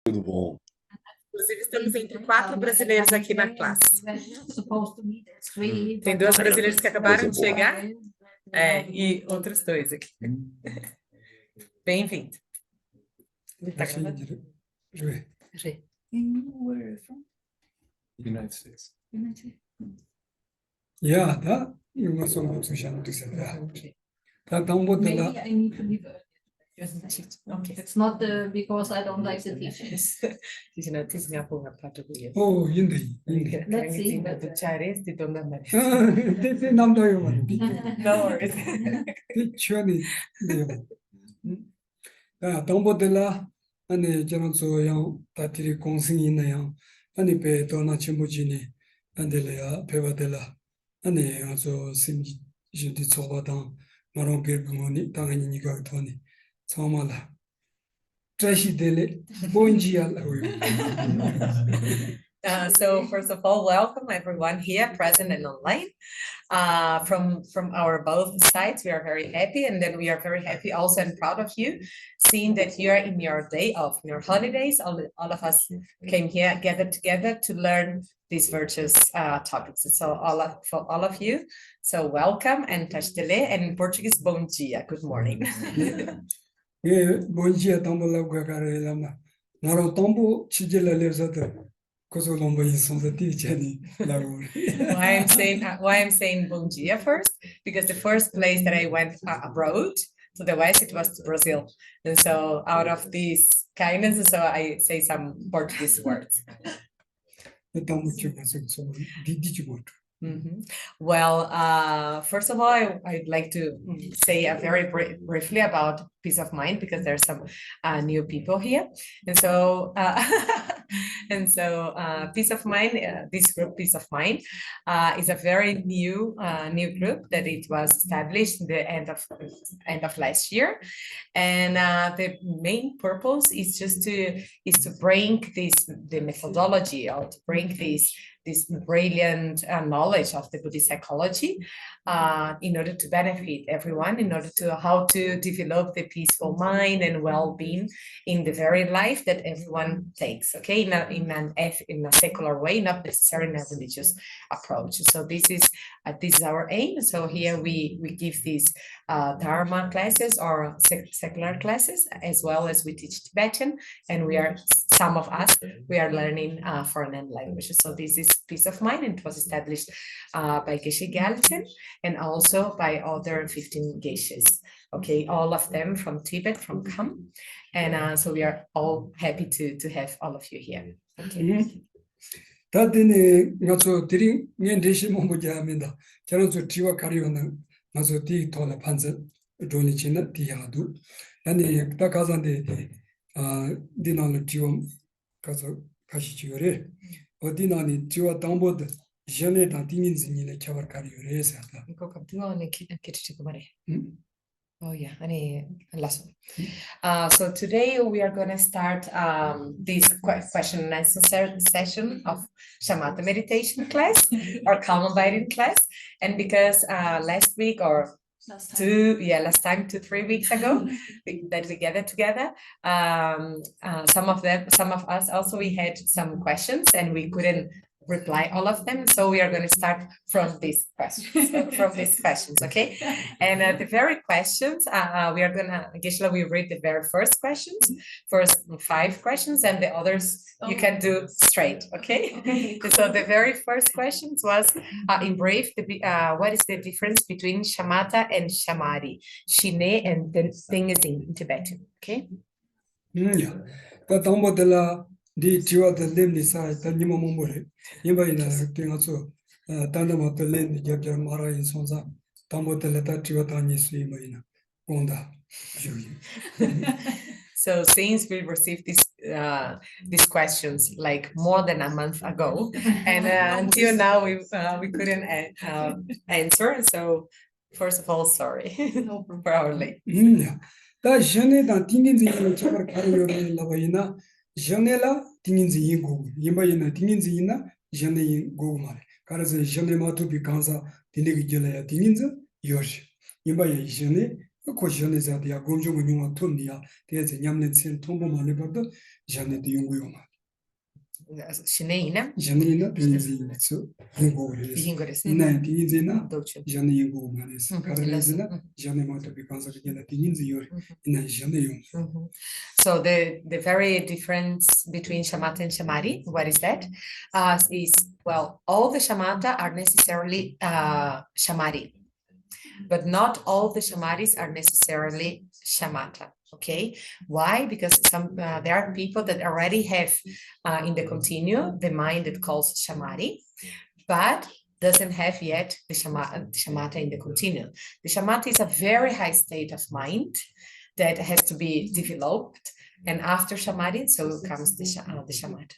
Tudo bom. Inclusive, estamos entre 4 brasileiros aqui na classe. Tem 2 brasileiros que acabaram de chegar, e outros 2 aqui. Bem-vindo. Tá gravando? Rê. United States. Yeah, that you must want to share to say that. That don't put Maybe the I need to leave early. Okay. It's not because I don't like the teachers. Tenzin ha una parte qui. oh in the Let's see. The Chinese, they don't know. they number you want No worries. the chani don't put the la and the general so young that the consing in the young and the pay dona chimbujini and the lea pevadella and the also sim je did so about maron pebuni tangani got 20 somala trashy dele bonji So first of all, welcome everyone here, present and online. From our both sides, we are very happy, and then we are very happy also and proud of you, seeing that you are in your day off, in your holidays. All of us came here, gathered together to learn these virtuous topics. So for all of you, so welcome and tashtele, and in Portuguese, bom dia, good morning. bonji tambola gagarelama naro tambo chijela lezata koso lomba insonza ti chani lago Why I'm saying bom dia first? Because the first place that I went abroad to the West, it was to Brazil. And so out of this kindness, so I say some Portuguese words. tambo chuka so did you want Well, first of all, I'd like to say very briefly about peace of mind, because there's some new people here, and so peace of mind. This group, Peace of Mind, is a very new group that it was established in the end of last year, and the main purpose is just to bring the methodology, or to bring this brilliant knowledge of the Buddhist psychology in order to benefit everyone, in order to how to develop the peaceful mind and well-being in the very life that everyone takes, okay, in a secular way, not necessarily in a religious approach. So this is our aim. So here we give these Dharma classes or secular classes, as well as we teach Tibetan, and some of us are learning foreign languages. So this is Peace of Mind, and it was established by Geshe Gyaltsen and also by other 15 Geshes. Okay, all of them from Tibet, from Kham, and so we are all happy to have all of you here. Okay. that then ngaso diri ngen deshi mo mujamenda chano so tiwa kariona ngaso ti tola panza doni china ti yadu ani ta kazande dinalo tiwa kaso kashichore odinani tiwa tambod jene da tinginzi ne chavar kariore sa Oh yeah, so today we are going to start this question and answer session of Shamatha meditation class or calm abiding class, and because last week or last time 2-3 weeks ago that we gathered together, some of us also, we had some questions and we couldn't reply all of them, so we are going to start from these questions, okay? And the very questions, we are gonna, Geshe, we read the very first 5 questions, and the others you can do straight, okay? So the very first questions was, in brief, what is the difference between shamatha and samadhi, shine and Tenzin in Tibetan, okay? yeah that tambo de la di tiwa de lemni sa ta nyimo momore yimba ina tinga so tanda mo de lemni jabjar mara in sonza tambo de la ta tiwa ta ni sui maina konda So since we received these questions like more than a month ago, and until now we couldn't answer. So first of all, sorry for our late. yeah da jene da tinginzi ni chabar kariore la baina jene la tinginzi yingo yimba ina tinginzi ina jene yingo mare karaze jene ma to bi kansa tinigi gela ya tinginzi yosh yimba ye jene 고시원에서야 공중을 용어 톱니야 대체 냠는 신 통보만에 버도 전에도 연구용아 Shineina, 전에는 된지서 연구를 the 해서 Hingoris, 이날 뒤이제나 Dochu. 전에 연구만 해서 Mhm, 가르에서나 mhm. 전에 뭐도 비관서 그냥 뒤인지 요리 이날 전에 용 Mhm. So the very difference between shamatha and shamati, what is that? Is well, all the shamatha are necessarily shamati, but not all the shamatis are necessarily shamatha. Okay, why? Because there are people that already have in the continue the mind that calls shamati, but doesn't have yet the shamatha in the continue. The shamatha is a very high state of mind that has to be developed, and after shamatha, so comes the shamatha.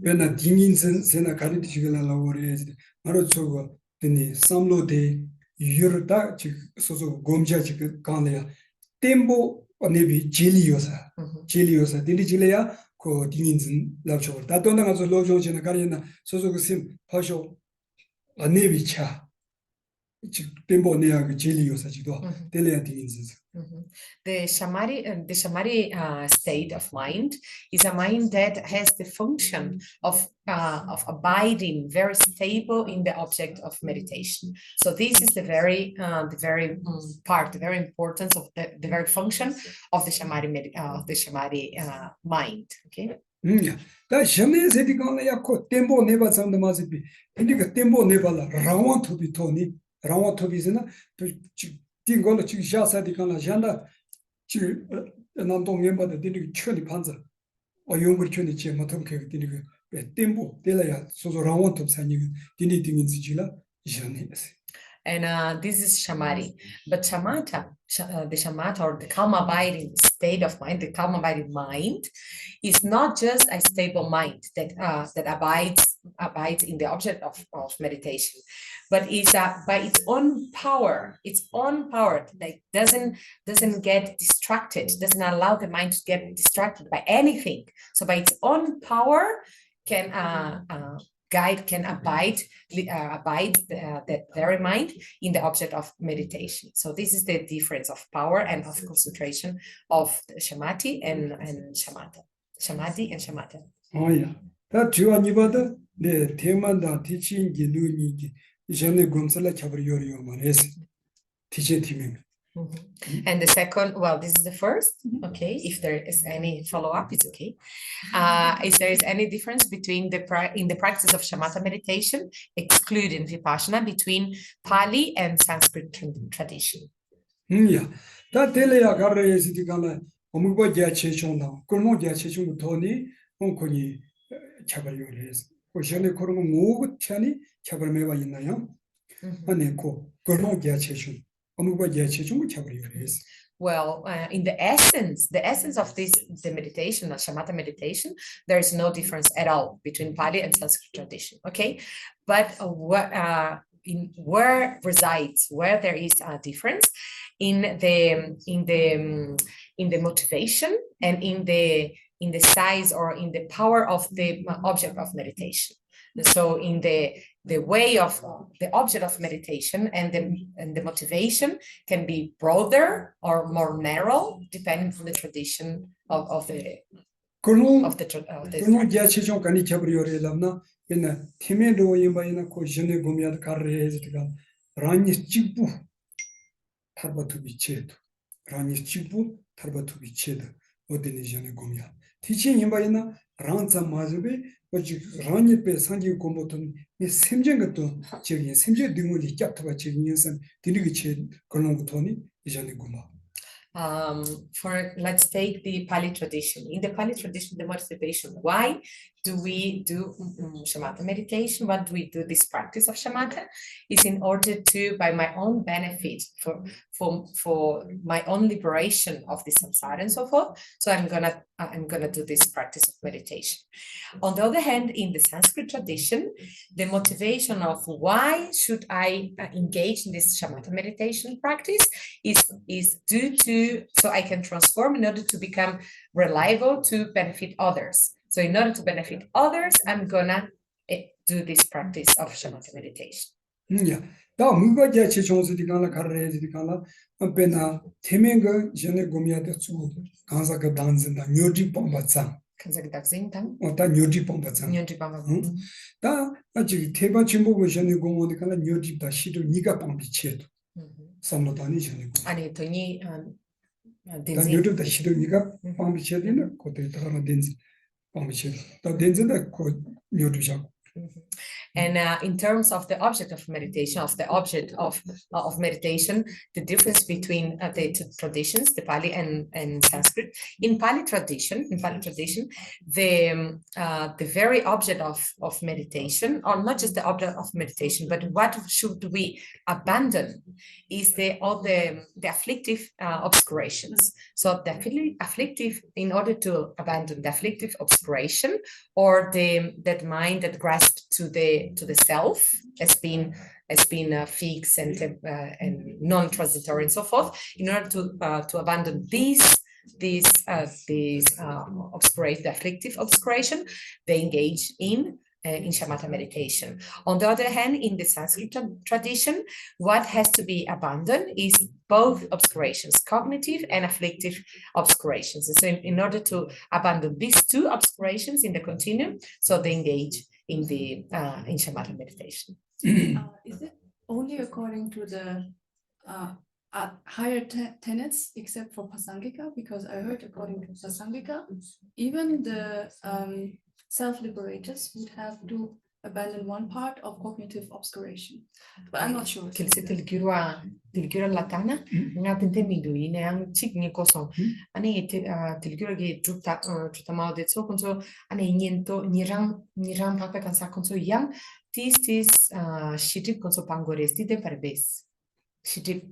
왜나 뒤인선 세나 가르치 주길라고 그래야지 바로 저거 드니 삼로데 유르다 즉 소소 곰자 즉 간래야 템보 어네비 젤리요사 젤리요사 딜리질래야 그 뒤인선 라죠 다도나 가서 로조지나 가리나 소소 그심 파쇼 어네비차 즉 템보 내야 그 젤리요사 지도 델레야 뒤인선 The shamari state of mind is a mind that has the function of abiding very stable in the object of meditation. So this is the very importance of the very function of the shamari mind. Okay. 다 셔네 세디가나 야코 템보 네바 상도 마스비 근데 그 템보 네발라 라원 토비 토니 라원 토비스나 띵걸로 지금 샤사디가나 샤나 지금 남동 멤버들 되게 ჩვ니 판자 용거 ჩვ니 제 못함 그 되게 템보 데라야 소소 라원 토 사니 디니 띵인지 지라 셔네스 And this is shamari, but shamatha, the shamatha or the calm abiding state of mind, the calm abiding mind, is not just a stable mind that abides in the object of meditation, but is by its own power, like doesn't get distracted, doesn't allow the mind to get distracted by anything. So by its own power can abide that very mind in the object of meditation. So this is the difference of power and of concentration of shamati and shamatha. Shamati and shamatha. 아야 다 지와니바다 네 테만다 티칭기 누니기 전에 곰살라 잡으려 요리요만 해서 티체 팀이 And the second, well, this is the first. Okay, if there is any follow-up, it's okay. If there is any difference between in the practice of shamatha meditation, excluding vipassana, between Pali and Sanskrit tradition. 야, 다 텔레야 가르에서 디가나 어묵과 제체종나 그러면 제체종 돈이 홍콩이 잡으려 해서 그 전에 그런 거 뭐고 차니 잡을 매가 있나요? 아니 그런 제체종 어묵과 제체종 잡으려 해서 Well, in the essence of the meditation, the shamatha meditation, there is no difference at all between Pali and Sanskrit tradition. Okay, but where there is a difference in the motivation and in the size or in the power of the object of meditation. So in the way of the object of meditation and the motivation can be broader or more narrow depending on the tradition of the 그런 제체종 간이 잡으려 해라나 옛날 팀에도 이바이나 그 전에 보면 가르에서가 라니 찍부 타르바투 비체도 라니 찍부 타르바투 비체도 어디니 전에 보면 티칭 이바이나 란자 마즈베 어지 라니 베 상지 공부던 이 sem전 것도 저기 sem전 등물이 짝터가 저기에서 드리기 체 그런 것도니 이전에 고마 let's take the Pali tradition. In the Pali tradition, the motivation, why do we do shamatha meditation? What do we do this practice of shamatha? Is in order to, by my own benefit, for my own liberation of the samsara and so forth. So I'm gonna do this practice of meditation. On the other hand, in the Sanskrit tradition, the motivation of why should I engage in this shamatha meditation practice is due to so I can transform in order to become reliable to benefit others. So in order to benefit others, I'm gonna do this practice of shamatha meditation. Yeah. 다 무가 제치 총수디 간라 가르레디 간라 베나 테멘가 전에 고미야데 주 간사가 단진다 뇨지 pombatsa Kannst du gedacht sehen dann? 어다 뇨지 pombatsa Nyonji Baba. 다 아직 대바 침보고 전에 공원에 간라 뇨지다 시도 니가 pom비체도 삼노다니 전에 아니 돈이 다 덴진. 뇨지다 시도 니가 pom비체되는 거대 들어가는 덴지 pom비체 다 덴진다 고 뇨지샤 And in terms of the object of meditation, of meditation, the difference between the two traditions, the Pali and Sanskrit. In Pali tradition, the very object of meditation, or not just the object of meditation, but what should we abandon, is all the afflictive obscurations. So the afflictive, in order to abandon the afflictive obscuration, or that mind that grasps to the self as being fixed and non-transitory and so forth, in order to abandon these obscuration, the afflictive obscuration, they engage in shamatha meditation. On the other hand, in the Sanskrit tradition, what has to be abandoned is both obscurations, cognitive and afflictive obscurations. And so in order to abandon these two obscurations in the continuum, so they engage in shamatha meditation. Is it only according to the higher tenets except for Prasangika? Because I heard according to Prasangika, even the self-liberators would have to abandon one part of cognitive obscuration. But I'm not sure. Kilse tilgura latana nga tinte midu ine ang chik ni kosong ani tilgura ge juta mau de so konso ani niento nirang pakpe kan sa konso yang tis shitip konso pangores ti de parbes shitip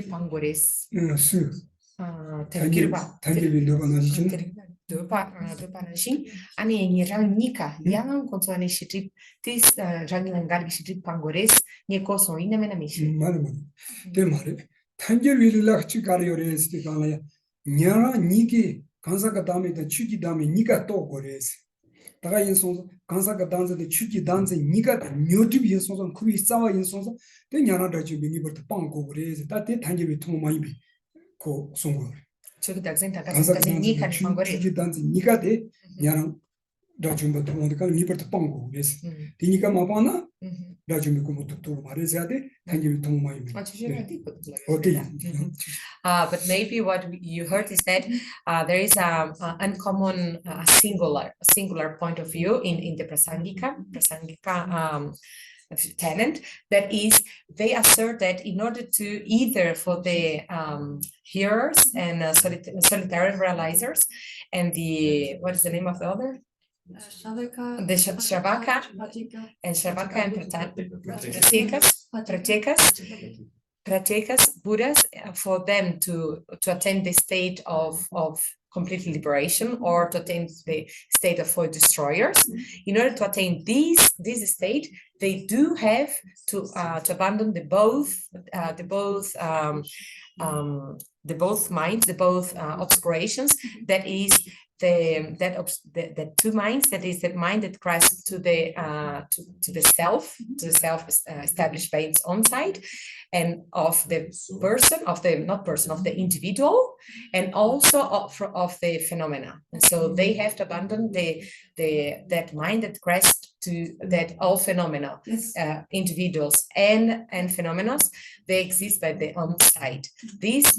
pangores 수 tilgura 단계비 누가나지 Dopa nashin ani nirang nika yang konso ani shitip tis rangi ngal shitip pangores ni kosong ine mena mishi. 말은 대 말에 탄결위를 같이 가려래스 가나야 냐라 니기 간사가 다음에 추기 다음에 니가 또 거래스 다가 인송 간사가 단자데 추기 단자 니가 뇨집 인송선 쿠비 싸와 인송선 대 냐라다 지 미니버트 빵고 그래스 다대 탄결위 통 많이 비고 송고 저기 daksen 간사가 takasi ni kan pangore. 추기 단자 니가 대 냐랑 다중도 통원가 미버트 빵고 그래스 디니까 마바나 나중에 그것도 말해야 돼. 당연히 돈 많이 미. 어디? But maybe what you heard is that there is a uncommon, singular point of view in the Prasangika tenet, that is, they assert that in order to either for the hearers and solitary realizers and what is the name of the other? The Shavaka and Pratekas, Buddhas, for them to attain the state of complete liberation or to attain the state of void destroyers. In order to attain this state, they do have to abandon the both minds, the both obscurations. That is the two minds. That is the mind that grasps to the self established by its own side, and of the person, of the individual, and also of the phenomena. And so they have to abandon that mind that grasps to that all phenomena, individuals and phenomena, they exist by their own side. These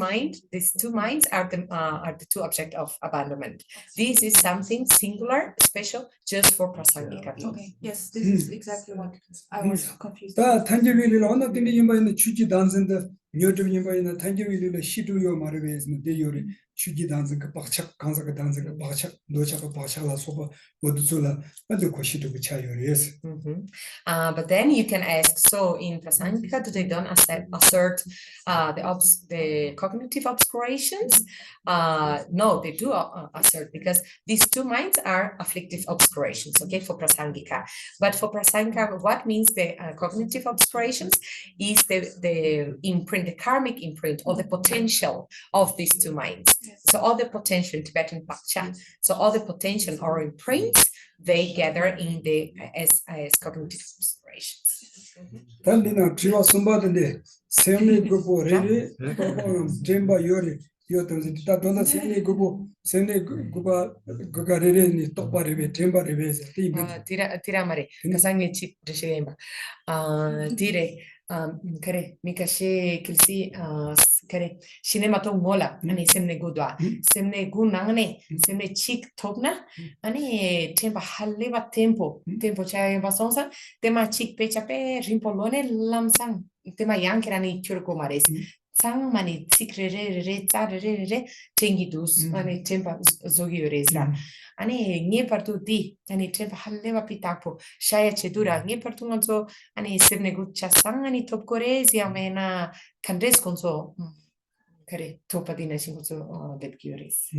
two minds are the two objects of abandonment. This is something singular, special, just for Prasangika. Okay, yes, this is exactly what I was confused. 다 탄계위를 어느 때는 임바이는 추지 단선데 묘점 임바이는 탄계위를 시도요 말에서 대요리 추지 단선 그 박착 강사가 단선 그 박착 노착가 박착라 소바 모두zul라 아주 고시도 차요리스. But then you can ask, so in Prasangika, do they don't assert the cognitive obscurations? No, they do assert, because these two minds are afflictive obscurations, okay, for Prasangika. But for Prasangika, what means the cognitive obscurations is the imprint, the karmic imprint, or the potential of these two minds. So all the potential in Tibetan Paksha, so all the potential or imprints they gather in the as cognitive explorations. 달리나 지와 선바든데 세미 그보 레레 템바 요리 요던지 다도나 세미 그보 세미 그바 그가 레레니 똑바레베 템바 레베세 티미 Tiramare, kasangni chip reshemba. Dire kare mikashe kilsi kare cinema to mola ani semne gudwa semne gunangne semne chik topna ani tempa haleva tempo chaya basonsa tema chik pechape rimpolone lamsang tema yankerani churko mares sang mani chik re tengidus ani tempa zogi resra ani nie partu di ani tempa haleva pitako shaya chedura nie partu ngonso ani semne gucha sang ani top korezi amena kandes konso kare topadina shingonso debkiores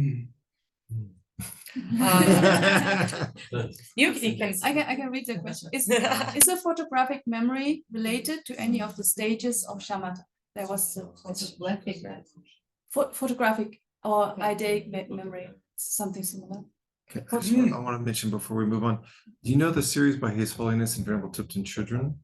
you can I can read the question. Is a photographic memory related to any of the stages of shamatha? There was photographic or eidetic memory, something similar. Okay, I want to mention before we move on. Do you know the series by His Holiness and Venerable Tupten Children?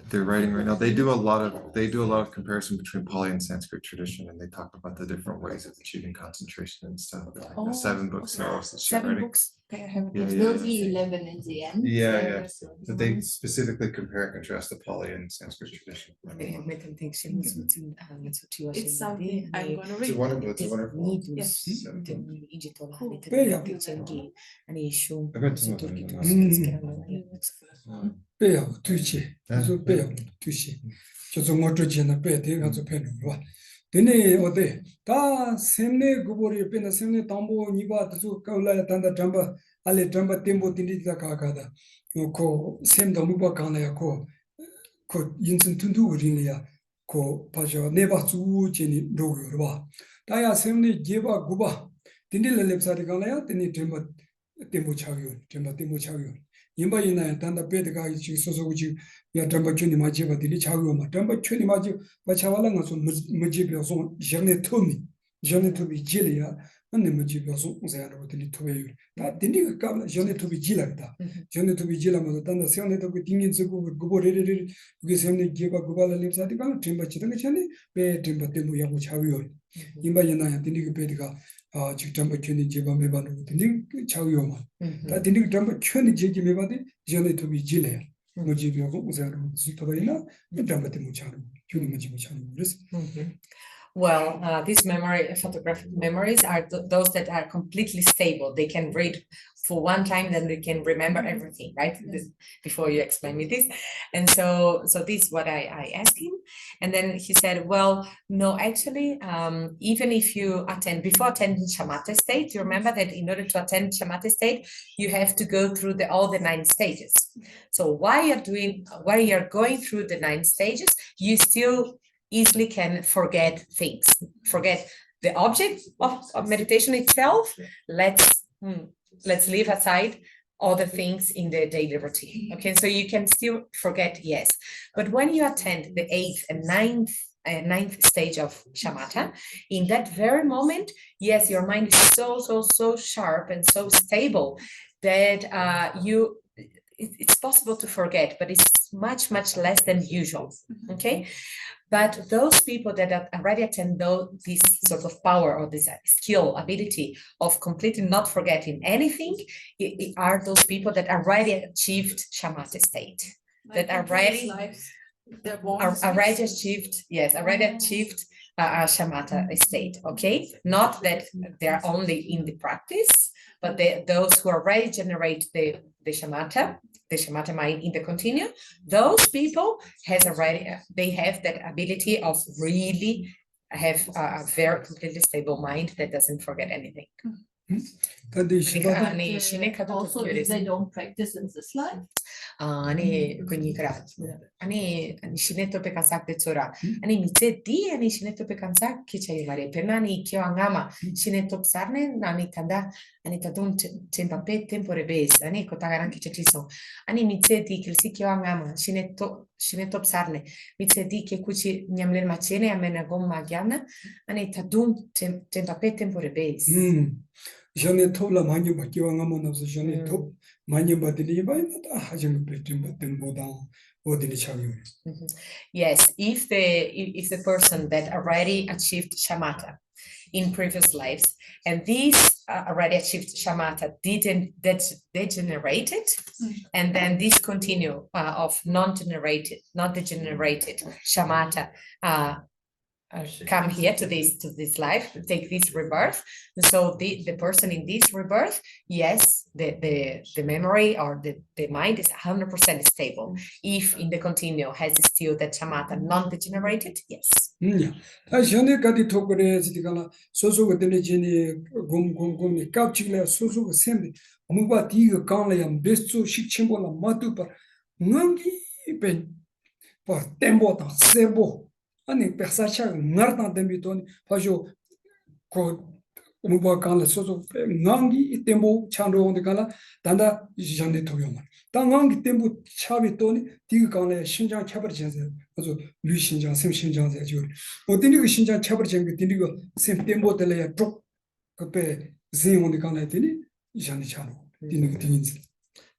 They're writing right now. They do a lot of comparison between Pali and Sanskrit tradition, and they talk about the different ways of achieving concentration and stuff. Like the 7 books series that she's 7 writing. books. Okay, I have Yeah, it. yeah. Will be 11 in the end. Yeah. So they specifically compare and contrast the Pali and Sanskrit tradition. It's something I'm going to It's read. wonderful. It's wonderful. Yes. 빼야 투치 그래서 빼야 투치 저서 뭐저지나 빼대 가서 빼는 거 되네 어때 다 셈네 그보리 빼나 셈네 담보 니바 저 가울라 단다 담바 알레 담바 템보 딘디다 가가다 그 셈도 무바 가나야 그 인생 tun두 그리냐 그 봐줘 내봐 주지니 로요 봐 다야 셈네 제바 구바 딘딜레 렙사리 가나야 되니 템보 차요 템보 차요 임바이나 단다 베드가 지 소소구지 야 담바춘이 마지바 딜이 차고마 담바춘이 마지 마차발랑 가서 무지벼서 전에 토미 질이야 안내 무지벼서 우세하고 딜이 토베요 다 딘디가 까면 전에 토비 질라다 전에 토비 질라면 단다 세원에 토비 딩인 쓰고 그보레레 그게 세원에 기바 그발라 립사디 가 템바치던 게 전에 베 템바 때문에 야고 차고요 임바이나 딘디가 베드가 직접 견인 제가 매반으로 드는 차우요만 다 드는 점 견인 제기 매반데 전에 도비 질래요 뭐지비하고 우사로 수토바이나 담바데 무차로 견인 뭐지 무차로 그래서 Well, these photographic memories are those that are completely stable. They can read for one time, then they can remember everything, right? Before you explain me this. And so this is what I asked him. And then he said, well, no, actually, even if you before attending shamatha state, you remember that in order to attend shamatha state, you have to go through all the 9 stages. So while you're going through the 9 stages, you still easily can forget things, forget the object of meditation itself. Let's leave aside all the things in the daily routine. Okay, so you can still forget, yes. But when you attend the 8th and 9th stage of shamatha, in that very moment, yes, your mind is so sharp and so stable that it's possible to forget, but it's much less than usual. Okay. But those people that already attend this sort of power or this skill, ability of completely not forgetting anything, are those people that already achieved shamatha state, Like that already achieved a shamatha state. Okay, not that they're only in the practice, but those who already generate the shamatha mind in the continue, those people they have that ability of really have a very completely stable mind that doesn't forget anything. Also, if they don't practice in this life. Shineto pe kansak de tsora. Mitse di shineto pe kansak kichai mare. Pernani kyo angama shineto psarne tanda tadun tempape tempore bes. Kotagaran kichatiso. Mitse di kilsi kyo angama shineto psarne. Mitse di ke kuchi nyamler machene amena gomma gyana. Tadun tempape tempore bes. 전에 톱라 많이 바뀌어 가면 없어 전에 톱 많이 받으니 바이다 하지만 배좀 보다 어디니 차요. Yes, if the person that already achieved shamatha in previous lives, and these already achieved shamatha didn't degenerate it, and then this continue of non-degenerated shamatha come here to this life, take this rebirth. So the person in this rebirth, yes, the memory or the mind is 100% stable. If in the continue has still that shamatha non-degenerated, yes. 다 전에까지 토그레 지디가나 소소가 되는 진이 곰곰곰이 깝치래 소소가 셈데 뭔가 디가 강래야 베스트 식침보라 마두바 응기 벤 템보다 세보 아니 백사차 나르다 덴비톤 파조 고 뭔가 강래 소소 응기 템보 찬로온데 갈라 단다 전에 토요마 당강기 템보 차비톤이 디가 강래 신장 차버진세 그래서 류신장 샘신장세 저 어디니 그 신장 차버진 그 디니 그 샘템보들에 쪽 그때 제온데 강래 디니 이전에 차로 디니 그 디니스.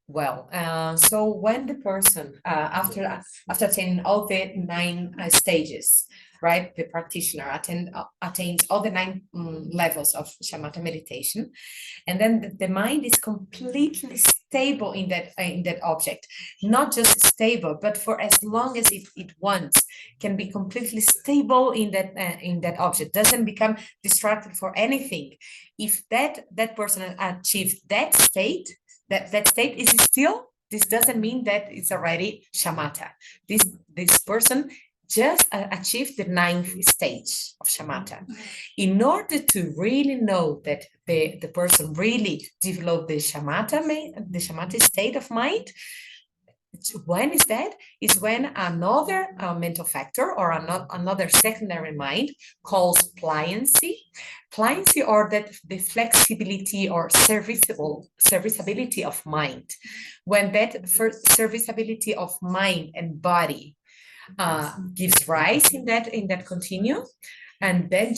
Well, so when the person after attaining all the 9 stages, right, the practitioner attains all the 9 levels of shamatha meditation, and then the mind is completely stable in that object, not just stable, but for as long as it wants, can be completely stable in that object, doesn't become distracted for anything. If that person achieves that state, that state is still, this doesn't mean that it's already shamatha. This person just achieved the 9th stage of shamatha. In order to really know that the person really developed the shamatha state of mind, when is that? Is when another mental factor or another secondary mind calls pliancy, or that the flexibility or serviceability of mind. When that first serviceability of mind and body gives rise in that continuum, and then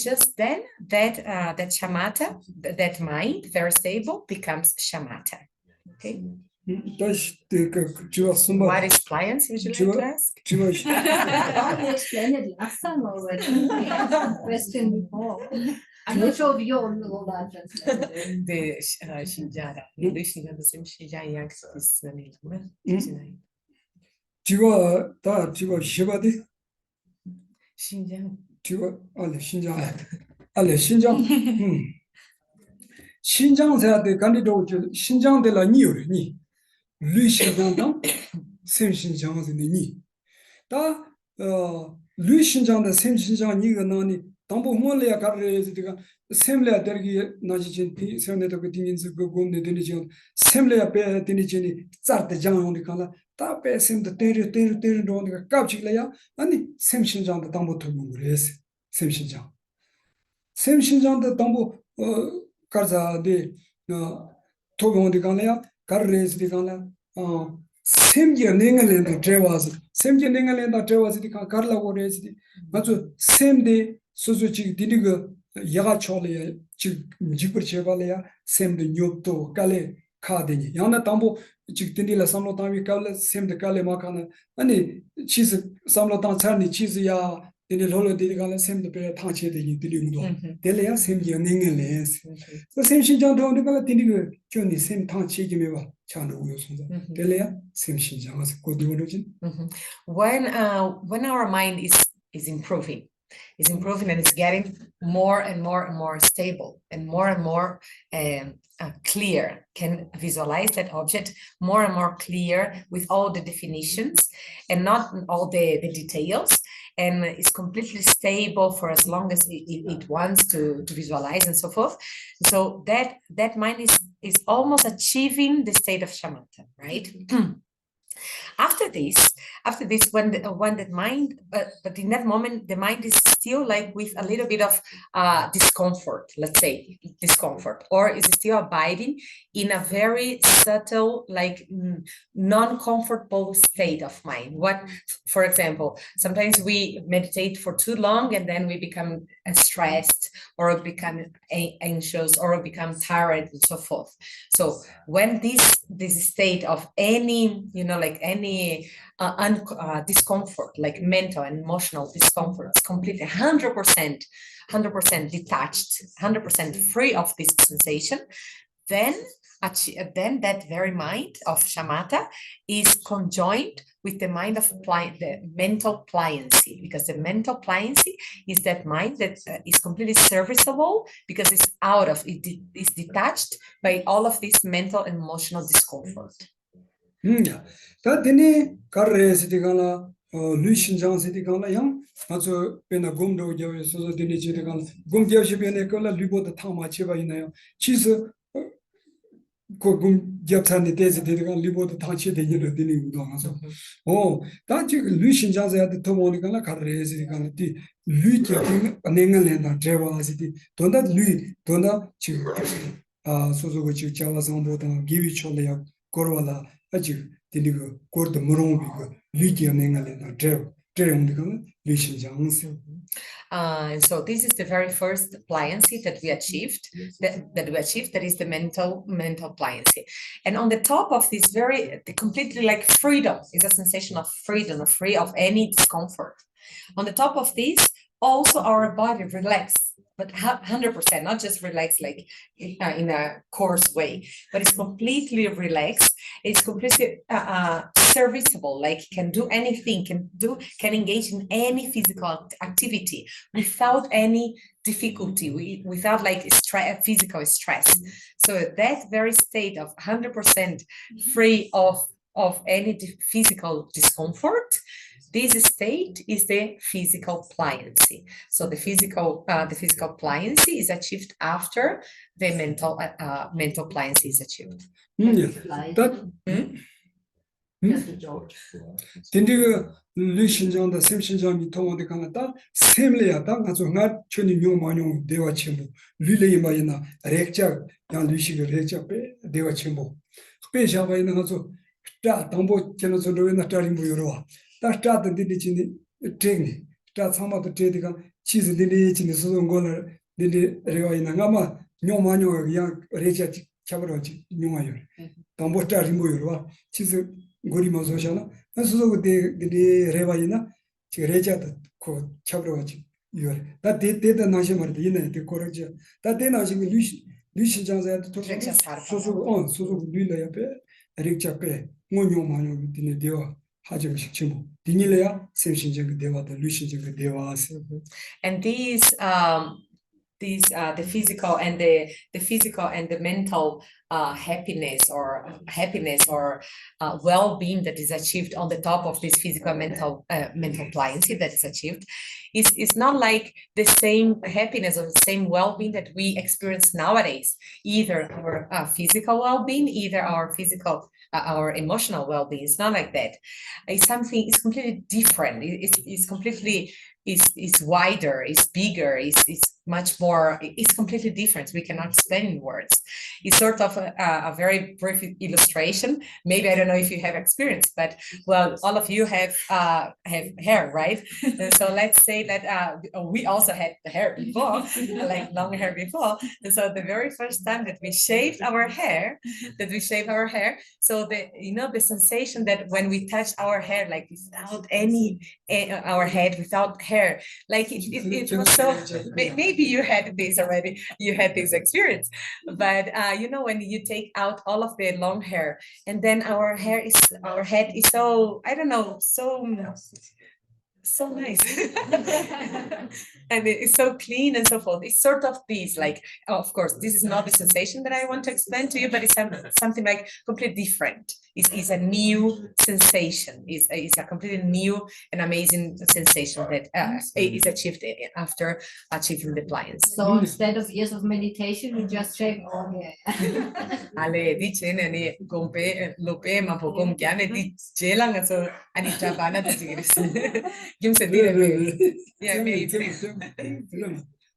that shamatha, that mind, very stable, becomes shamatha. Okay. What is pliance? Would you like to ask? I explained it last time already. Question before. I'm not sure if you know that translator. The Shinjara, English is the same Shinjara yang is the name. 지와 다 지와 시바디 Shinjara. 지와 알레 신장 신장세한테 간디도 신장들라 니요니 류신장당 샘신장스니 다 류신장의 샘신장 니가 나니 담보 몰래야 가르레스디가 샘래야 der기 나지진 세네도 그 딩인스 그 곰네 되니지 샘래야 빼 되니지 짜르데 장용이 간다 다 빼sem도 때려 돈가 깝치래야 아니 샘신장도 담보 투는 그래서 샘신장도 담보 가자데 토병원데 간래야 가르레스디 간래 샘게 냉을랜드 드레와스 샘게 냉을랜드 드레와스디 가르라고 레스디 맞죠 샘데 소소치 디디가 야가 초래 지 지버 제발이야 샘데 뇨도 깔레 카데니 야나 담보 지 딘디라 삼로 담이 깔레 샘데 깔레 마카나 아니 치즈 삼로 담 차니 치즈야 딘디 롤로 디디가 샘데 베 탕체데 디리무도 델레야 샘게 냉을레스 그 샘신장도 온데가 딘디가 쿄니 샘 탕체기메와 차노 요소다 델레야 샘신장아서 고디오로진 When our mind is improving and it's getting more and more stable and more clear, can visualize that object more and more clear with all the definitions and not all the details, and is completely stable for as long as it wants to visualize and so forth. So that mind is almost achieving the state of shamatha, right? After this, when the mind, but in that moment, the mind is still like with a little bit of discomfort, let's say discomfort, or is still abiding in a very subtle, like non-comfortable state of mind. What, for example, sometimes we meditate for too long and then we become stressed or become anxious or become tired and so forth. So when this state of any, like any discomfort, like mental and emotional discomfort, is completely 100% detached, 100% free of this sensation, then that very mind of shamatha is conjoined with the mind of the mental pliancy, because the mental pliancy is that mind that is completely serviceable because it's it's detached by all of this mental and emotional discomfort. Yeah. That dini karre siti kala lu shinjang siti kala yang aso pena gomdo jawe so dini siti kala gom jawe shi pena kala lubo da thama cheba ina chiso ko gom Gyaltsen ni tezi de kala lubo da thachi de yelo dini udo aso oh ta chi lu shinjang ya de tomo ni kala karre siti kala ti lu ti anenga lenda trewa siti donda lu donda chi so go chi chawa sambo da giwi chole ya korwala aji dinigo kordo morong bigo lugia nengale na and so this is the very first pliancy that we achieved, that is the mental pliancy. And on the top of this completely like freedom, is a sensation of freedom, free of any discomfort. On the top of this, also our body relaxes, but 100%, not just relaxed like in a coarse way, but it's completely relaxed. It's completely serviceable, like can do anything, can engage in any physical activity without any difficulty, without like physical stress. So that very state of 100% free of any physical discomfort, this state is the physical pliancy. So the physical pliancy is achieved after the mental pliancy is achieved. Tindiga lu shinjang da sem shinjang mi tomo de kana ta semle ya ta ngazo nga choni myo manyo dewa chimbo lu le yima ina rekcha yang lu shi rekcha pe dewa chimbo pe sha ba ina ngazo ta tambo cheno so do na taring bu yoro ta ta de de chini treng ta sama de de ka chi de de chini so ngola de rewa ina ngama myo manyo yang rekcha chabro chi nyuma yor tambo taring bu yoro chi Gori Mazosana, and so the Revaina, Chireja, Chabroach, that did the Najamar, the Coraja, that then I think Lucian so on, so Lula, Richape, Monyo Mano, Dinedeo, Hajam Chimo, Dinilea, Session Deva, the Lucian Devas. And these the physical and the mental happiness or well-being that is achieved on the top of this physical and mental pliancy that is achieved is not like the same happiness or the same well-being that we experience nowadays, either our physical well-being, either our emotional well-being. It's not like that. It's completely different. It's completely is wider, is bigger, is much more, it's completely different. We cannot explain in words. It's sort of a very brief illustration. Maybe I don't know if you have experience, but well, all of you have hair, right? And so let's say that we also had the hair before, like long hair before. And so the very first time that we shaved our hair, so the sensation that when we touch our hair, like without our head, without hair, like it was so, maybe you had this already, you had this experience, but when you take out all of the long hair and then our head is so, I don't know, so nice and it's so clean and so forth. It's sort of this, like, of course, this is not the sensation that I want to explain to you, but it's something like completely different. is a new sensation, is a completely new and amazing sensation that is achieved after achieving the appliance. So instead of years of meditation, we just check, oh yeah. Ale dice ne gompe lope ma po gom kya di jelang so ani tabana da tigres. Gim se dire me. Yeah, me.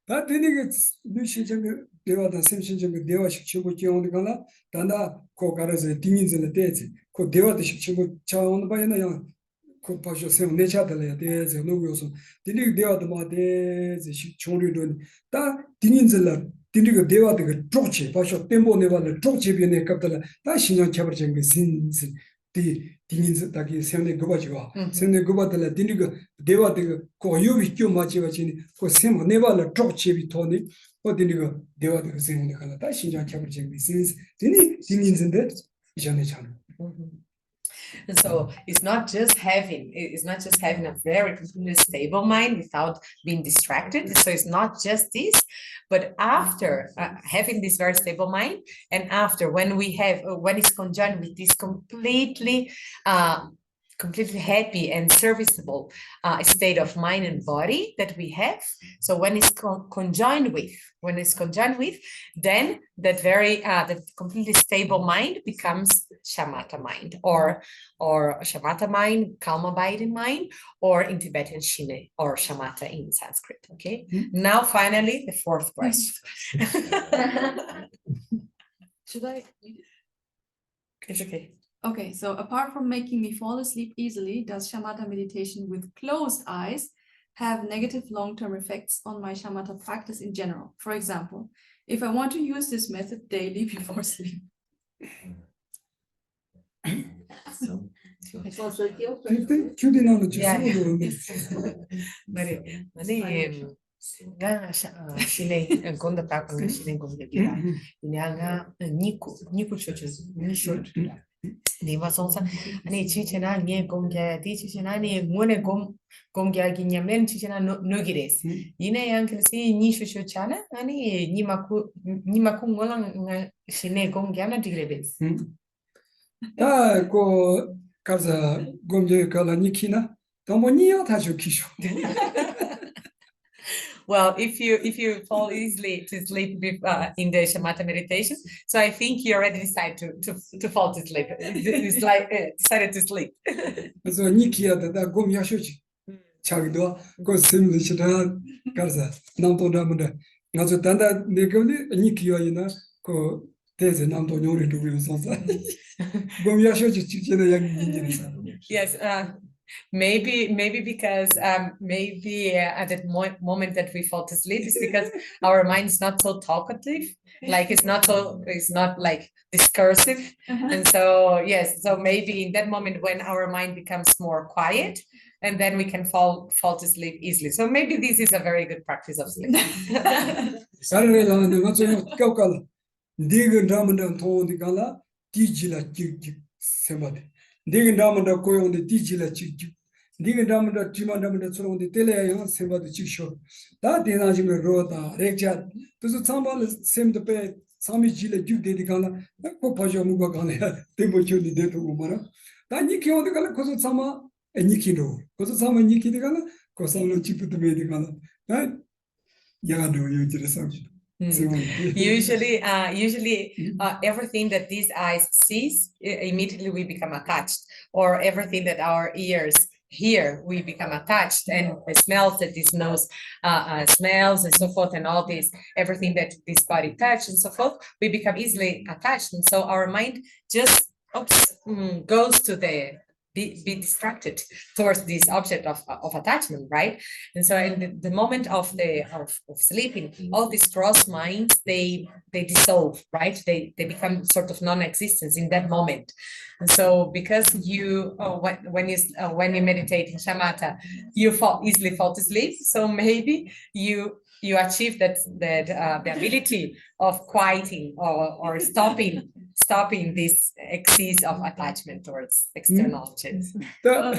다 되니까 뉴신정 대화다 sem신정 대화식 치고 기억하는 거나 단다 고 가라서 딩인들 때지 그 대화도 치고 자원 바에나 양 그 봐줘 세 내차들이야 대지 누구여서 딩이 대화도 뭐 대지 총리도 다 딩인들 딩이가 대화도 그 쪽지 봐줘 템포 내발을 쪽지 비네 갑들 다 신경 잡으신 게 신신 디 딩인들 다기 세네 거 봐줘 세네 거 봐들 딩이가 대화도 고유비 껴 맞지가지니 그 세모 내발을 쪽지 비 토니 어디니가 대화도 세네 가나 다 신경 잡으신 게 신신 딩이 딩인들 이전에 참 And so it's not just having a very completely stable mind without being distracted. So it's not just this, but after having this very stable mind, and after when it's conjoined with this completely happy and serviceable state of mind and body that we have. So when it's conjoined with, then that completely stable mind becomes shamatha mind, or shamatha mind, calm abiding mind, or in Tibetan shine or shamatha in Sanskrit. Okay. Now finally the fourth question. Should I? It's okay. Okay, so apart from making me fall asleep easily, does shamatha meditation with closed eyes have negative long-term effects on my shamatha practice in general? For example, if I want to use this method daily before sleep. It's also guilt. 큐디나는 Yeah, yeah. 주소로 Nga shine konda ta nga shine konda gira nga niku chocho ni short ni vasonsa ani chichena nye gomgya di chichena ni ngone gomgya gi nyamlen chichena no gires ine yang kelsi ni shosho chana ani nimaku ngola nga shine gomgya na digrebes 다고 가서 검제 가라 니키나 도모니요 다주 키쇼 Well, if you fall easily to sleep in the shamatha meditation, so I think you already decided to fall to sleep. It's like decided to sleep. 그래서 니키야다 다 검야쇼지 자기도 그 셈르시다 가서 남도나문데 가서 단다 내가니 니키야이나 그 대제 남도 요리 두고서 검야쇼지 직전에 양 인지는 Yes, maybe because maybe at that moment that we fall to sleep is because our mind is not so talkative, like it's not like discursive, and so yes, so maybe in that moment when our mind becomes more quiet, and then we can fall to sleep easily. So maybe this is a very good practice of sleep. 사르레라는 것은 껴깔 네가 남은 돈이가라 디지라 찌찌 세마데 네가 남은 고용데 디지라 찌찌 네가 남은 지만남은 서로인데 텔레야 세마데 찌쇼 다 대나지면 로다 렉자 그래서 참발 셈도 빼 사미지레 주데디가라 꼭 봐줘 뭐가 가네야 데모초니 데도 뭐라 다 니키오데 갈라 고서 참아 니키로 고서 참아 니키데가라 고서는 찌부도 메디가라 다 야가도 요지레서 Usually, everything that these eyes sees, immediately we become attached, or everything that our ears hear, we become attached, and the smells that this nose smells and so forth, and all this, everything that this body touches and so forth, we become easily attached, and so our mind just goes to be distracted towards this object of attachment, right? And so in the moment of sleeping, all these cross minds, they dissolve, right? They become sort of non-existence in that moment. And so because you when you meditate in shamatha, you easily fall to sleep. So maybe you achieve that the ability of quieting or stopping this excess of attachment towards external objects. 다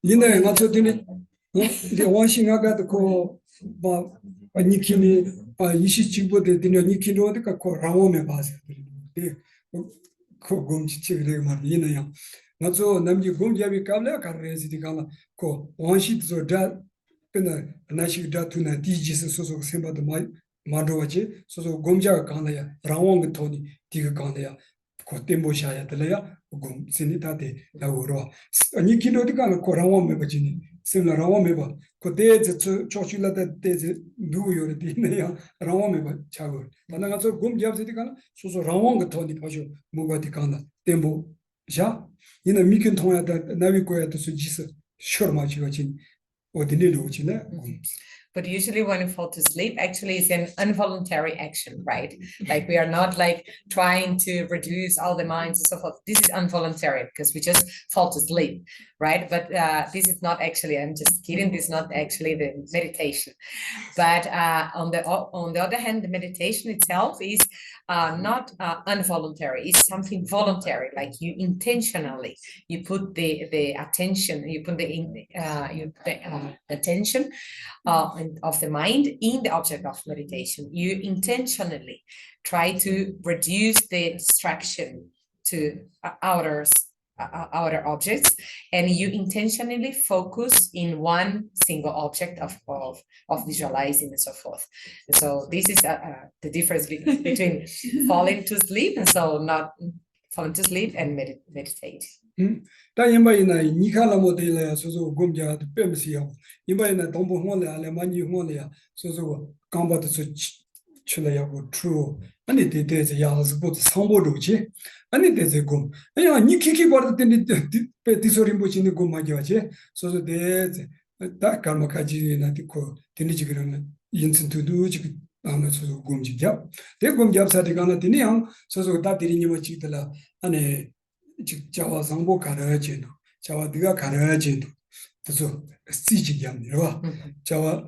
이내 맞춰드니 이제 원싱아가도 그뭐 니키니 이시 직보대 드니 니키노니까 그 라오메 봐서 코 곰치 그래 말 이나야 맞죠 남지 곰잡이 까블라 카레지디 가나 코 원시도 다 그나 나시 다 투나 디지스 소소 셈바도 마이 만들어지 소소 곰자가 가나야 라왕 토니 디가 가나야 고템보샤야 들려야 곰 신이다데 나오로 아니 기도디 가나 코라왕 메버지니 셈라 라왕 메버 코데즈 초출라다 데즈 누요르 디네야 라왕 메버 차고 나나가서 곰잡지디 가나 소소 라왕 토니 파쇼 뭐가디 가나 템보 자 이나 미킨 통하다 나비고야도 수지스 셔마지가 진 어디를 오지나 But usually when we fall to sleep, actually it's an involuntary action, right? Like we are not like trying to reduce all the minds and so forth. This is involuntary because we just fall to sleep, right? But this is not actually, I'm just kidding, this is not actually the meditation. But on the other hand, the meditation itself is not involuntary, it's something voluntary, like you intentionally, you put the attention, you put the attention of the mind in the object of meditation. You intentionally try to reduce the distraction to outer objects, and you intentionally focus in one single object of visualizing and so forth. And so this is the difference between falling to sleep and so not falling to sleep and meditate. 다 임바이나 니칼라 모델이야 소소 곰자 뱀시야 임바이나 동부 홍원래 알레 많이 홍원래야 소소 강바도 출라야고 트루 아니 데데제 야스 보트 상보로지 아니 데제 곰 아니 니키키 버드데 디소림 보치니 곰 마지와지 소소 데제 다 감마카지나 디코 데니지그는 인슨투두 지 아마 소소 곰지야 데 곰잡사디 가나 디니양 소소 다 디리니모 지들라 아니 자와 상보 가르치노 자와 네가 가르치노 그래서 시지기함이라 자와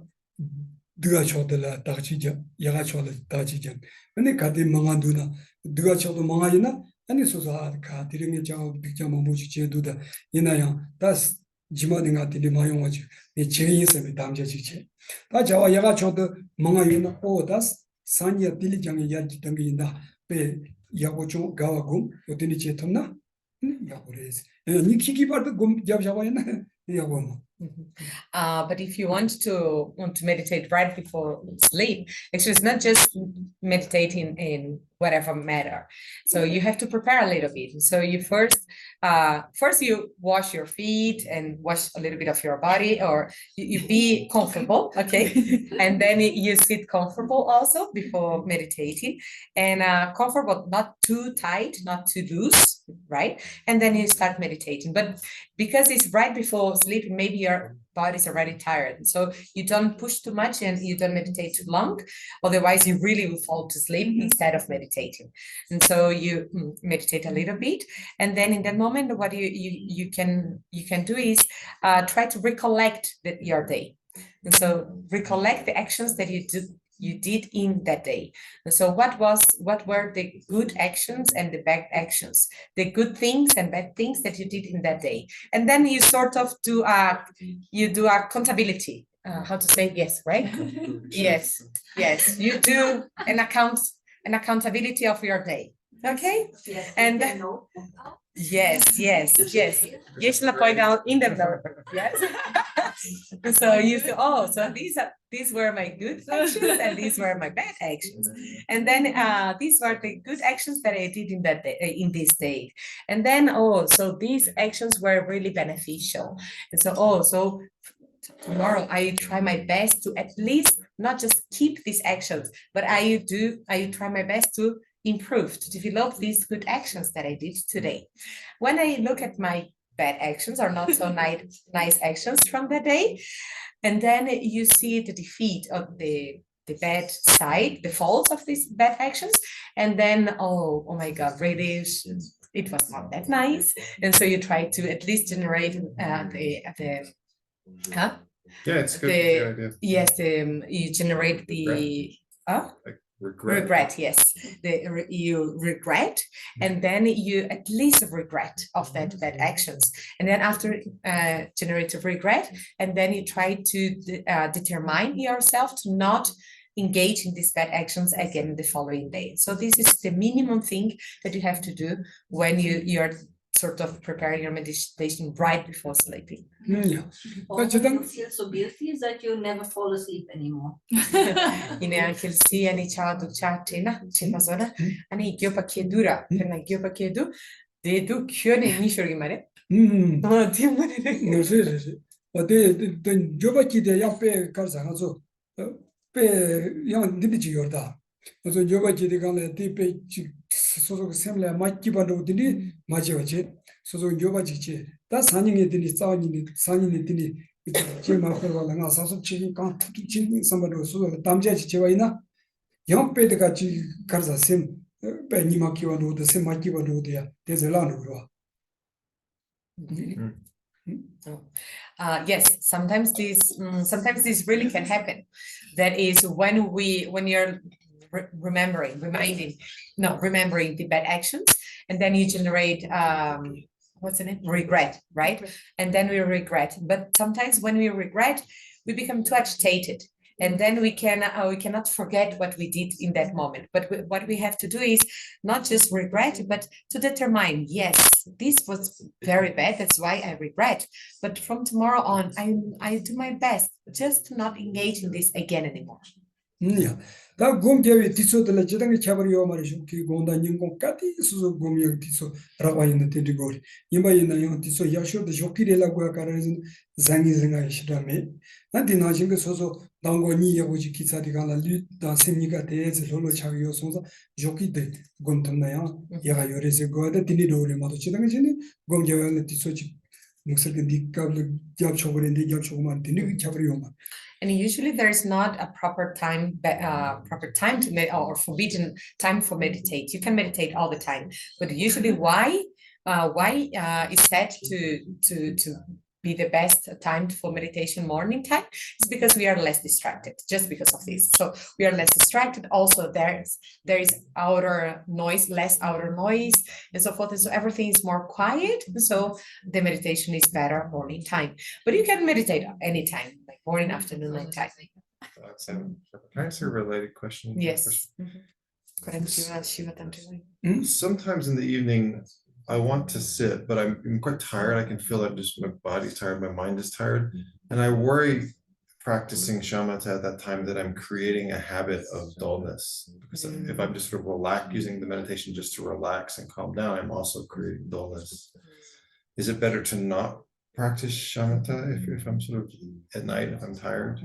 네가 쳐들라 다치자 야가 쳐들 다치자 근데 가디 망한두나 네가 쳐도 망하이나 아니 소소아 가 디르미 자와 빅자마 모지 제도다 이나야 다스 지마딩가 디리 마용하지 이 제인스에 담자지지 다 자와 야가 쳐도 망하이나 오 다스 산야 딜리장이 야지 당기인다 베 야고조 가와고 어디니 제통나 But if you want to meditate right before sleep, actually it's not just meditating in whatever matter. So you have to prepare a little bit. So you first you wash your feet and wash a little bit of your body, or you be comfortable, okay? And then you sit comfortable also before meditating, and comfortable, not too tight, not too loose, right? And then you start meditating. But because it's right before sleep, maybe your body's already tired, so you don't push too much and you don't meditate too long, otherwise you really will fall to sleep instead of meditating. And so you meditate a little bit, and then in that moment what you can do is try to recollect your day. And so recollect the actions that you did in that day. And so what were the good actions and the bad actions, the good things and bad things that you did in that day. And then you sort of do a accountability, how to say yes, right? yes you do an accountability of your day, okay? Yes, And yes Geshe point out in the note, yes. So you say, oh, so these were my good actions and these were my bad actions, and then these were the good actions that I did in that day, in this day, and then so these actions were really beneficial, and so so tomorrow I try my best to at least not just keep these actions, but I try my best to improve, to develop these good actions that I did today. When I look at my bad actions or not so nice actions from the day, and then you see the defeat of the bad side, the faults of these bad actions, and then oh my God, really it was not that nice, and so you try to at least generate Yeah, it's good. Idea. Yes, you generate the regret, yes. You regret, and then you at least regret of that bad actions, and then after generate regret, and then you try to determine yourself to not engage in these bad actions again the following day. So this is the minimum thing that you have to do when you're sort of preparing your meditation right before sleeping. Yeah. Or But you when you don't- feel so guilty that you never fall asleep anymore. Ine kelsi ani cha du cha tena chema zona ani gyopa kedura pena gyopa kedu de du kyone ni shori mare. No sé. O de yo va aquí de ya pe casa hazo. Pe ya dibiji yorda. So yo va aquí de gana de pe so semla maki bando dini maji wache. So yo va aquí. Da saninge dini saninge dini je ma ko la nga sa so chi kan chi sambado so tamja chi wa ina. Yang pe de ka chi karza sem pe ni maki bando de sem maki bando de ya de zelano ro. Yes, sometimes this really can happen. That is when you're remembering the bad actions, and then you generate what's the name? Regret, right? And then we regret. But sometimes when we regret, we become too agitated. And then we cannot forget what we did in that moment. But what we have to do is not just regret, but to determine, yes, this was very bad. That's why I regret. But from tomorrow on, I do my best just to not engage in this again anymore. Yeah. Da gom jawi tiso de la jidang chabari yo mari ki gonda nyingong kati suzo gom yo tiso rawa yin de digori. Yimba yin yo tiso yasho de jokire la gwa karazin zangi zinga ishidame. Na di na jinga sozo dango ni ya goji kitsa di gala lu da semniga de ze lolo chawi yo sonza joki de gom tamna ya ya yore ze go da tini dore ma to jidang jini gom jawi tiso chi muksar ke dikab jab chogore de jab chogman tini chabari yo ma. And usually there's not a proper time to or forbidden time for meditate. You can meditate all the time, but usually why is set to be the best time for meditation morning time is because we are less distracted, just because of this. So we are less distracted. Also there is outer noise, less outer noise, and so forth. And so everything is more quiet. So the meditation is better morning time. But you can meditate anytime, like morning, afternoon, night time. Can I answer a related question? Yes. Sometimes in the evening, I want to sit, but I'm quite tired. I can feel that just my body's tired, my mind is tired. And I worry practicing shamatha at that time that I'm creating a habit of dullness. Because if I'm just sort of using the meditation just to relax and calm down, I'm also creating dullness. Is it better to not practice shamatha if I'm sort of at night, if I'm tired?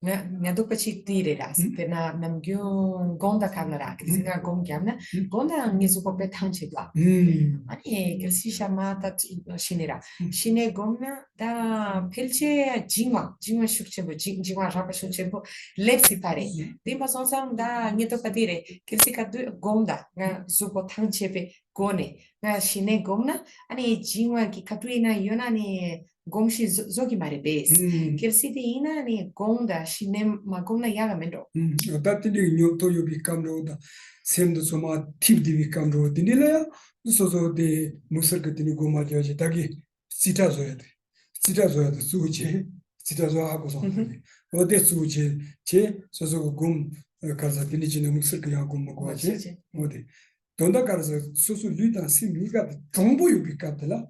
Nga duke që tiri ras, të na mgju gonda kamera, kësi nga gond gjamna, gonda një zuko pe tanqi bla. Ani kësi shamata shinira. Shine gomna da pelqe gjingwa shukqembo, gjingwa rapa shukqembo, lepsi pare. Dhe më zonë sam da një duke tiri, kësi ka gonda nga zuko tanqi pe gone, nga shine gomna, ani gjingwa ki katuina yona ni gomshi zogi mare bes. Kelsi ina ni gonda shine magona yaga mendo. Datili nyoto yobi kamro da semdo soma tip divi kamro dinila ya sozo de musargatini goma jaji dagi sita zoyade suche sita zo hago so ode suche che sozo gom karza dini jine musargya gom ko ache ode donda karza soso luda simiga tombo yobi katela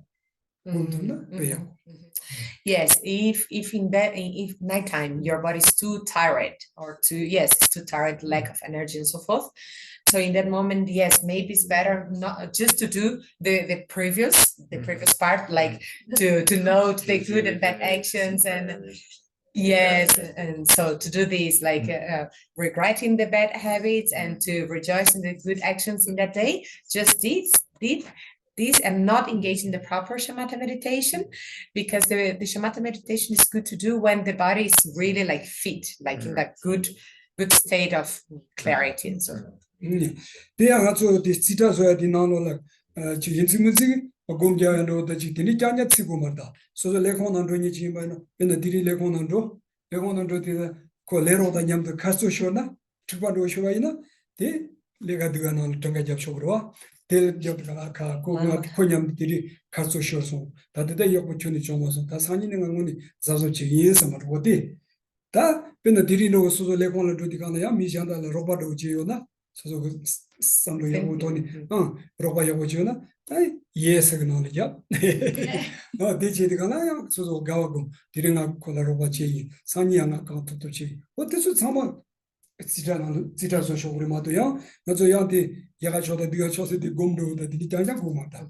gondona peya. Yes, if nighttime your body is too tired it's too tired, lack of energy and so forth. So in that moment, yes, maybe it's better not just to do the previous part, like to note the good and bad actions and yes, and so to do this, like regretting the bad habits and to rejoice in the good actions in that day, just this and not engage in the proper shamatha meditation, because the shamatha meditation is good to do when the body is really like fit, like in that good state of clarity and so on. They are also the citas where the non Chiginsimuzi, or Gomja and the Chitini Janya Tsibumada. So the Lekon and Roni Chimano, and the Diri Lekon and Ro, Lekon and the Colero, the Yam, the Casto Shona, Tupado Shoina, they Legaduan on Tangajab Shobroa. Del Jobaka, Konyam Diri, Casto Shorso, that the day opportunity was Tasani and Zazo Chigi, some of what they 다 근데 디리노 소소 레콘을 두디가나야 미장다 로바도 지요나 소소 삼로 야고 돈이 로바 야고 지요나 아이 예스가 나오냐 대체디가나야 소소 가고 디링아 콜라 로바 지 산이야가 카토토치 어때서 사마 지자서 쇼그리 마도야 나저 야디 야가 쇼다 디가 쇼세디 곰도다 디디자자 고마다.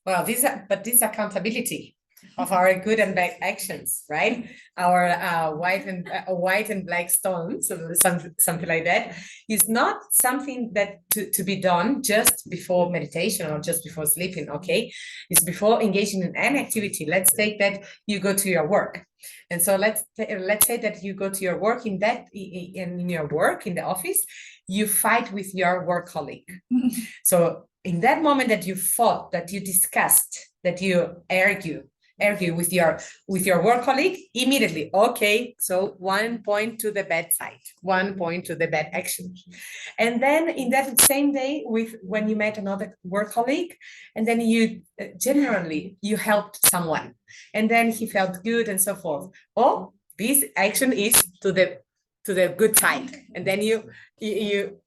Well, this accountability of our good and bad actions, right? Our white and black stones, so something like that, is not something that to be done just before meditation or just before sleeping. Okay, it's before engaging in any activity. Let's take that you go to your work, and so let's say that you go to your work in your work in the office, you fight with your work colleague. So in that moment that you fought, that you discussed, that you argue with your work colleague, immediately, okay, so 1 point to the bad side, 1 point to the bad action. And then in that same day, when you met another work colleague, and then you generally you helped someone, and then he felt good and so forth. Oh, this action is to the good side, and then you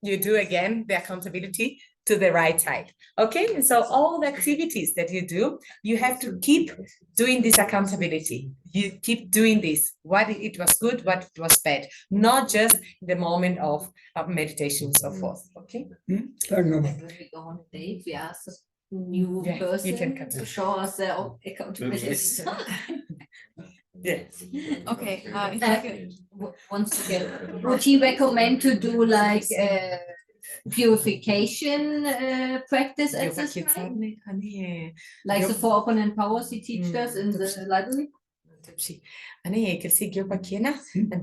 do again the accountability to the right side. Okay, and so all the activities that you do, you have to keep doing this accountability. You keep doing this, what it was good, what it was bad, not just the moment of meditation and so forth. Okay. When we go on a date, we ask a new Yeah, you can person cut to show us their accountability. Yeah. Okay, it's like Once again, would he recommend to do like purification practice exercise? Like the four opponent powers he teaches us in the library? Ane kelsi gyopa kiena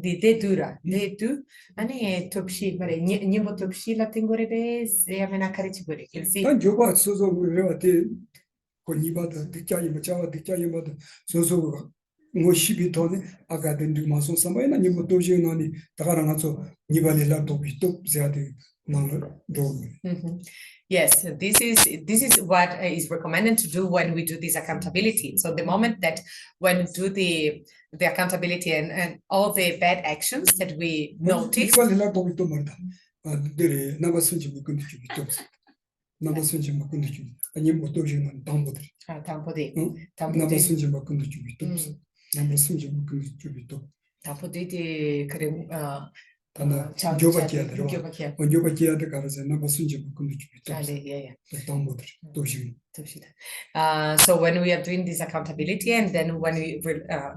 de dura de tu ane topshi bare nyimbo topshi la tengore be se amena karichi gore kelsi 단 교과 소소 레와데 고니바다 디자이 마차와 디자이 마다 소소 뭐 시비 돈에 아가든지 마소 삼바이나 니모 도지노니 다가랑아서 니발레라 도비도 제아데 나도. Yes, this is what is recommended to do when we do this accountability. So the moment that when we do the accountability and all the bad actions that we notice. 니발레라 도비도 말다. 데레 나바선지 묶은 줄 있죠. 나바선지 묶은 줄. 아니 뭐 도지는 담보들. 담보디. 나바선지 묶은 줄 있죠. 나바선지 묶은 줄 있죠. 담보디 그래 나 교바키야 들어. 교바키야 가서 나바선지 묶은 줄 있죠. 담보들 도시. So when we are doing this accountability and then when we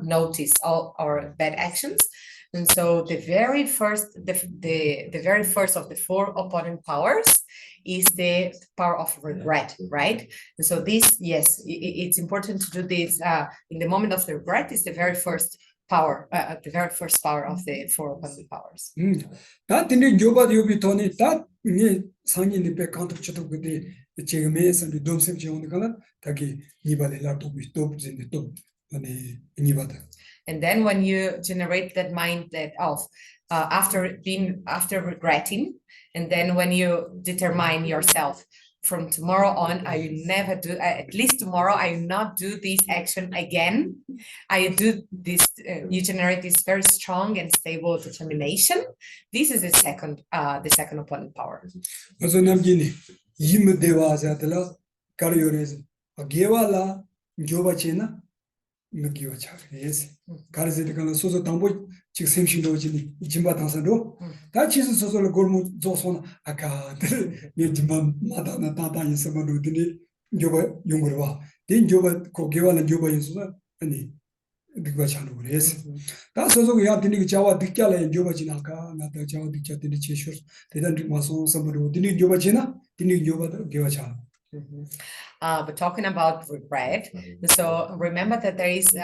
notice all our bad actions, and so the very first of the four opponent powers is the power of regret, right? And so this, yes, it's important to do this in the moment of the regret is the very first power, of the four opponent powers. 다 근데 교바도 요비 돈이 다 이게 상인이 배 카운터치도 그때 지금에서 domsem 지원을 가는 다기 니발레라 도비 도브진데 도 아니 니바다. And then when you generate that mind that after regretting, and then when you determine yourself from tomorrow on, I will never do, at least tomorrow, I will not do this action again. I do this, you generate this very strong and stable determination. This is the second opponent power. 그래서 남진이 임대와자들라 가르요레스 게와라 교바치나 느끼어차 예스 가르제드가는 소소 담보 즉 샘신도지 짐바 당선도 다 치스 소소를 골무 조선 아까 네 짐바 마다나 다다 있어도 되니 교바 용거와 된 교바 고개와는 교바 있어서 아니 느끼어 차는 그래서 다 소소가 야 되니 자와 느껴라 교바 지나가 나도 자와 느껴 되니 치셔 대단히 마소 선물로 되니 교바 지나 되니 교바 교바 차. But talking about regret, so remember that there is,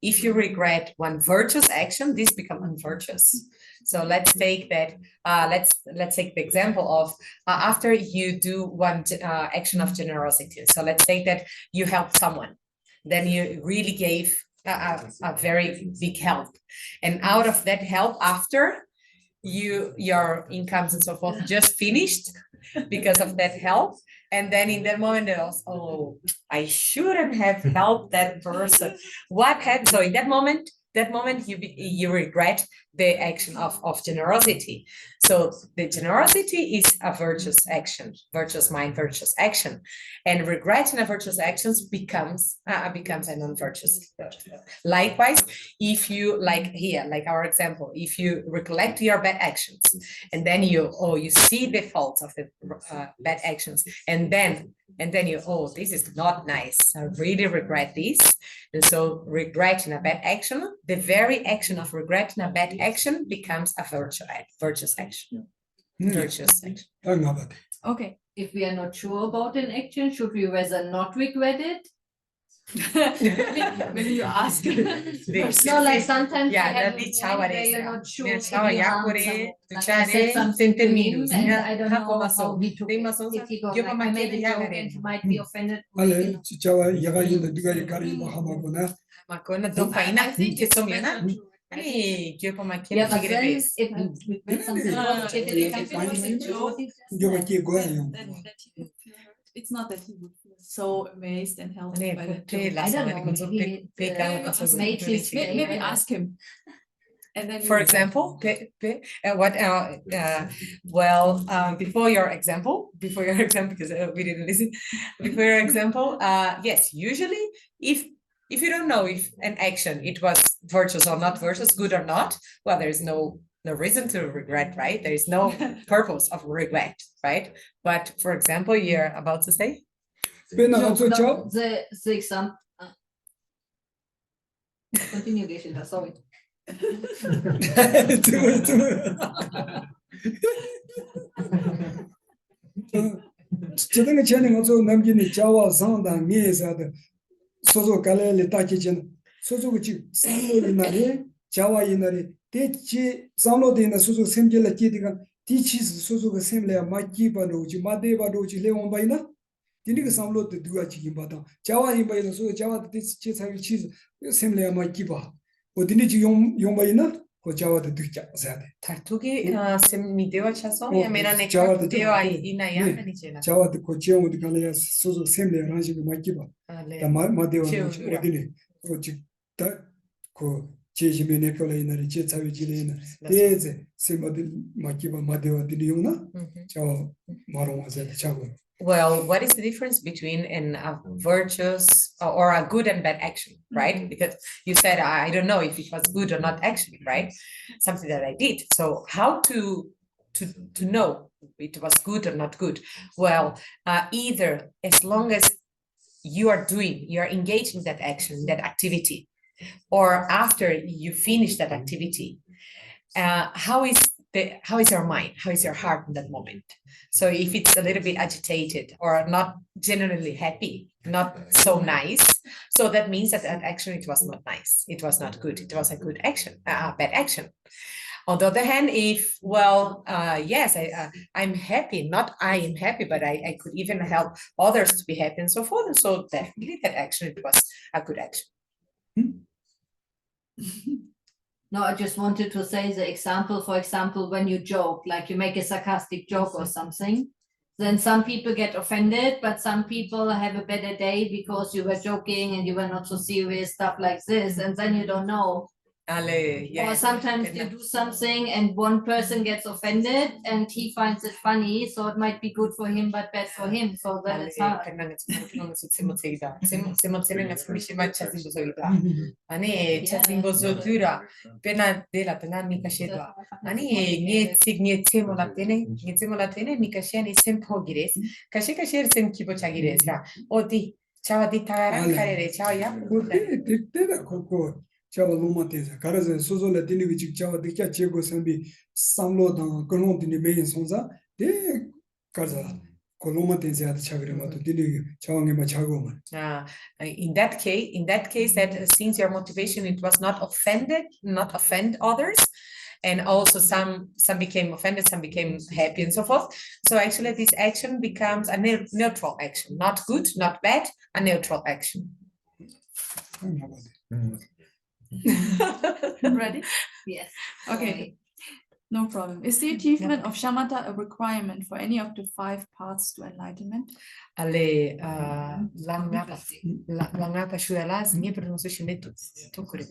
if you regret one virtuous action, this becomes unvirtuous. So let's take that. Let's take the example of after you do one action of generosity. So let's take that you help someone, then you really gave a very big help, and out of that help, after your incomes and so forth just finished because of that help. And then in that moment, it was, oh, I shouldn't have helped that person. What happened? So in that moment, that moment you regret the action of generosity. So the generosity is a virtuous action, virtuous mind, virtuous action, and regret in a virtuous actions becomes a non-virtuous. Likewise, if you like our example, if you recollect your bad actions, and then you see the faults of the bad actions, and then you, this is not nice, I really regret this. And so regret in a bad action, the very action of regret in a bad action becomes a virtuous action. Virtuous action. Okay. If we are not sure about an action, should we rather not regret it? Maybe you ask. No, like sometimes you have a moment where you're not sure if you harm someone. Like I said something to him, and I don't know how he took it. If he got like, I made a joke and he might be offended. or maybe Ale not. chawa yaga yinda diga yakari mo hamagona. I think it's better to Yeah, but then if you regret something positive, it becomes a positive joke. Yoga ki goya then yong. that he would feel hurt. It's not that he would feel so amazed and helped by the joke. I don't know, maybe it made his day. Maybe ask him. And then For example, before your example, because we didn't listen, before your example, yes, usually if you don't know if an action, it was virtuous or not virtuous, good or not, well, there's no reason to regret, right? There is no purpose of regret, right? But for example, you're about to say? Pena No, also chaw. the example. Continue, Geshe, sorry. Chidanga chani also namgini chawa sangda ngeza sozo kalele taki chen sozo kuchi samlo inare chawa inare te chi samlo de na sozo semjela kidiga ti chi sozo ka semle ma ki ba no chi ma de ba do chi le on ba ina dini ka samlo de duwa chi ba ta chawa in ba ina sozo chawa de chi sa chi semle ma ki ba odini chi yom ba ina ko chawa de dukja sa de Tartugi se mi deva chaso Oh, ya mera ne chawa de deva chawa. ina ya Ne. ni chela. chawa de ko cheo de kala sozo semle ranji ma ki ba da ma de wa Cheo, no yeah. odini ko chi ta ko cheji mene kola inare che chawi jile ina teze semade ma ki ba ma de wa dini yona chawa maro wa za chawa. Well, what is the difference between a virtuous or a good and bad action, right? Because you said, I don't know if it was good or not action, right? Something that I did. So how to know it was good or not good? Well, either as long as you are engaged in that action, that activity, or after you finish that activity, how is your mind? How is your heart in that moment? So if it's a little bit agitated or not generally happy, not so nice, so that means that action, it was not nice. It was not good. It was a good action, bad action. On the other hand, if, yes, I'm happy, not I am happy, but I could even help others to be happy and so forth. And so definitely that action, it was a good action. No, I just wanted to say the example, for example, when you joke, like you make a sarcastic joke or something, then some people get offended, but some people have a better day because you were joking and you were not so serious, stuff like this, and then you don't know. Or sometimes you do something and one person gets offended and he finds it funny, so it might be good for him but bad for him, so then it's hard. Ani chazingo zotura pena dela pena mikashedwa ani ngetsimo la tene mikashani sempo gires kashika sher sem kibo chagires ra odi chawa di tagaran karere chawa ya te da ko chawa luma teza karaze sozo la dini gi chawa de kya chego sambi samlo da kono dini me sonza de kaza koloma teza chagre ma to dini chawa nge ma chago ma. In that case, that since your motivation, it was not offend others, and also some became offended, some became happy and so forth. So actually this action becomes a neutral action, not good, not bad, a neutral action. Ready? Yes. Okay. No problem. Is the achievement of shamatha a requirement for any of the 5 paths to enlightenment? Ale langapa shuelas ni pronuncio shinetu to correct.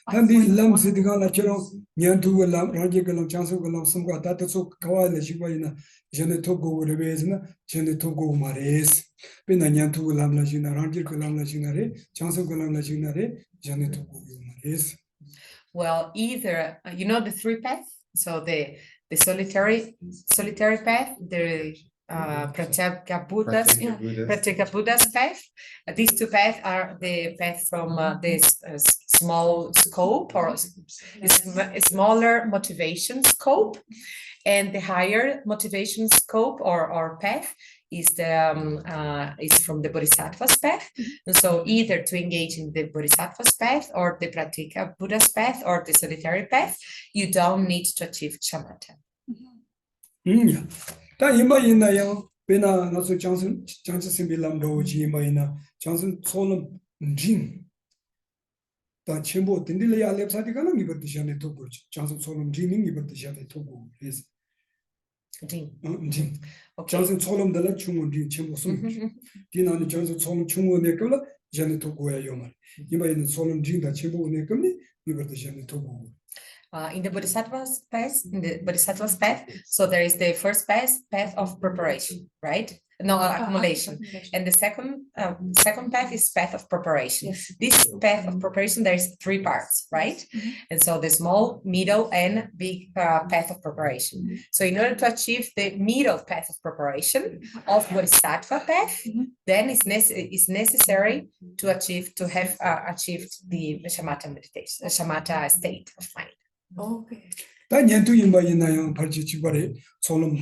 단디 람스디가 나처럼 년두가 람 라지가 장소가 섬과 다트소 가와를 시바이나 전에 토고 레베즈나 전에 토고 마레스 베나 년두가 람라시나 람지가 람라시나레 장소가 람라시나레 전에 토고 마레스. Well, either you know the 3 paths, so the solitary path, the Pratyeka Buddha's path. These 2 paths are the path from this small scope or smaller motivation scope, and the higher motivation scope or path is from the Bodhisattva's path. And so either to engage in the Bodhisattva's path or the Pratyeka Buddha's path or the solitary path, you don't need to achieve shamatha. 다 이마이나요. 베나 나서 장선 심빌람도 지마이나 장선 소름 진. 다 첨부 딘딜레야 렙사디가는 이버디샤네 토고 장선 소름 진이 이버디샤네 토고 그래서 진. 장선 소름들은 충분히 첨부 숨. 디나는 장선 소름 충분히 걸라 자네 토고야 요말. 이마이는 소름 진다 첨부네 걸리 이버디샤네 토고. In the Bodhisattva's path, so there is the first path of preparation, right? No, accumulation. And the second path is path of preparation. Yes. This path of preparation, there is 3 parts, right? And so the small, middle, and big path of preparation. So in order to achieve the middle path of preparation of Bodhisattva path, then it's necessary to have achieved the shamatha meditation, shamatha state of mind. Okay. 다 년도 이마이나요. 발지 지발에 소름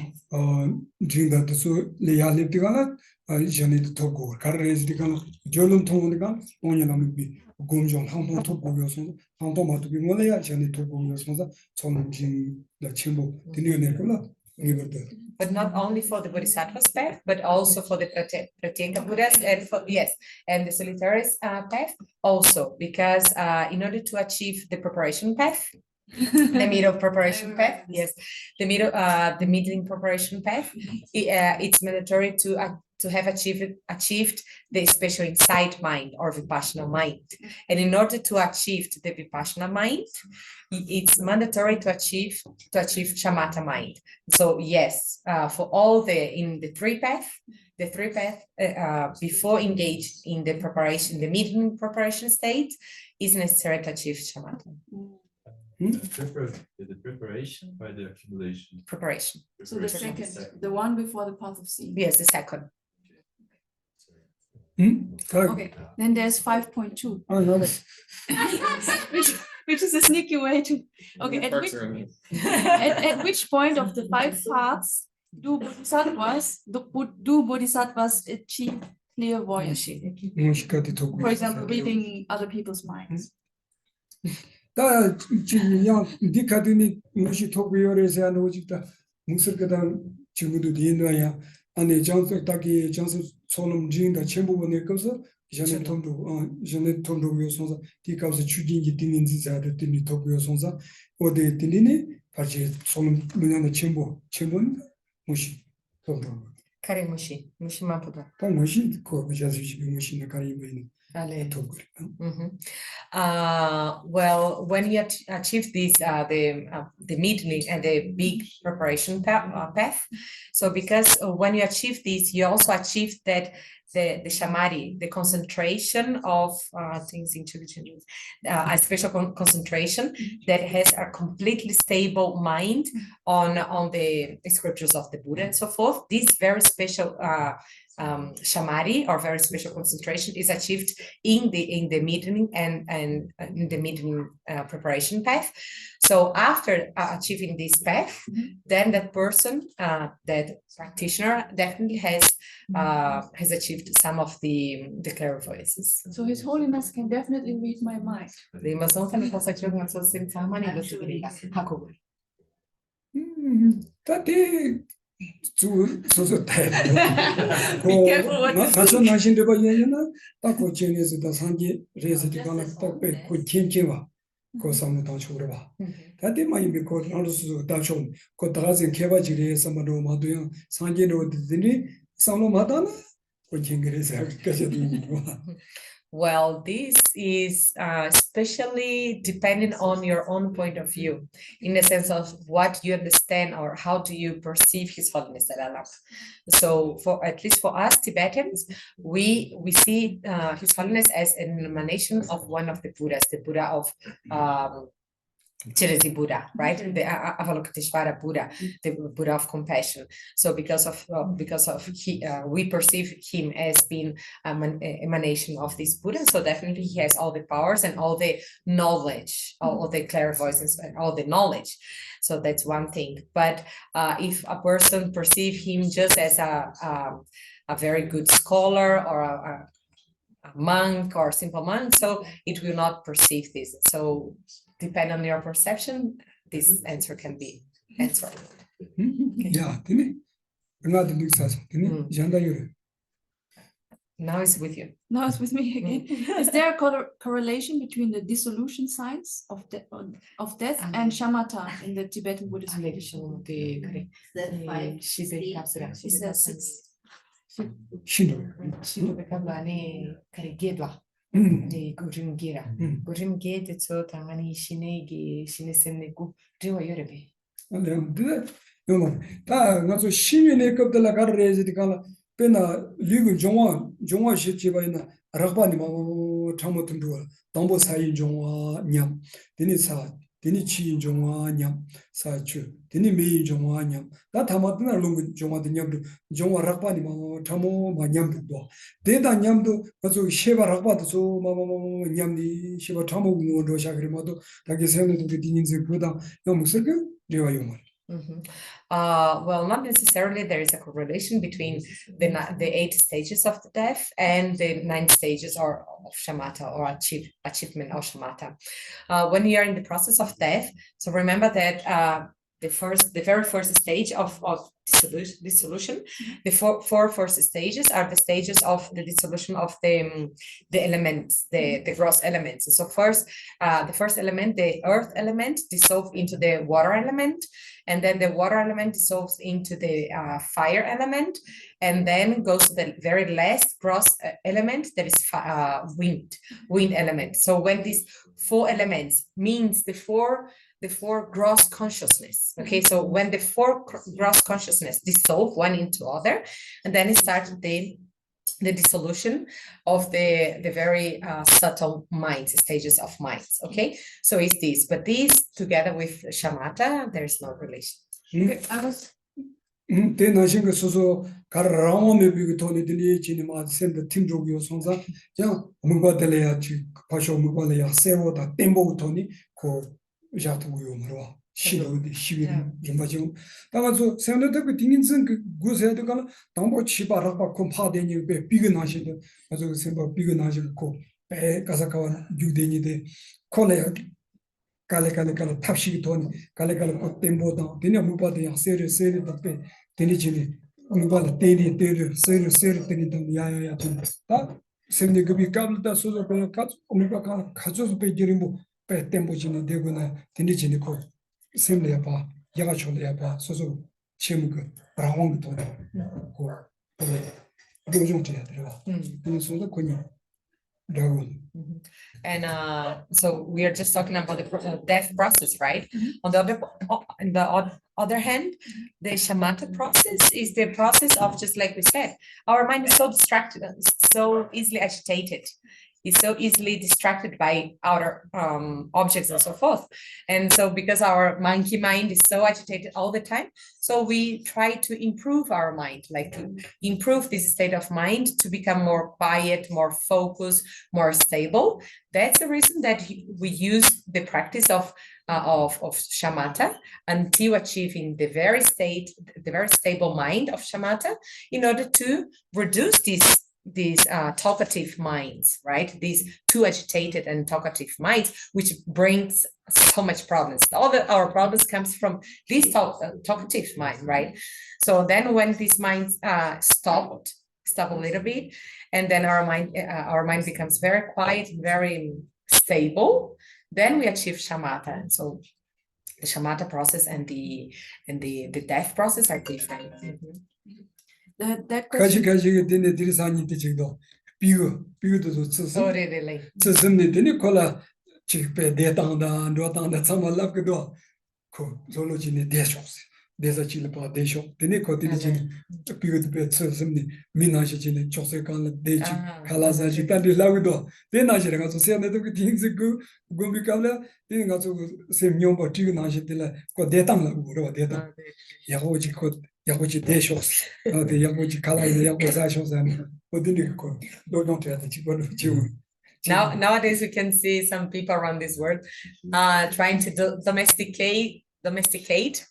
진다 또 레야립디가나 전에도 토고 가르레즈디가나 졸음 통원디가 오냐나미 곰종 한번 토고여서 한번 마두비 몰래야 전에 토고여서 소름 진다 첨부 드니어네콜라 이거도. But not only for the Bodhisattva's path, but also for the Pratyeka Buddha's and the solitary path also, because in order to achieve the preparation path, the middle preparation path, the middling preparation path, it's mandatory to have achieved the special insight mind or vipassana mind. And in order to achieve the vipassana mind, it's mandatory to achieve shamatha mind. So yes, for all in the 3 path, before engaged in the preparation, the middling preparation state, is necessary to achieve shamatha. The preparation by the accumulation. Preparation. So the second, the one before the path of seeing. Yes, the second. Okay, then there's 5.2. 아, 나 which is a sneaky way to. Okay, at which point of the 5 paths do bodhisattvas achieve clairvoyance? 무식하디 토고. For example, reading other people's minds. 다 지금 양 니카드니 무시 토고요레서 하는 오직다 무슬거다 지금도 니노야 안에 장소 딱이 장소 소름 진다 전부분에 거서 전에 통도 요소서 디가서 추진이 되는지 자들 되니 토고요 손사 어디 되니 같이 소름 문양의 전부는 무시 통도 Kare mushi mapuda. 다 무시 거 자주시 무시나 가리면 토고. Well, when you achieve this, the middling and the big preparation path. So because when you achieve this, you also achieve that the samadhi, the concentration of things intuition, a special concentration that has a completely stable mind on the scriptures of the Buddha and so forth. This very special samadhi or very special concentration is achieved in the middling and in the middling preparation path. So after achieving this path, then that person, that practitioner, definitely has achieved some of the clairvoyances. So His Holiness can definitely read my mind. 소소 대. Be careful what you 나서 나신데 봐야나 딱고 전에서 다 상기 레스디 가나 딱배 그 켄켄와 그 사무 당초로 봐. Mhm. 다들 많이 믿고 나로서 당초 그 다가진 개발지에 서마로 마도요 상계로 되더니 상로 마다나 그 징그레서 까지 되고. Well, this is especially depending on your own point of view, in the sense of what you understand or how do you perceive His Holiness Dalai Lama. So, for at least for us Tibetans, we see His Holiness as an emanation of one of the Buddhas, the Buddha of Chirati Buddha, right? The Avalokiteshvara Buddha, the Buddha of compassion. So because of we perceive him as being an emanation of this Buddha. So definitely he has all the powers and all the knowledge, all the clairvoyance and all the knowledge. So that's one thing. But if a person perceives him just as a very good scholar or a monk or simple monk, so it will not perceive this. So depend on your perception, this answer can be answered. 야, 되네. 얼마나 믹사서 되네. 장다요. Now it's with you. Now it's with me again. Is there a correlation between the dissolution signs of death and shamatha in the Tibetan Buddhist tradition? Is that six? 신도. Gurimgete so tangani shinesenegu riwayorebe. 근데 요만 다 가서 시민의 급들라 가르레지 가라 배나 리그 종화 시집이나 라바니 뭐 잘못된 거 담보 사이 종화 냠 데니사 데니치 종화 냠 사추 데니 메이 종화 냠 다 담았나 롱 종화 냠도 종화 라바니 뭐 참모 마냠도 데다 냠도 가서 셰바 라바도 소 마마마 냠니 셰바 참모 뭐도 샤그리마도 다게 세는도 디닌즈 그다 요 무슨 그 리와요 말 Well, not necessarily there is a correlation between the 8 stages of the death and the 9 stages of shamatha or achievement of shamatha. When you are in the process of death, so remember that the very first stage of dissolution, the four first stages are the stages of the dissolution of the elements, the gross elements. So first, the first element, the earth element, dissolves into the water element, and then the water element dissolves into the fire element, and then goes to the very last gross element, that is wind element. So when these 4 elements means the four gross consciousness, okay, so when the 4 gross consciousness dissolve one into other, and then it starts the dissolution of the very subtle minds, stages of minds, okay, so it's this, but these together with shamatha, there's no relation. Okay, I was 때 나신 그 소소 가라라오메 비고 토니들이 지니마 센터 팀족이요 송사 자 뭔가들이야 지 파쇼 뭔가들이야 세보다 템보 토니 그 자투요 말와 시로데 시비 좀 가지고 다가서 세는데 그 딩인슨 그 구세도 가나 담보 치바라바 콤파데니 베 비그 나시도 가서 semba 비그 나시고 베 가사카와 유데니데 콜레 kale tapshiki toni kale ko temboda denia mupade ya sere dape deni chini mupala teni sere teni dan ya toni ta semne gubi kabla sozo pe kat mupa ka khazo pe jirimbo pe tembo chini deguna deni chini ko semne ya pa yaga chole ya pa sozo chemuk rawang toni ko dojon te ya dra ni sozo koni dragon. And so we are just talking about the death process, right? On the other hand, the shamatha process is the process of, just like we said, our mind is so distracted, so easily agitated. Is so easily distracted by outer objects and so forth. And so because our monkey mind is so agitated all the time, so we try to improve our mind, like to improve this state of mind to become more quiet, more focused, more stable. That's the reason that we use the practice of shamatha until achieving the very stable mind of shamatha in order to reduce these talkative minds, right? These too agitated and talkative minds, which brings so much problems. Our problems comes from this talkative mind, right? So then when these minds stop a little bit, and then our mind becomes very quiet, very stable, then we achieve shamatha. And so the shamatha process and the death process are different. That 가시 question. 가시게 되네 들이사니 되지도 비유도 Oh, 쓰서 really? 쓰스네 되네 콜라 지배 대당다 노당다 참말랍기도 그 솔로지네 대쇼스 대사치를 봐 대쇼 되네 거들이지네 비유도 배 쓰스네 미나시지네 조세간을 대지 칼라사지 단들라기도 되나시라 가서 세네도 그 딩스 그 고비칼라 되네 가서 세뇽버 튀나시들라 그 대당라고 그러 대당 야고지 그 야고지 대쇼스 그 야고지 칼라이네 야고사쇼스는 어디니 그 노동태한테 지금 Nowadays, we can see some people around this world trying to domesticate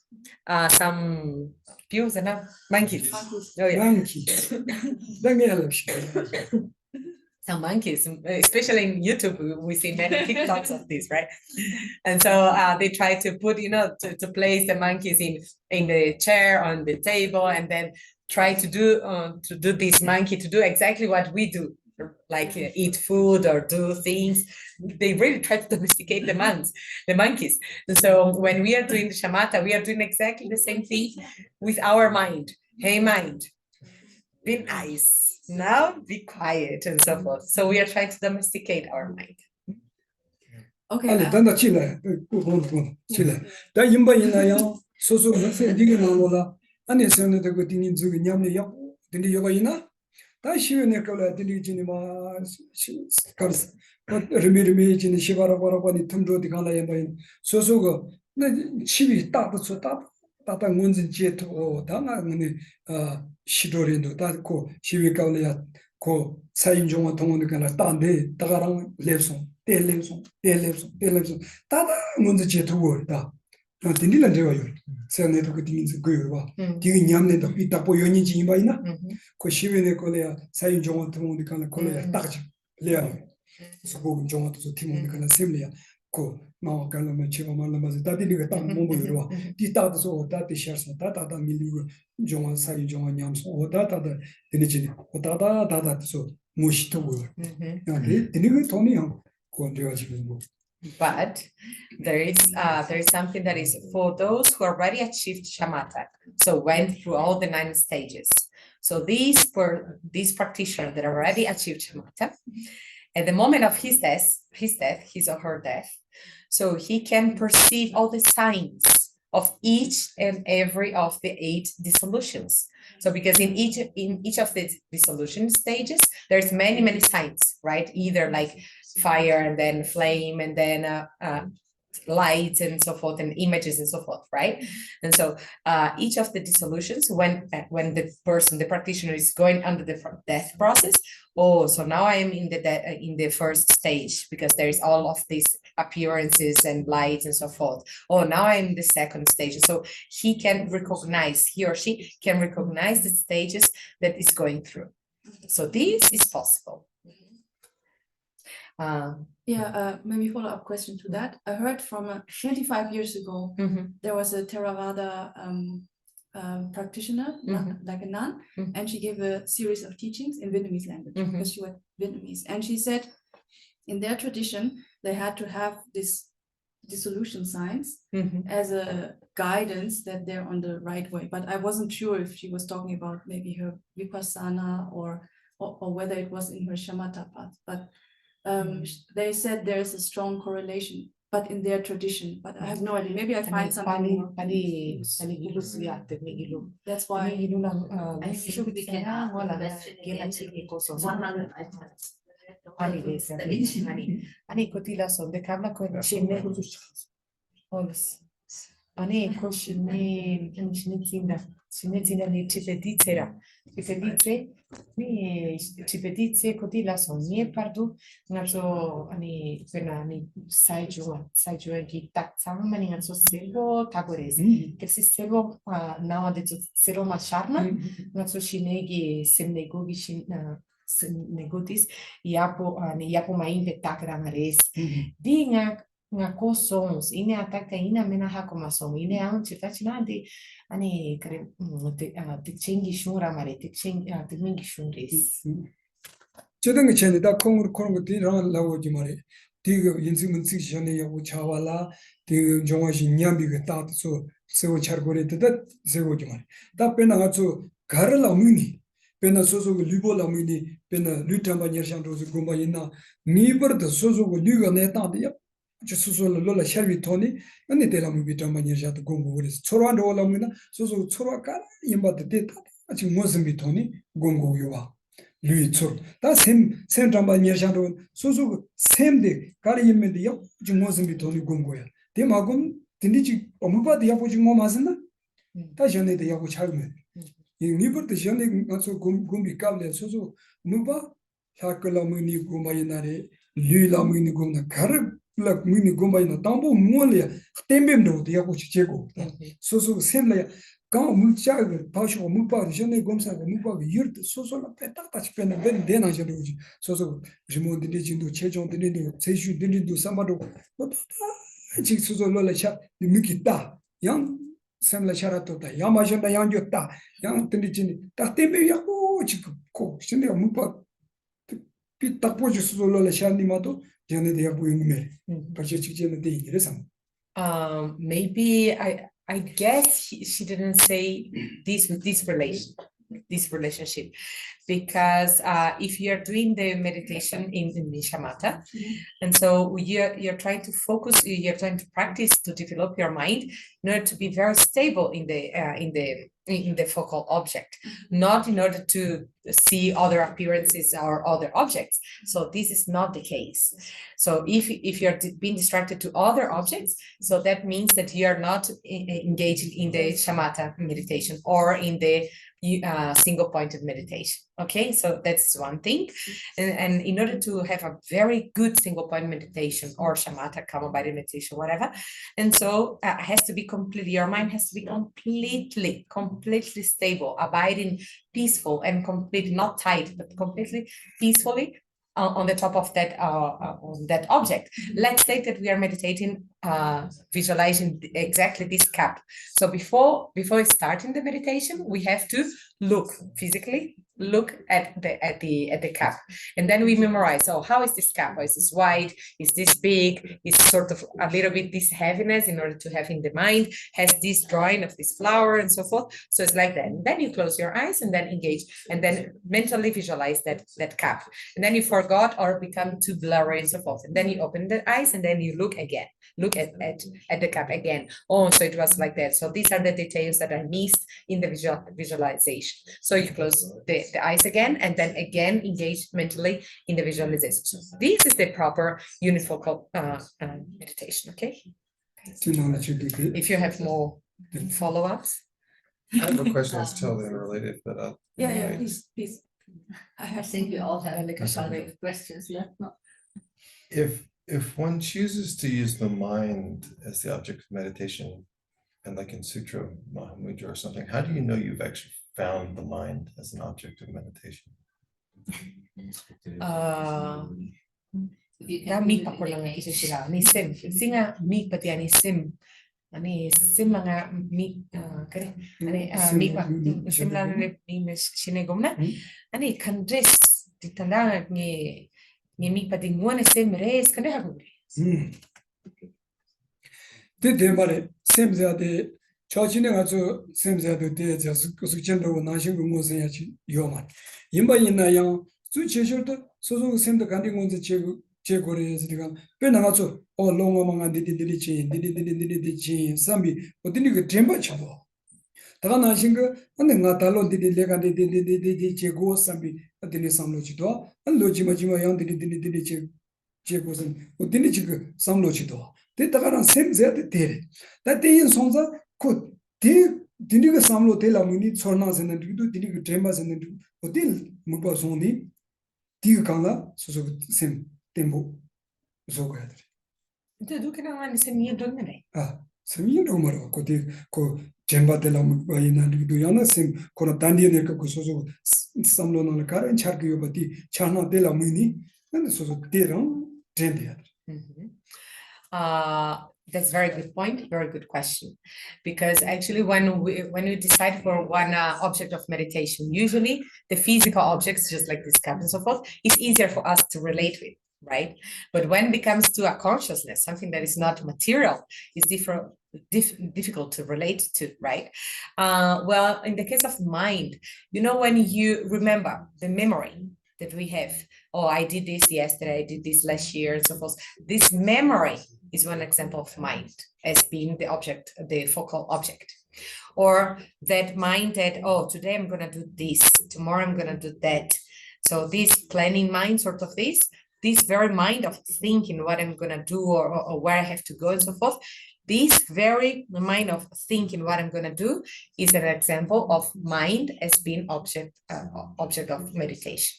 some pews and monkeys. Oh, yeah. 많기 당연히 Some monkeys, especially in YouTube, we see many TikToks of this, right? And so they try to put, to place the monkeys in the chair, on the table, and then try to do this monkey to do exactly what we do, like eat food or do things. They really try to domesticate the monkeys. And so when we are doing the shamatha, we are doing exactly the same thing with our mind. Hey, mind, be nice. Now be quiet and so forth. So we are trying to domesticate our mind. Okay. 아니 단다 치래 그건 치래 다 임바이나야 소소 무슨 디게 나오라 아니 선에도 그 딩인 주기 냠네 야 딩이 요바이나 다 시원에 걸어 딩이지니 마 카르스 리미리미지니 시바라바라바니 틈도디 갈라야 바인 소소가 나 시비 따도 따다 문진 제토 당하니 시도린도 따고 시비 갈라야 고 사인종어 동원이가나 딴데 다가랑 랩송 텔랩송 다다 문제 제토고다 딘딜란 되어요 세네도 그 딘인스 그여와 디기 냠네도 이따 보연이지 이마이나 고 시베네 콜레야 사인종어 동원이가나 콜레야 딱지 레야 소고 종어도 팀원이가나 셈레야 고 마오갈라마 치바말라마즈 다디리가 딱 몸보여와 디따도 다디 샤스 다다다 밀리고 종어 사인종어 냠소 오다다다 디니지 오다다다다서 무시토고 디니가 토니요 고데가지고 But there is something that is for those who already achieved shamatha, so went through all the 9 stages. So these practitioners that already achieved shamatha, at the moment of his or her death, so he can perceive all the signs of each and every of the 8 dissolutions. So because in each of the dissolution stages, there's many signs, right? Either like fire and then flame and then lights and so forth and images and so forth, right? And so each of the dissolutions, when the practitioner is going under the death process, so now I am in the first stage because there is all of these appearances and lights and so forth. Now I'm in the second stage. So he or she can recognize the stages that is going through. So this is possible. Maybe follow-up question to that. I heard from 25 years ago, there was a Theravada practitioner, like a nun, and she gave a series of teachings in Vietnamese language because she was Vietnamese. And she said in their tradition, they had to have this dissolution signs as a guidance that they're on the right way. But I wasn't sure if she was talking about maybe her Vipassana or whether it was in her Shamatha path. But they said there's a strong correlation, but in their tradition. But I have no idea. Maybe I find something more. That's why. Ci petizie così la sogni pardu naso ani penani sai giù che tazzam mani naso selo tagoresi che si selo na detto selo macharna naso shinegi semnego gishin negotis yapo mainde takramares dinga nga kosons ine ataka ina menaha como som ine an chifachinandi ani kare te chengi shura mare te mingi shuris 저등이 전에 다 콩으로 코는 거 뒤랑 나오지 말이 디그 인생은 시전에 야고 차와라 디그 정화시 냠비가 따서 세워 차고레다 세워 좀 다 빼나가서 가를 나무니 빼나 소소고 리볼 나무니 빼나 루탐바 녀샹도스 고마이나 니버도 소소고 리가 내다데 저 소소로 로라 샤비 토니 아니 데라무 비탐바 녀샤도 공고레스 초라도 올라무나 소소 초라까 임바데 데타 아직 무슨 비토니 공고요와 루이초 다셈 담바 녀샹도 소소 셈데 가리임메데 요 무슨 비토니 공고야 데마금 딘디지 어무바데 야보지 뭐 맞나 다 전에도 야고 차면 이 리버도 전에 가서 공비 까면 소소 무바 사클라무니 고마이나레 류라무니 고나 가르 락 무니 고마이나 담보 몰이야 템뱀도 야고 치제고 소소 셈라야 강 물자가 바시고 무바 전에 검사가 무바 유르 소소나 빼딱딱 빼는 벤 대나셔도지 소소 지모딘디진도 최종딘디도 제슈딘디도 삼바도 직 소소로라샤 미기다 양 샘라샤라토다 야마션다 양줬다 양 딘디진 딱 때문에 야고 지금 고 신데 무바 삐딱 보지 소소로라샤니마도 전에 대야 보이는 벌써 직전에 돼 이래서 Maybe I guess she didn't say this with this relationship, because if you're doing the meditation in the shamatha, and so you're trying to focus, you're trying to practice to develop your mind in order to be very stable in the focal object, not in order to see other appearances or other objects. So this is not the case. So if you're being distracted to other objects, so that means that you are not engaged in the shamatha meditation or in the single pointed meditation. Okay, so that's one thing. And in order to have a very good single point meditation or shamatha, calm body meditation, whatever, and so has to be completely, your mind has to be completely stable, abiding, peaceful, and completely not tight, but completely peacefully on the top of that object. Let's say that we are meditating, visualizing exactly this cup. So before starting the meditation, we have to look physically, look at the cup, and then we memorize. So how is this cup? Is this wide? Is this big? Is sort of a little bit this heaviness in order to have in the mind, has this drawing of this flower and so forth. So it's like that. And then you close your eyes and then engage, and then mentally visualize that cup. And then you forgot or become too blurry and so forth. And then you open the eyes and then you look again. Look at the cup again. Oh, so it was like that. So these are the details that I missed in the visualization. So you close the eyes again and then again engage mentally in the visualization. So this is the proper unifocal meditation. Okay. If you have more follow-ups. I have a question that's totally unrelated, but Yeah, please. I think we all have questions left. No? If one chooses to use the mind as the object of meditation, and like in Sutra Mahamudra or something, how do you know you've actually found the mind as an object of meditation? Ani sim mga mi kare ani mi sim lang mi sinegomna ani kandres ditanda ni mi padingone sim res kande hagu 데 말에 샘자데 저진에 가서 샘자도 대자 숙전도 나신 거 무슨 야지 요만 임바 있나요 주체셔도 소소 샘도 간딩 건지 제고래서 내가 배 나가서 롱어망한 디디디디지 삼비 어디니 그 템바 쳐도 다가 나신 거 근데 나 달로 디디레가 디디디디 제고 삼비 어디니 삼로지도 알로지마지마 양 디디디디 제고선 어디니 지금 삼로지도 대다가랑 샘제한테 대래 다대인 송자 곧 디니가 삼로 대라무니 초나서는 디도 디니가 템바서는 어딜 못 봐서니 디가 강라 소소 샘 tempo zoga de do que não é semia do né semia do maro ko jemba de la ina do yana sem ko dandi ne ko soso samlo na kar en char yo bati chana de la mini and soso deran dendi that's very good point, very good question, because actually when we decide for one object of meditation, usually the physical objects just like this cup and so forth, it's easier for us to relate right? But when it becomes to a consciousness, something that is not material, is difficult to relate to, right? Well, in the case of mind, when you remember the memory that we have, oh, I did this yesterday, I did this last year, and so forth. This memory is one example of mind as being the object, the focal object. Or that mind that, oh, today I'm going to do this, tomorrow I'm going to do that. So this planning mind, sort of this very mind of thinking what I'm going to do or where I have to go and so forth, this very mind of thinking what I'm going to do is an example of mind as being object of meditation.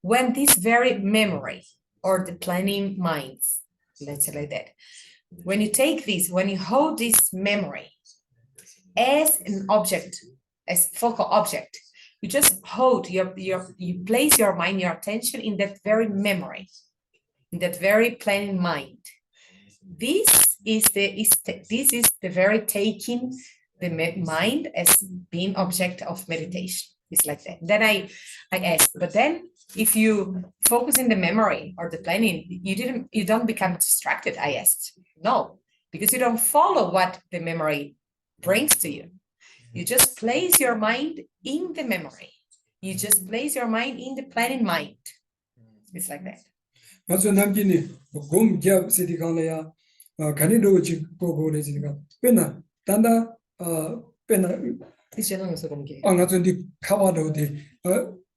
When this very memory or the planning minds, let's say like that, when you take this, when you hold this memory as an object, as focal object, you just hold you place your mind, your attention in that very memory, in that very planning mind. This is the very taking the mind as being object of meditation. It's like that. Then I asked, but then if you focus in the memory or the planning, you don't become distracted. I asked, no, because you don't follow what the memory brings to you. You just place your mind in the memory. You just place your mind in the planning mind. It's like that. 맞아 남기니 곰 기업 시티 강래야 간이도 지 고고래 지가 빼나 단다 빼나 이제는 그런 게. 안가전디 카바도디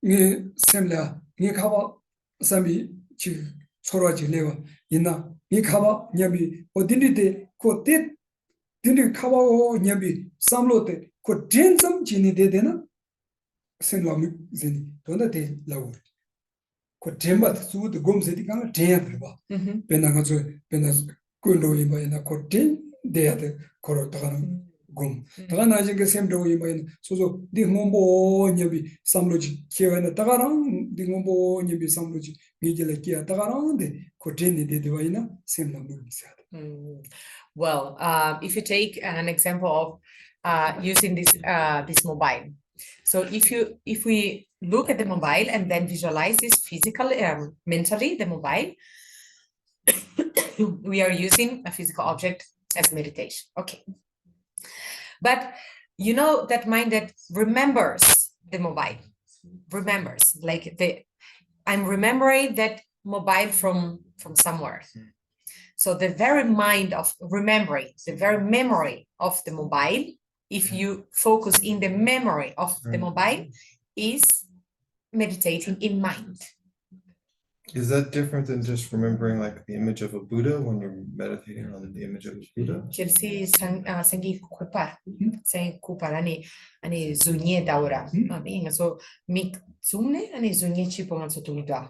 니 셈라 니 카바 삼비 지 소라지 내가 있나 니 카바 냐비 어디니데 코데 딘디 카바오 냐비 삼로데 코 젠섬 지니 데데나 셈라미 지니 돈데 라우 코 젠바 수도 곰세디 강 젠야 봐 베나가 저 베나 꿀로이 바이나 코틴 데야데 코로타가는 곰 다가나 지게 셈도이 바이나 소소 디몬보 냐비 삼로지 키에나 다가랑 디몬보 냐비 삼로지 미jel에 키야 다가랑데 코틴이 데데 바이나 셈라무 비사다. Well, if you take an example of using this mobile, so if we look at the mobile and then visualize this physically, mentally, the mobile, we are using a physical object as meditation. Okay. But that mind that remembers the mobile, remembers, like I'm remembering that mobile from somewhere. So the very mind of remembering, the very memory of the mobile, if you focus in the memory of the mobile, is meditating in mind. Is that different than just remembering like the image of a Buddha when you're meditating on the image of a Buddha? Chelsea sangi kupar ani zunye daura. So mi zumne ani zunye chipongan so tumida.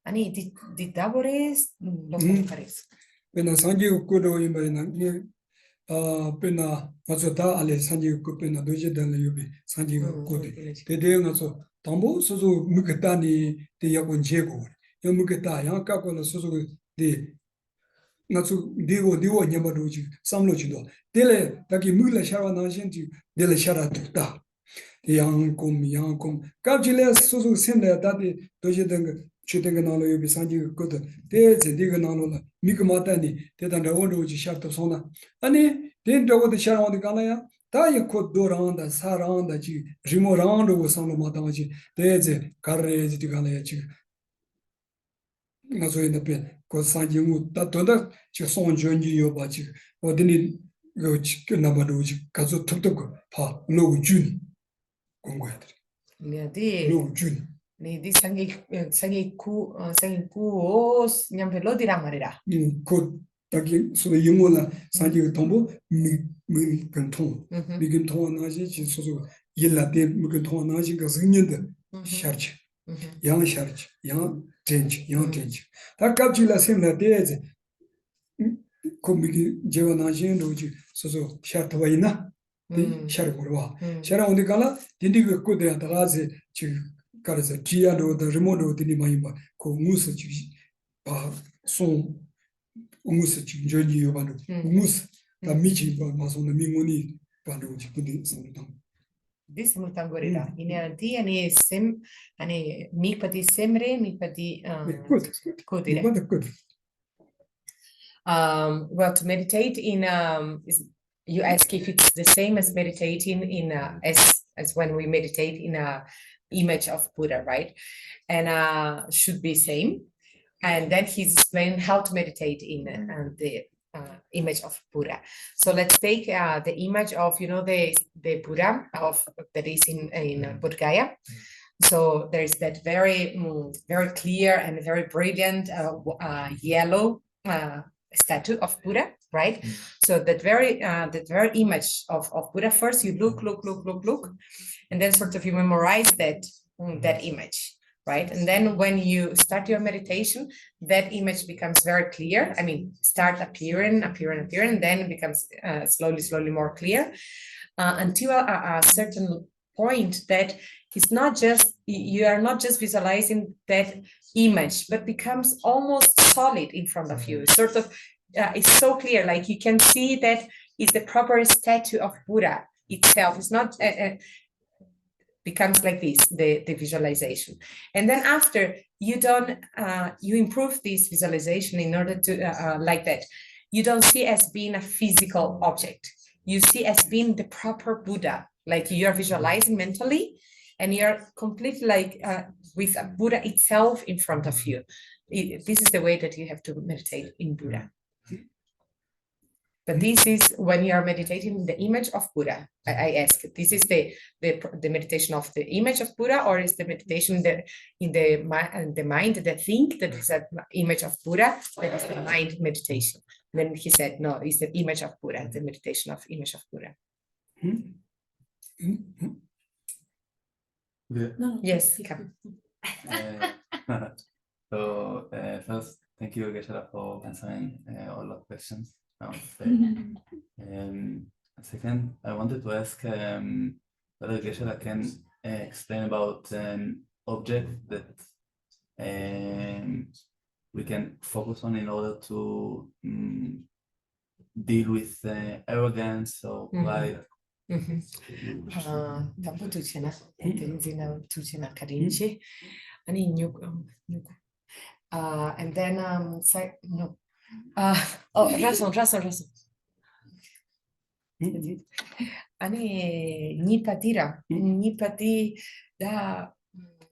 Ani di dabores lo pares. Pena sangi kudo imbaina ni pena mazoda ale sangi kupena doje dan yubi sangi kudo. Dede ngaso tambo sozo muketani de yakon jego. Yo muketa yang kakola sozo de ngaso diwo nyamadoji samlojido. Dele taki mula shara nanshinti dele shara tukta. Yang kom kapjile sozo semle dade doje dan Chutanga nalo yobi sanji kudo te zendiga nalo la mikmatani te tanda ondo ji sharto sona ani den dogo de sharon de galaya ta ye ko doranda saranda ji rimorando wo sanlo mataji te ze karre ji de galaya ji ngazo ina pe ko sanji mu ta tonda ji son jonji yo ba ji odini go ji namado ji kazo toptoko pa no juni kongo yadri no juni ni di sangi ku os nyamvelo diramarira ko taki so yimola sangi tombo mi kanton mi kanton naji ji so yilla de mi kanton naji ga znyende sharch yang sharch yang tench ta kapjila semna de ko mi jewa naji noji so shartwaina de shargorwa shara ondi kala dindi ko de dagaze ji Karasa Giado, the remote dini maimba, ko musa pa son musa journey yobano, mus, the michi mason the mingoni pano chipudi santam. this multangorida. In the ani sim ani mikpati semre mikpati Good. kodire. What a good. Well, to meditate in you ask if it's the same as meditating in as when we meditate in a image of Buddha, right? And should be same. And then he's explained how to meditate in the image of Buddha. So let's take the image of the Buddha of that is in Bodh Gaya. So there's that very very clear and very brilliant yellow statue of Buddha, right? So that very image of Buddha, first you look, and then sort of you memorize that image, right? And then when you start your meditation, that image becomes very clear. I mean, start appearing, and then it becomes slowly more clear until a certain point that it's not just, you are not just visualizing that image, but becomes almost solid in front of you. Sort of, it's so clear, like you can see that it's the proper statue of Buddha itself. It's not, becomes like this, the visualization. And then after you don't, you improve this visualization in order to, like that, you don't see as being a physical object. You see as being the proper Buddha, like you're visualizing mentally, and you're completely like with a Buddha itself in front of you. This is the way that you have to meditate in Buddha. But this is when you are meditating in the image of Buddha. I ask, this is the meditation of the image of Buddha, or is the meditation in the mind, the think that is an image of Buddha, that is the mind meditation? Then he said, no, it's the image of Buddha, the meditation of image of Buddha. No. Yes, come. So first, thank you, Geshe, for answering all the questions. Second, I wanted to ask whether Geshe can explain about an object that we can focus on in order to deal with arrogance or pride. Tampo tuchena, Tenzin tuchena karinchi, ani nyuk, and then no. Razón. Ani nipati da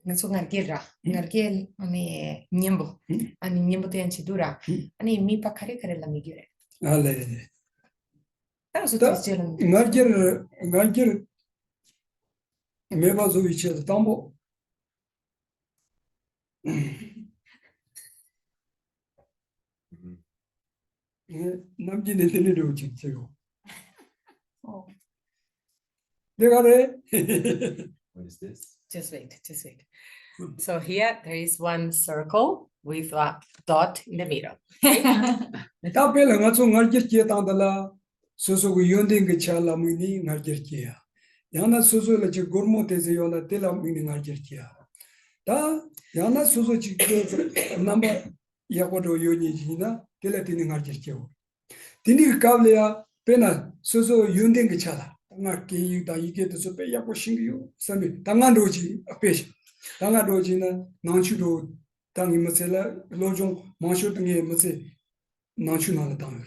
naso ngargel ani nyembo te anchidura ani mi pakare kare la migire. Ale. So Ngargel mebazo ichel tambo. 남기는 데리러 오지 제가. 내가래. What is this? Just wait. So here there is one circle with a dot in the middle. 답변을 가서 ngargel 당달라 소소고 연된 그 잘라무니 ngargel이야. 야나 소소를 지 고르모테서 요나 텔라무니 ngargel이야. 다 야나 소소 지 넘버 야고도 요니지나 텔라티니 ngargel이요. 디니 까블이야 페나 소소 연된 그 잘라. 나게 다 이게 또 빼야고 신기요. 섬이 당한도지 앞에시. 당한도지나 나추도 당이 뭐셀라 로종 마쇼 등에 뭐세 나추나는 당.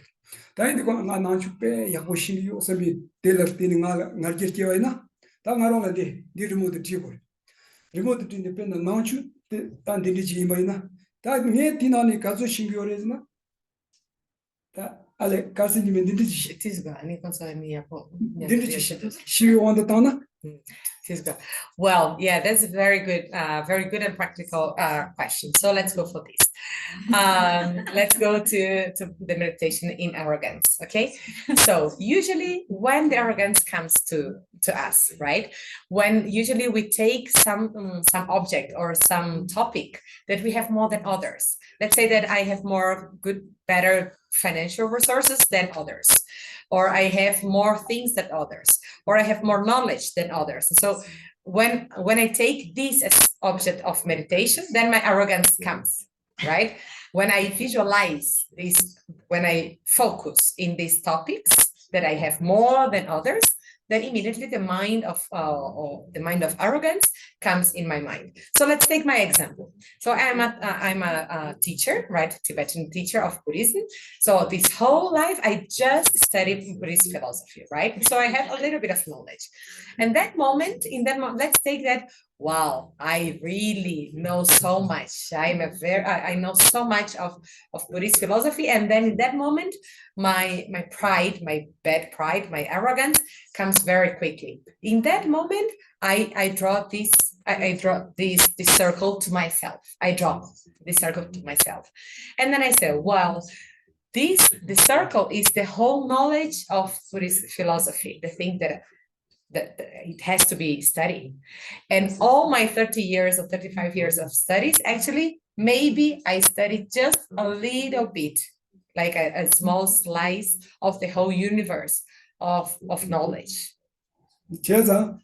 다인데 거 나추 빼 야고 신기요. 섬이 텔라티니 ngargel이요이나. 당하로가데 디르모드 티고. 리모드 티니 페나 나추 단 디리지 이마이나. 다 네 디나니 가조 신기요레즈나. 다 Ale kasi ni menditi Tisga, ani konsa mi yapo. she on the tana. Tisga. Well, yeah, that's a very good and practical question. So let's go for this. Let's go to the meditation in arrogance. Okay. So usually when the arrogance comes to us, right? When usually we take some object or some topic that we have more than others. Let's say that I have better financial resources than others, or I have more things than others, or I have more knowledge than others. So when I take this as object of meditation, then my arrogance comes, right? When I visualize this, when I focus in these topics that I have more than others, then immediately the mind of arrogance comes in my mind. So let's take my example. So I'm a teacher, right? Tibetan teacher of Buddhism. So this whole life I just studied Buddhist philosophy, right? So I have a little bit of knowledge. And that moment, let's take that. Wow, I really know so much. I know so much of Buddhist philosophy. And then in that moment, my pride, my bad pride, my arrogance comes very quickly. In that moment, I draw this circle to myself. I draw this circle to myself. And then I say, well, the circle is the whole knowledge of Buddhist philosophy, the thing that it has to be studied. And all my 30 years or 35 years of studies, actually, maybe I studied just a little bit, like a small slice of the whole universe of knowledge. 제가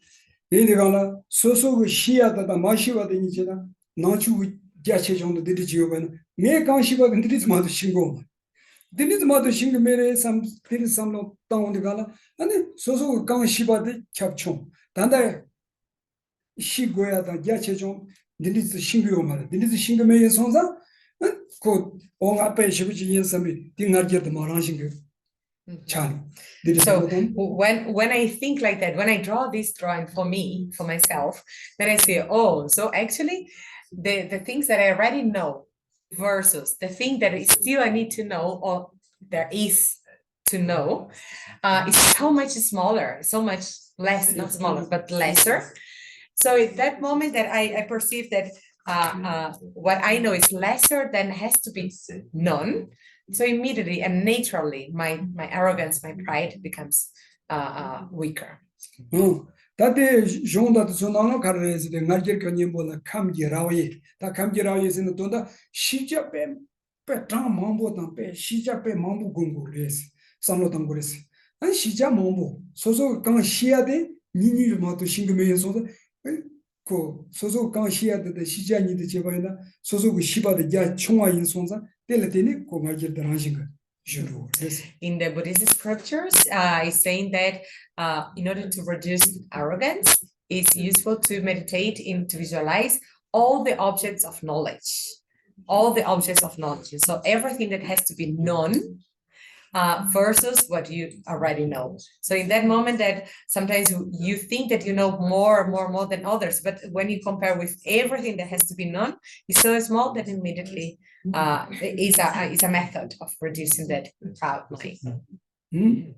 이리가라 소소의 시야다 마시와더니 제가 나주 자체 정도 드리지요는 매 강시바든 드리지마도 신고 드리지마도 신고 메레 삼 드리삼로 다운디가라 아니 소소 강시바데 캡총 단다 시고야다 자체 좀 드리지 신고요 말 드리지 신고 메에 손자 그 앞에 시부지 인삼이 띵하게도 말하신 거 So when I think like that, when I draw this drawing for myself, then I say, oh, so actually the things that I already know versus the thing that still I need to know or there is to know is so much smaller, so much less, not smaller, but lesser. So at that moment that I perceive that what I know is lesser than has to be known. So immediately and naturally, my arrogance, my pride becomes weaker. 다데 존다도 존나노 가르레스데 나르게코님보라 감기라오이 다 감기라오이스는 돈다 시자베 베트남 mambo당 베 시자베 mam보 공고레스 삼로당 고레스 안 시자 mam보 소소 강 시야데 니니를 마도 싱금에서도 그 소소 강 시야데 시자니데 제바이나 소소 그 시바데 야 총화인 손자 In the Buddhist scriptures, it's saying that in order to reduce arrogance, it's useful to meditate and to visualize all the objects of knowledge, So everything that has to be known versus what you already know. So in that moment that sometimes you think that you know more than others, but when you compare with everything that has to be known, it's so small that immediately is a method of reducing that proud mind.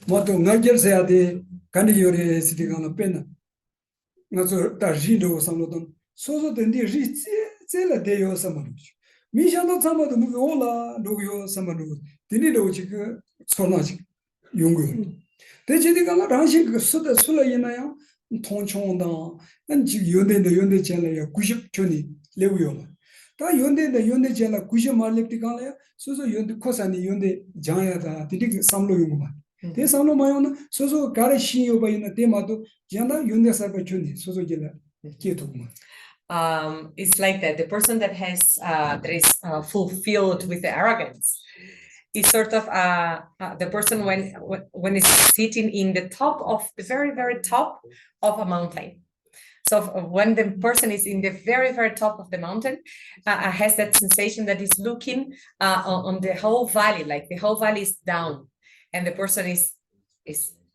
Moto ngajelseade kaniyore sidigana pena. Ngazo ta jindo samlodon. Sozo dendi zela deyo samanu. 미샤도 참아도 뭐 올라 노요 삼만도 디니도 지금 소나지 용거 대체디가 당신 그 수다 술이나요 통총다 난 지금 연대 전에 90전이 레고요 다 연대 전에 90 말렙디가요 소소 연대 코산이 연대 장야다 디디 삼로 용거만 대 삼로 마요는 소소 가르 신요 바이나 때마도 jan다 연대 사바촌이 소소 제라 계속만 It's like that. The person that is fulfilled with the arrogance is sort of the person when it's sitting in the top of the very, very top of a mountain. So when the person is in the very, very top of the mountain, has that sensation that is looking on the whole valley, like the whole valley is down, and the person is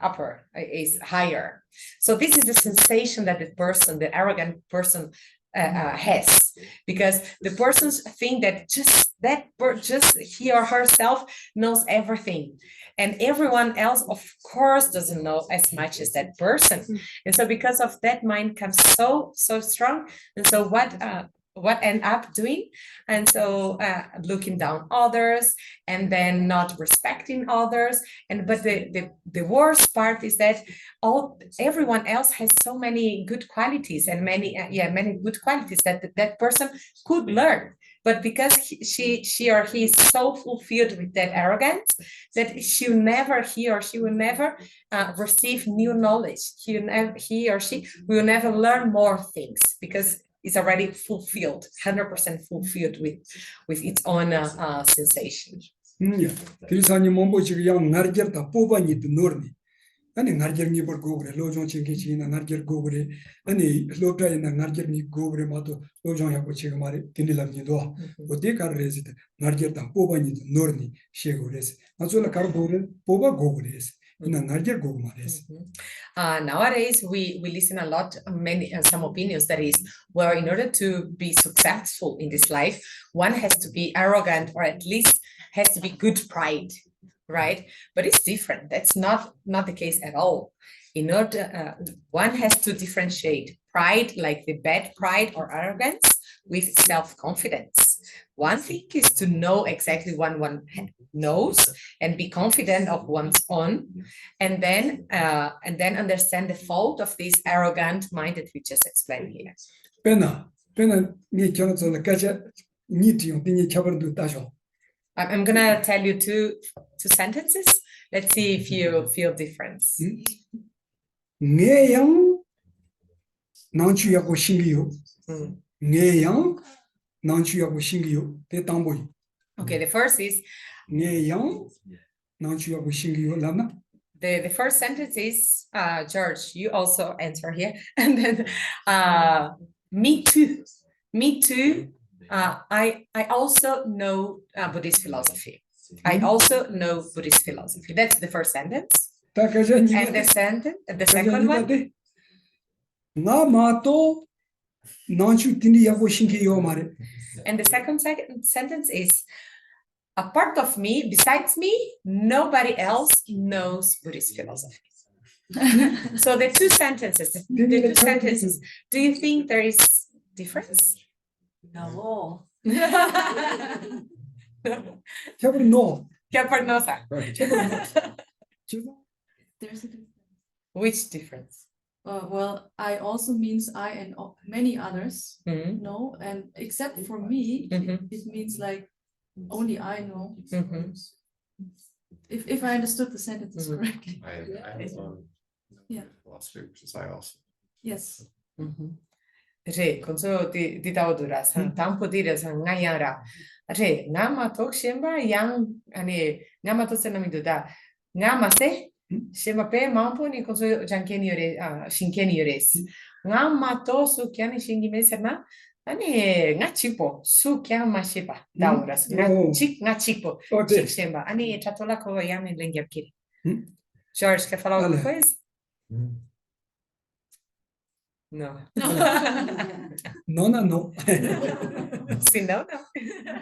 upper, is higher. So this is the sensation that the arrogant person has, because the persons think that just he or herself knows everything, and everyone else of course doesn't know as much as that person. And so because of that, mind comes so strong, and so what end up doing, and so looking down others, and then not respecting others. But the worst part is that everyone else has so many good qualities, and many good qualities that person could learn. But because she or he is so fulfilled with that arrogance that he or she will never receive new knowledge. He or she will never learn more things, because is already fulfilled, 100% fulfilled with its own sensation. 그래서 아니 몸보 지금 양 나르게다 뽑아니 노르니 아니 나르게니 버고 그래 로종 칭기치나 나르게 고 그래 아니 로트라이나 나르게니 고 그래 마도 로종하고 지금 말이 딘딜람니도 어디 가르레지 나르게다 뽑아니 노르니 셰고레스 아줄라 가르고레 뽑아 고 그래스 이나 나르게 고 말레스 Nowadays, we listen a lot, some opinions that is, well, in order to be successful in this life, one has to be arrogant or at least has to be good pride, right? But it's different. That's not the case at all. In order, one has to differentiate pride, like the bad pride or arrogance, with self-confidence. One thing is to know exactly what one knows and be confident of one's own, and then understand the fault of this arrogant mind that we just explained here. 페나 니 결혼서 가자 니 뒤용 니 잡아도 따죠 I'm gonna tell you two sentences. Let's see if you feel difference. 내양 난추하고 신기요 내양 난추하고 신기요 대당보이 Okay, the first is 내양 난추하고 신기요 라나 the first sentence is George, you also answer here, and then me too. I also know Buddhist philosophy. I also know Buddhist philosophy. That's the first sentence. 다 가자 니 And the second one. 나 마도 난추 딘디하고 신기요 말해 And the second sentence is, a part of me, besides me, nobody else knows Buddhist philosophy. So the two sentences, do you think there is difference? No. 잡으러 노 Caparnosa. There's a difference. Which difference? Well, I also means I and many others Mhm, know, and except for me, mhm, it means like only I know. mhm. If I understood the sentences Mhm. correctly. I have Yeah. philosophy, which is I also. Yes. Re, konso di daudura san tampo dire san ngayara. Re, ngama tok shemba yang ngama to senami duda. Ngama se shemba pe mampo ni konso jankeni yore shinkeni yores. Ngama to su kyani shingi mesema. Ngachipo su kyama shepa dauras. Ngachipo. Chik shemba. Chatola ko yami lengyapkiri. George, quer falar alguma coisa? Não. 노나 Se não, não.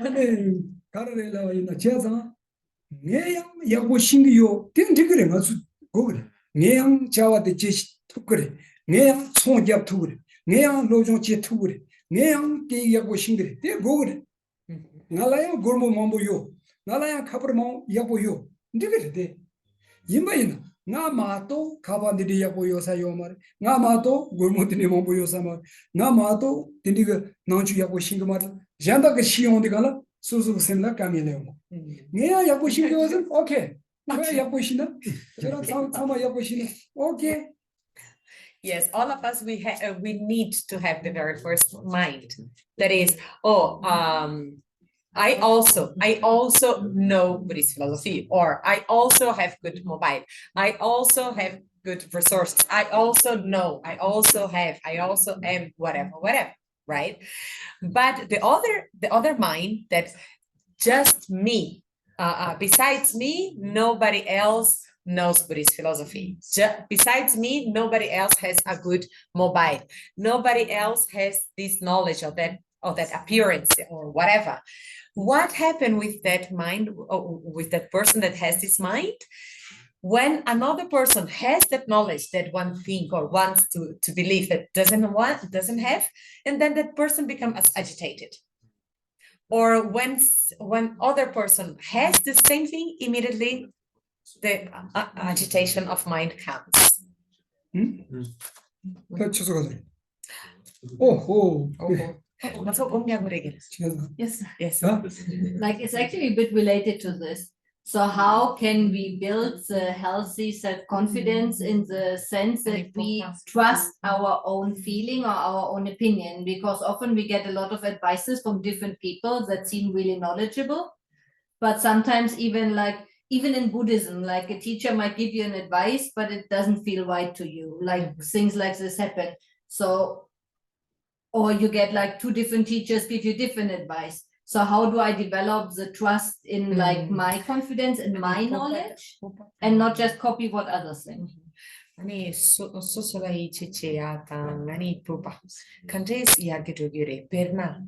아니 가르레라 이나 제자 내양 야고 신기요 땡지 그래 가서 고 그래 내양 자와데 제시 툭 그래 내양 총잡 툭 그래 내양 로종 제툭 그래 내양 게 야고 신기래 땡고 그래 나라야 고르모 mam보요 나라야 카브르모 야고요 근데 그래 임바이나 나 마도 가반디리 야고요 사요 말 나 마도 고르모드니 mam보요 사말 나 마도 딘디가 나주 야고 신기 말 잔다 그 시온데 갈라 수수 semla kamyeleyo 내가 야고 신기어서 오케이 왜 야고 신나 저랑 상마 야고 신나 오케이. Yes, all of us we need to have the very first mind. That is, I also know Buddhist philosophy, or I also have good mobile. I also have good resources. I also know. I also am whatever, right? But the other mind that just me, besides me, nobody else knows Buddhist philosophy. Besides me, nobody else has a good mobile. Nobody else has this knowledge of that appearance or whatever. What happened with that mind, with that person that has this mind? When another person has that knowledge that one think or wants to believe that doesn't have, and then that person becomes agitated. Or when other person has the same thing, immediately the agitation of mind comes. Yes. Like it's actually a bit related to this. So how can we build the healthy self-confidence in the sense that we trust our own feeling or our own opinion? Because often we get a lot of advices from different people that seem really knowledgeable, but sometimes even even in Buddhism, like a teacher might give you an advice, but it doesn't feel right to you. Like things like this happen. So, or you get like two different teachers give you different advice. So how do I develop the trust in like my confidence and my knowledge and not just copy what others think? 아니 소소라이 치치야 아니 보바 컨테스 야기도기레 베르나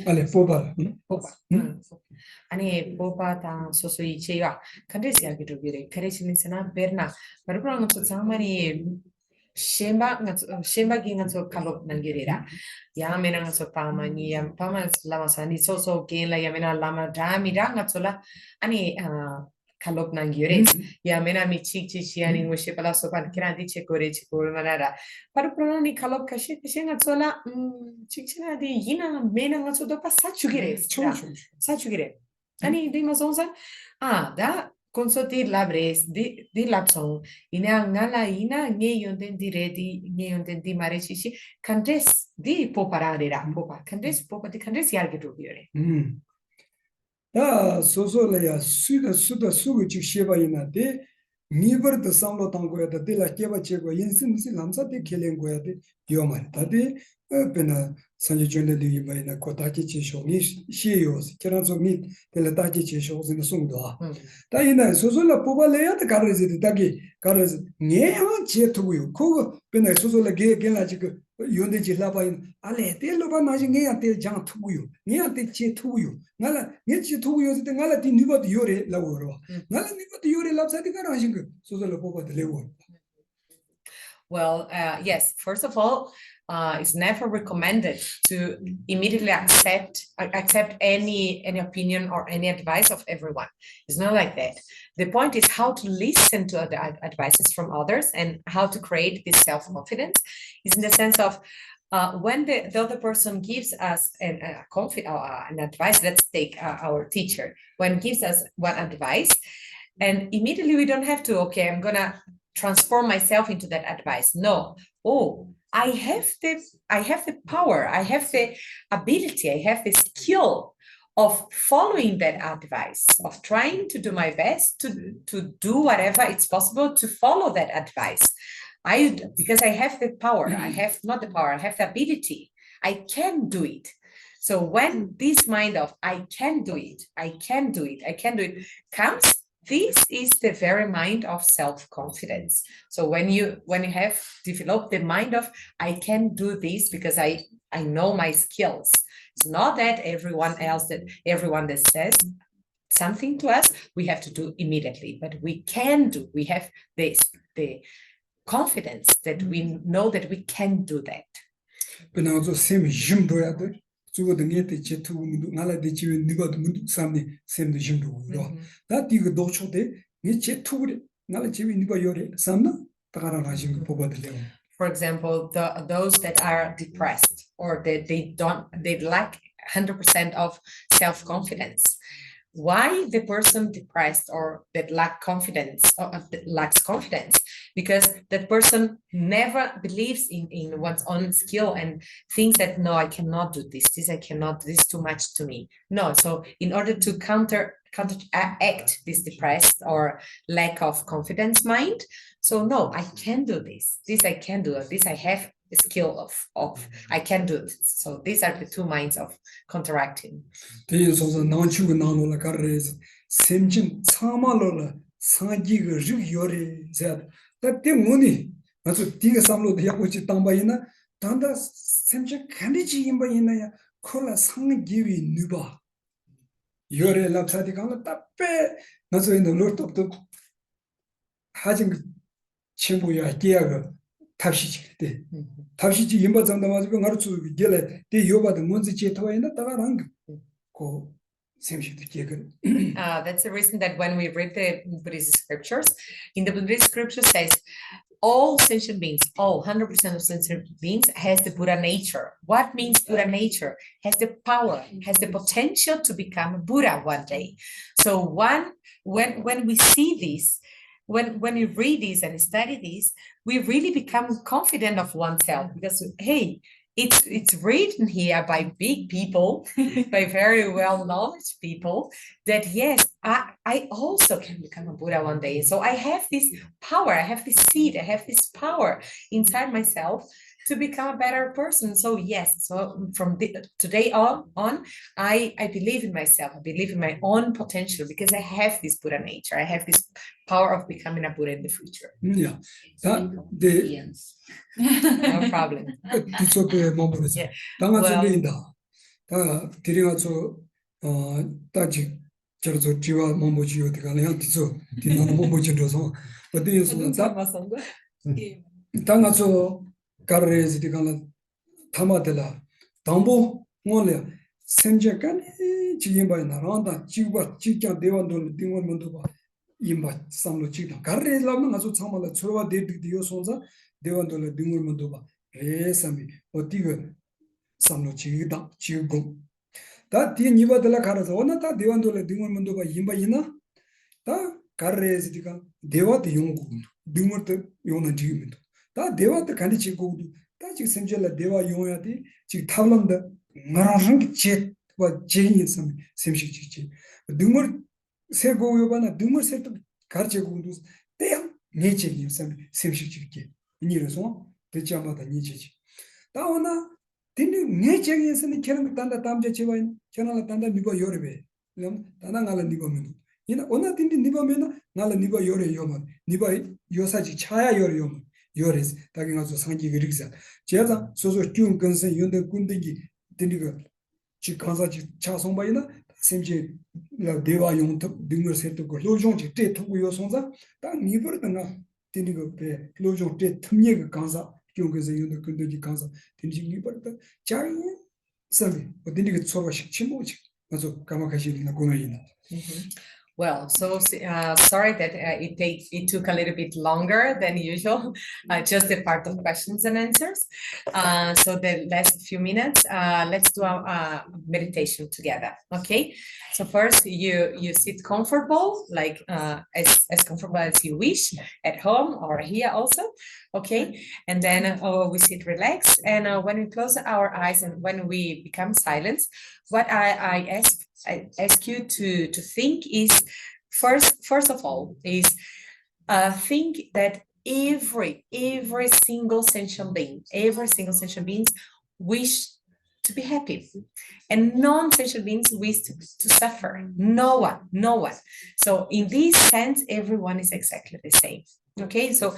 알레 포발 보바 아니 보바다 소소이 치야 컨테스 야기도기레 페레시니스나 베르나 바르브랑 또 장마니 shemba ginga so kalop nangirira ya mena so pamani ya pamas lama sani so gain la ya mena lama dami ranga sola ani kalop nangires ya mena mi chichi chiani ngoshe pala so pan kirandi chekore chekore manara par prononi kalop kashe shenga sola chichina di yina mena so do passa chugire sa chugire ani di mazonza da consulti labres di lapson ina ngala ina nge yonden di redi nge yonden di marechishi kandes di popararera popa kandes popa di kandes yarge dobiore 다 소소래야 수다 수고 직시바이나 데 니버드 상로 당고야 데 데라 깨바 제고 인심시 남사데 켈랭 고야 데 요말 다데 베나 산지존데 리바이나 코타치 치쇼니 시요스 케란조 미 텔다치 치쇼스는 송도 다이나 소소라 포발레야 데 가르지 다기 가르지 녜하 제투고요 코고 베나 소소라 게겐라지 그 연대지 라바인 알레 텔로바 마지 녜한테 장 투고요 녜한테 제 투고요 나라 녜지 투고요 때 나라 디 니버드 요레 라고로 나라 니버드 요레 랍사디 가라신 그 소소라 포바데 레고 Well, yes, first of all, it's never recommended to immediately accept any opinion or any advice of everyone. It's not like that. The point is how to listen to the advices from others and how to create this self-confidence is in the sense of when the other person gives us an advice. Let's take our teacher when gives us one advice, and immediately we don't have to, okay, I'm gonna transform myself into that advice. No. I have the power, I have the ability, I have the skill of following that advice, of trying to do my best to do whatever it's possible to follow that advice. Because I have the power, I have not the power, I have the ability, I can do it. So when this mind of I can do it comes, this is the very mind of self-confidence. So when you have developed the mind of I can do this because I know my skills. It's not that everyone that says something to us, we have to do immediately, but we can do. We have the confidence that we know that we can do that. But also same jimbo 주고 등에테 제투도 나라데 지에 니가도 문도 삼니 셈도 심도 다 디고 도초데 니 제투를 나라 지에 니가 요래 삼나 따라라 가신 거 보거든요. For example, those that are depressed or that they lack 100% of self-confidence. Why the person depressed or that lacks confidence? Because that person never believes in one's own skill and thinks that, no, I cannot do this, I cannot, this is too much to me. No, so in order to counteract this depressed or lack of confidence mind, so no, I can do this I can do it, this I have the skill of I can do it. So these are the two minds of counteracting. 대해서 나치고 나노라 가르에서 셈진 참말로라 상기가 르요레 자 그때 뭐니 아주 디가 삼로도 야고치 땅바이나 단다 셈진 간디지 임바이나야 콜라 상기위 누바 요레 랍사디 강은 답배 나서 있는 로톱도 하진 친구야 기야가 탑시지 때 탑시지 임바장다 맞고 가르쳐 gel에 대 요바도 뭔지 제토에나 따라랑 고 셈시도 기억은 that's the reason that when we read the Buddhist scriptures, in the Buddhist scripture says all sentient beings, 100% of sentient beings has the Buddha nature. What means Buddha nature? Has the power, has the potential to become a Buddha one day. So when we see this, when we read this and study this, we really become confident of oneself because, hey, it's written here by big people, by very well-known people, that yes, I also can become a Buddha one day. So I have this power, I have this seed, I have this power inside myself to become a better person. So yes, so from today on, I believe in myself, I believe in my own potential, because I have this Buddha nature, I have this power of becoming a Buddha in the future. Yeah. That the No problem. 디소크의 몸부로서 Yeah. 당한 Well- 소리인다. 다 드링아서 따지 저러서 지와 몸부지요 되가는 디소 디나는 몸부지로서 어디에서 다 당아서 가르에서 되가는 타마들라 담보 몰래 생제간 지금바이 나란다 지와 지경 대원도 딩원문도 봐 임바 삼로 지금 가르에라면 아주 참말로 저와 데디디요 손자 대원도 딩원문도 봐 레삼이 어디가 삼로 지기다 지고 다 디니바들라 가라서 오나다 대원도 딩원문도 봐 임바이나 다 가르에스디가 대와도 용고 딩원도 용는 지금도 다 대와도 간이 지고 다 지금 생절라 대와 용야디 지금 탑런다 나라랑 제와 제인선 셈식지지 딩원 세고요바나 딩원 세도 가르치고도 대양 내제이선 셈식지게 이니로서 대자마다 니제지 다오나 딘이 내제에서는 결혼 단다 담제 제와인 결혼을 단다 니고 요르베 그럼 단나갈 니고면 이나 오나 딘이 니고면 나를 니고 요레 요만 니바 요사지 차야 요레 요만 요레스 다기가서 상기 그릭사 제가 소소 쭉 근선 연대 군대기 딘이가 지 간사지 차송바이나 셈지 대와 용탑 등을 세트고 로종지 때 통고 요송자 딱 니버든가 딘이가 배 로종 때 틈예가 간사 교계에서 연대 군대기 간사 딘지 니버다 자이 서비 딘이가 서로 식치모지 맞아 까마카시나 고나이나 Well, so sorry that it took a little bit longer than usual, just the part of questions and answers. So the last few minutes, let's do a meditation together. Okay. So first, you sit comfortable, like as comfortable as you wish, at home or here also. Okay. And then we sit relaxed, and when we close our eyes and when we become silent, what I ask you to think is first of all is think that every single sentient being wish to be happy, and non-sentient beings wish to suffer. No one. So in this sense, everyone is exactly the same. Okay, so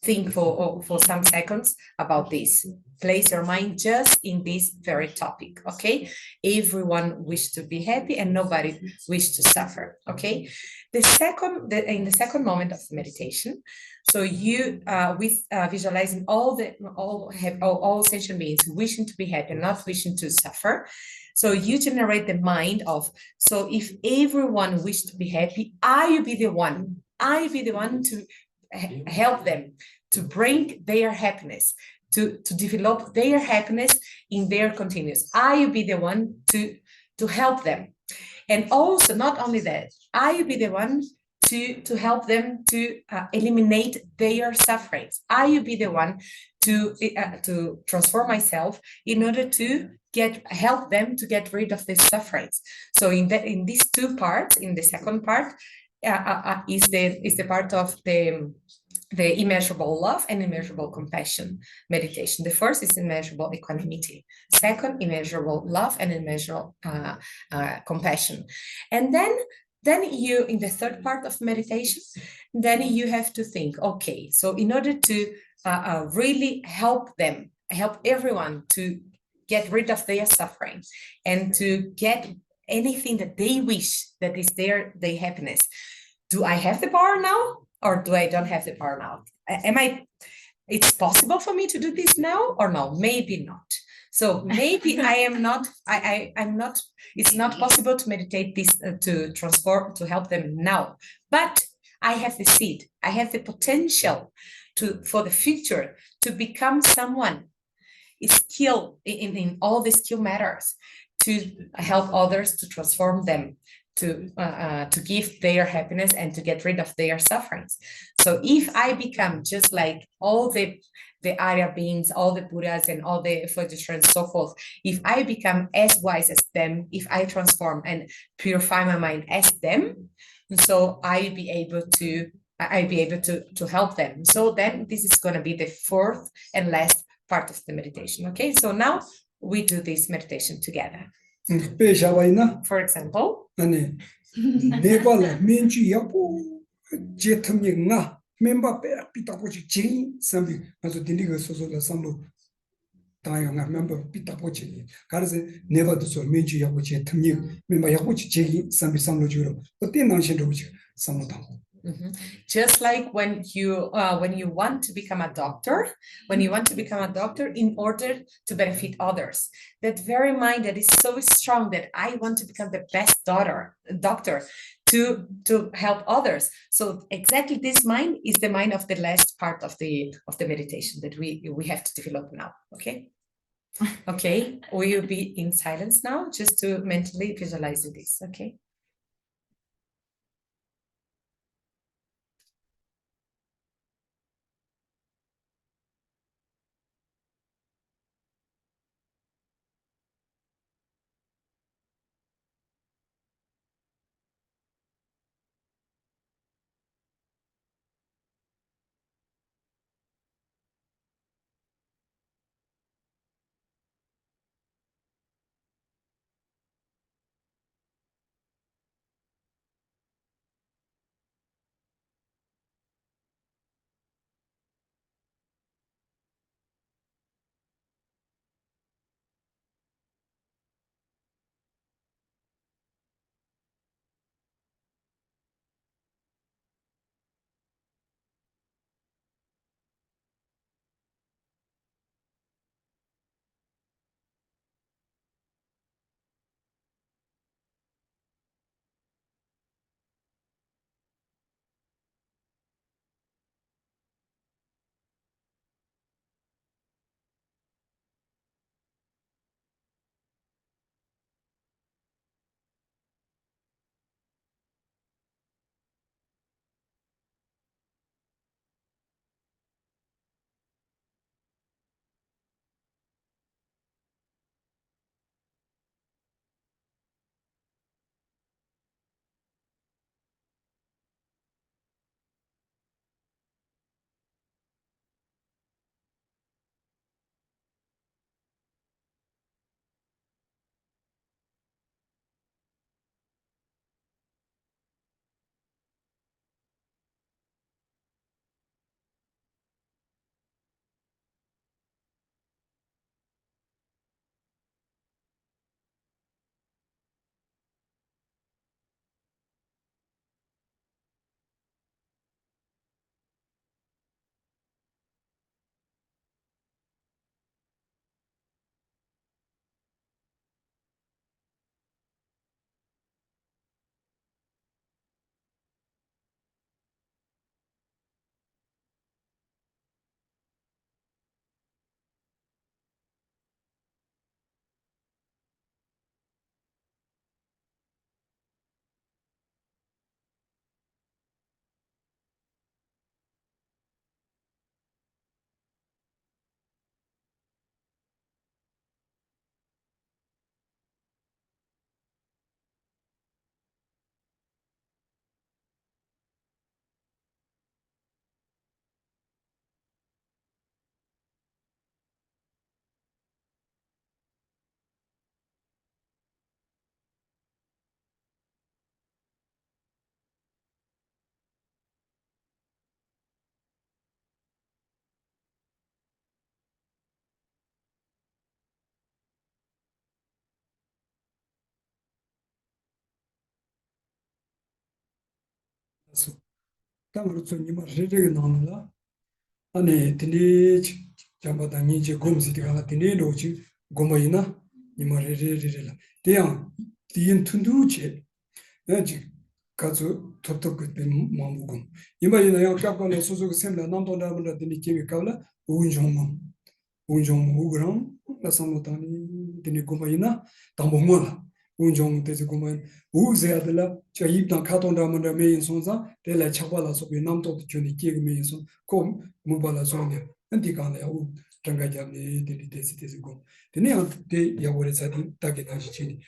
think for some seconds about this. Place your mind just in this very topic. Okay, everyone wish to be happy and nobody wish to suffer. Okay, in the second moment of meditation, so you with visualizing all sentient beings wishing to be happy and not wishing to suffer. So you generate the mind of, so if everyone wish to be happy, I will be the one to help them to bring their happiness, to develop their happiness in their continuous. I will be the one to help them. And also, not only that, I will be the one to help them to eliminate their sufferings. I will be the one to transform myself in order to help them to get rid of these sufferings. So in these two parts, in the second part, is the part of the immeasurable love and immeasurable compassion meditation. The first is immeasurable equanimity. Second, immeasurable love and immeasurable compassion. And then you, in the third part of meditation, then you have to think, okay, so in order to really help everyone to get rid of their suffering and to get anything that they wish, that is their happiness. Do I have the power now, or do I don't have the power now? It's possible for me to do this now, or no? Maybe not. So maybe I'm not, it's not possible to meditate this, to transform, to help them now. But I have the seed, I have the potential for the future to become someone skilled in all the skill matters, to help others, to transform them, to give their happiness and to get rid of their sufferings. So if I become just like all the Arya beings, all the Buddhas and all the philosophers and so forth, if I become as wise as them, if I transform and purify my mind as them, so I'll be able to help them. So then this is going to be the fourth and last part of the meditation. Okay, so now we do this meditation together. For example, member pitapochi ching sambi also dinigo soso la samlo tayo member pitapochi karase never to so menju yapochi tumni member yapochi ching sambi samlo juro but then nan shin rochi samlo tam. Just like when you want to become a doctor, in order to benefit others, that very mind that is so strong that I want to become the best doctor to help others. So exactly this mind is the mind of the last part of the meditation that we have to develop now. Okay, we will be in silence now just to mentally visualize this. Okay. So tamruso nima rege nanala ane tini jambata nije gomsi tigala tini rochi gomayina nima rege la teya tien tunduche naji kazu top mamugum imayina ya kapana soso semla Lamdon da tini kimi kala unjong ugram la samotani tini gomayina tambomola 운종 되지 그러면 우세야들라 저 입당 카톤다문데 메인 손자 내가 착발라 속에 남도 주니 끼고 메인 손고 무발라 손에 안디가네 우 장가자네 데리 데시 고 드네요 데 야고레 사디 딱게 다시 치니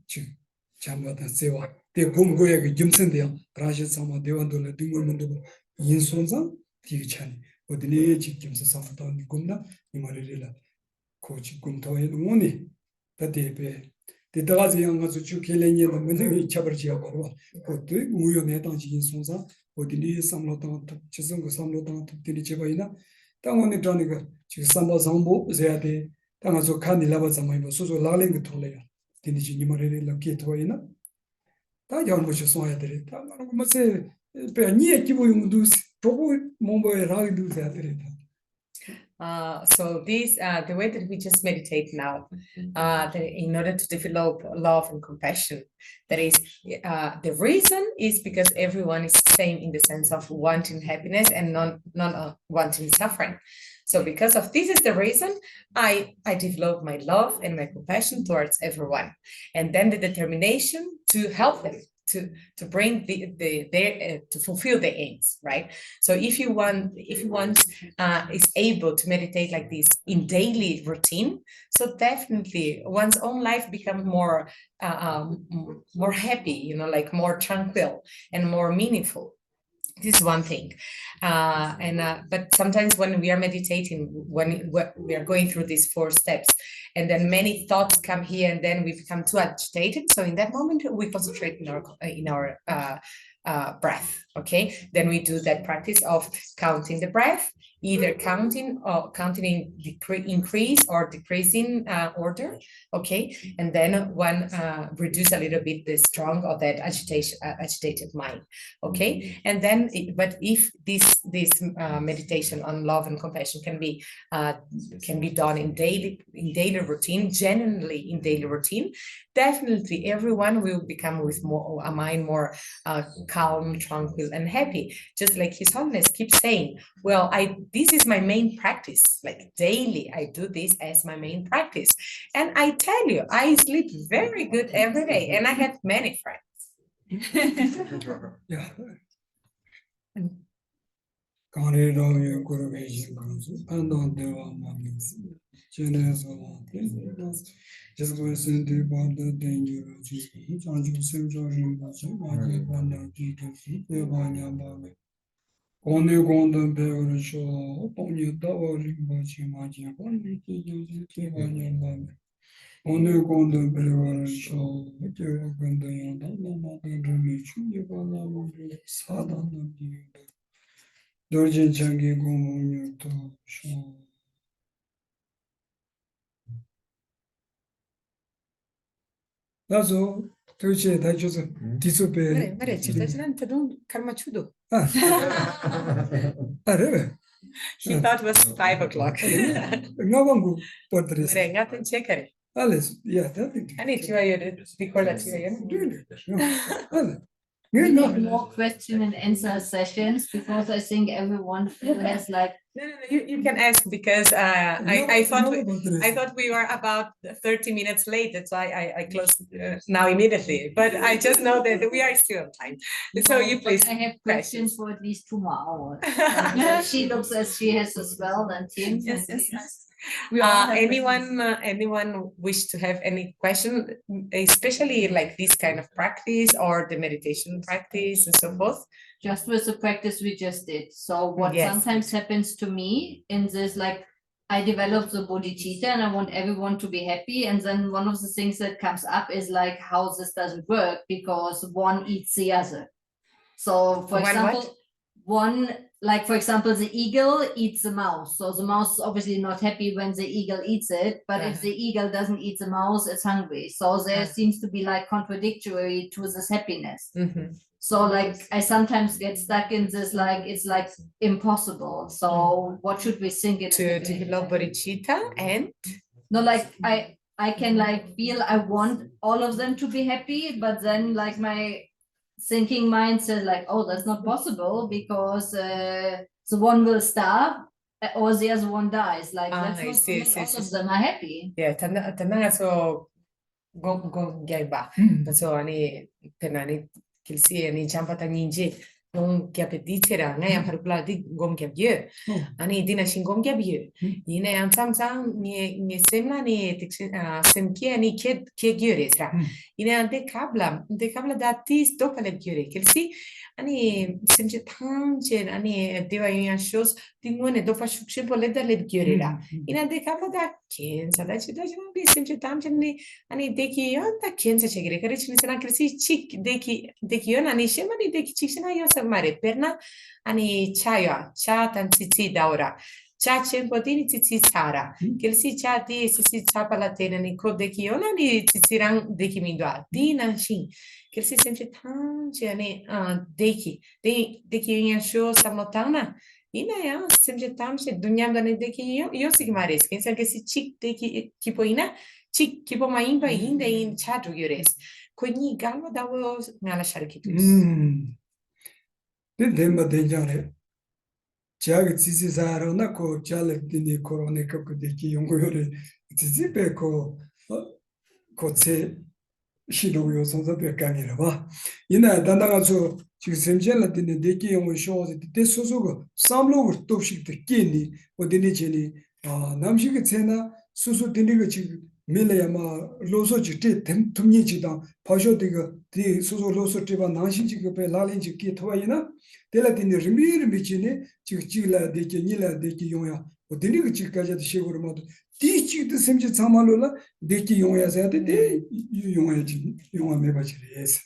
지 잠바다 세와 데 공고야 그 김선데요 라시 사마 대원도를 등물문도 인손자 디기 차니 어디네 직김서 사마도 니군나 이 말이라 코치 군토에 오니 다데베 대다가지 양가서 주켈레니에 문제 잡을지야 바로 그것도 우연의 당시 인손자 어디니 삼로당 지성고 삼로당 특들이 제바이나 당원에 전에가 지금 삼보 상보 제야데 당아서 칸이라바 zamaibo 소소 라랭 토래야 디니지 니머레레 럭게 토이나 다 연구시 소야 되리 다 말고 뭐세 배니에 기보용도 보고 몸보에 라이도 돼야 되리 So this, the way that we just meditate now, in order to develop love and compassion, that is, the reason is because everyone is the same in the sense of wanting happiness and not wanting suffering. So because of this is the reason I develop my love and my compassion towards everyone, and then the determination to help them to bring their to fulfill their aims, right? So if you want is able to meditate like this in daily routine, so definitely one's own life becomes more happy, like more tranquil and more meaningful. This is one thing, but sometimes when we are meditating, when we are going through these 4 steps, and then many thoughts come here, and then we become too agitated. So in that moment, we concentrate in our breath. Okay, then we do that practice of counting the breath, either counting in increase or decreasing order. Okay, and then one reduce a little bit the strong or that agitated mind. Okay, and then but if this meditation on love and compassion can be done in daily routine, genuinely in daily routine, definitely everyone will become with a mind more calm, tranquil, and happy. Just like His Holiness keeps saying, well, this is my main practice, like daily I do this as my main practice, and I tell you, I sleep very good every day, and I have many friends. Yeah. Just go send the bond the danger of Jesus. On you send your on you go on the bear show, on you tower, but you might have one on you go on the bear show, but you're going to Sadan. Dorjin Changi go on you to show. That's all. Tuesday, that just disobey. He thought it was 5 o'clock. No one go for the rest. Alice, yeah, definitely. We need more question and answer sessions because I think everyone has like. No, you can ask because I thought we were about 30 minutes late. That's why I closed now immediately. But I just know that we are still on time. So you please. I have questions for at least 2 more hours. She looks as she has as well, and Tim. Yes. Anyone wish to have any question, especially like this kind of practice or the meditation practice and so forth? Just with the practice we just did. So what sometimes happens to me in this, like I develop the bodhicitta and I want everyone to be happy. And then one of the things that comes up is like how this doesn't work because one eats the other. So for example, for example, the eagle eats the mouse. So the mouse is obviously not happy when the eagle eats it, but if the eagle doesn't eat the mouse, it's hungry. So there seems to be like contradictory to this happiness. So like I sometimes get stuck in this, like it's like impossible. So what should we think it to develop bodhicitta and? No, like I can like feel I want all of them to be happy, but then like my thinking mind says like, oh, that's not possible because the one will starve or the other one dies. Like that's not all of them are happy. Yeah, gom gyaba. So ani penani kilsi ani jampata ninje gom gyapeditera ngay ang harupla di gom gyabye. Ani dina shin gom gyabye. Yine ang samsang ni semna ni semkia ni ke gyure tra. Yine ang de kabla datis dopale gyure kilsi. Ani semje tangchen ani dewa yung shows tingone dopa shukshin poleda le gyure ra. Yine de kabla da kensa da chida jina bi semje tangchen ni ani deki yon da kensa chegre kare chini sana kilsi chik deki yon ani shema ni deki chik shina yo mare perna ani cha tan tsitsi daura cha cempo dini tsitsi sara kelsi cha di tsitsi cha palatena ni ko deki ona ni tsitsi rang deki mindwa dina shin kelsi sempre tan ani deki nya show samotana ina ya sempre tan dunya dane deki yo sigmares kensa que si chik deki tipo ina chik tipo maimba inda in cha tu yures ko ni galva dawo ngala sharkitus Denma denjare. Chiag zizi zara na ko chalak dini korone kaku deki yungu yore. Zizi pe ko tse shiro yo sonza pe kangira ba. Ina dandaga zo chik semjela dini deki yungu shoze de sozo go samlo ur topshik de kini o dini chini namshik tsena susu dini go chik mele yama loso chik te tumni chidang pasho diga di susu loso tiba nanshin chik pe lalin chik ki thwa ina Tela dini rimbi chini chik chigla deki nila deki yongya o dini go chik kaja di shegoro mato di chik di semchi tsamalo la deki yongya sayate de yongya meba chiri yes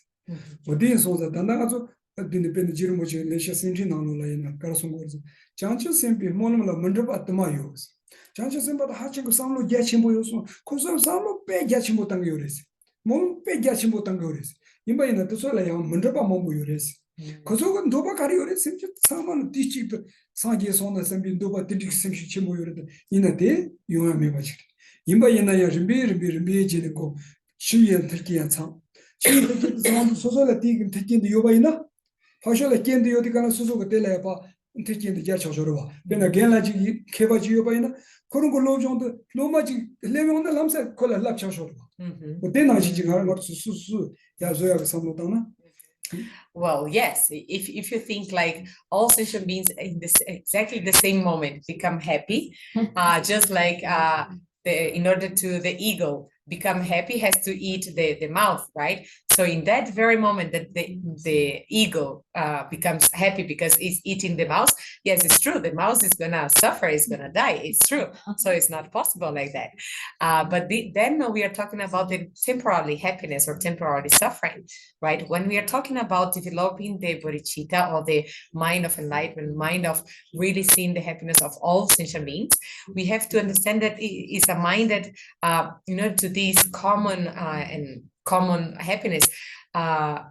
o dini sonza dandaga zo dini peni jirimo chik lesha semchi nanglo la ina karasongo orzo chancho sempi monamla mandrapa atama yos chancho sempa da hachingo samlo gyachimbo yoso koso samlo pe gyachimbo tanga yoresi mon pe gyachimbo tanga yoresi imba ina toso la yang mandrapa mambo yoresi koso doba kari yoresi semchi samalo di chik sangi sonda sempi doba didik semchi chimbo yoresi ina de yongya meba chiri imba ina ya rimbi jine ko shiyen terkiyan tsam shiyen terkiyan tsam soso la digin terkiyan di yoba ina pasho la kien di yodi kana soso ka tela ya pa terkiyan di gyar chachoro bena gen la jigi keba ji yoba ina koron ko lo jong loma ji leme onda lamsa kola lap chachoro o dena ji jiga ngar su ya zoya ka samlo tana. Well, yes, if you think like all sentient beings in this exactly the same moment become happy, just like in order to the eagle become happy has to eat the mouth, right? So in that very moment that the eagle becomes happy because it's eating the mouse, yes, it's true. The mouse is gonna suffer, is gonna die. It's true. So it's not possible like that. But then we are talking about the temporary happiness or temporary suffering, right? When we are talking about developing the bodhicitta or the mind of enlightenment, mind of really seeing the happiness of all sentient beings, we have to understand that it is a mind that, to this common and common happiness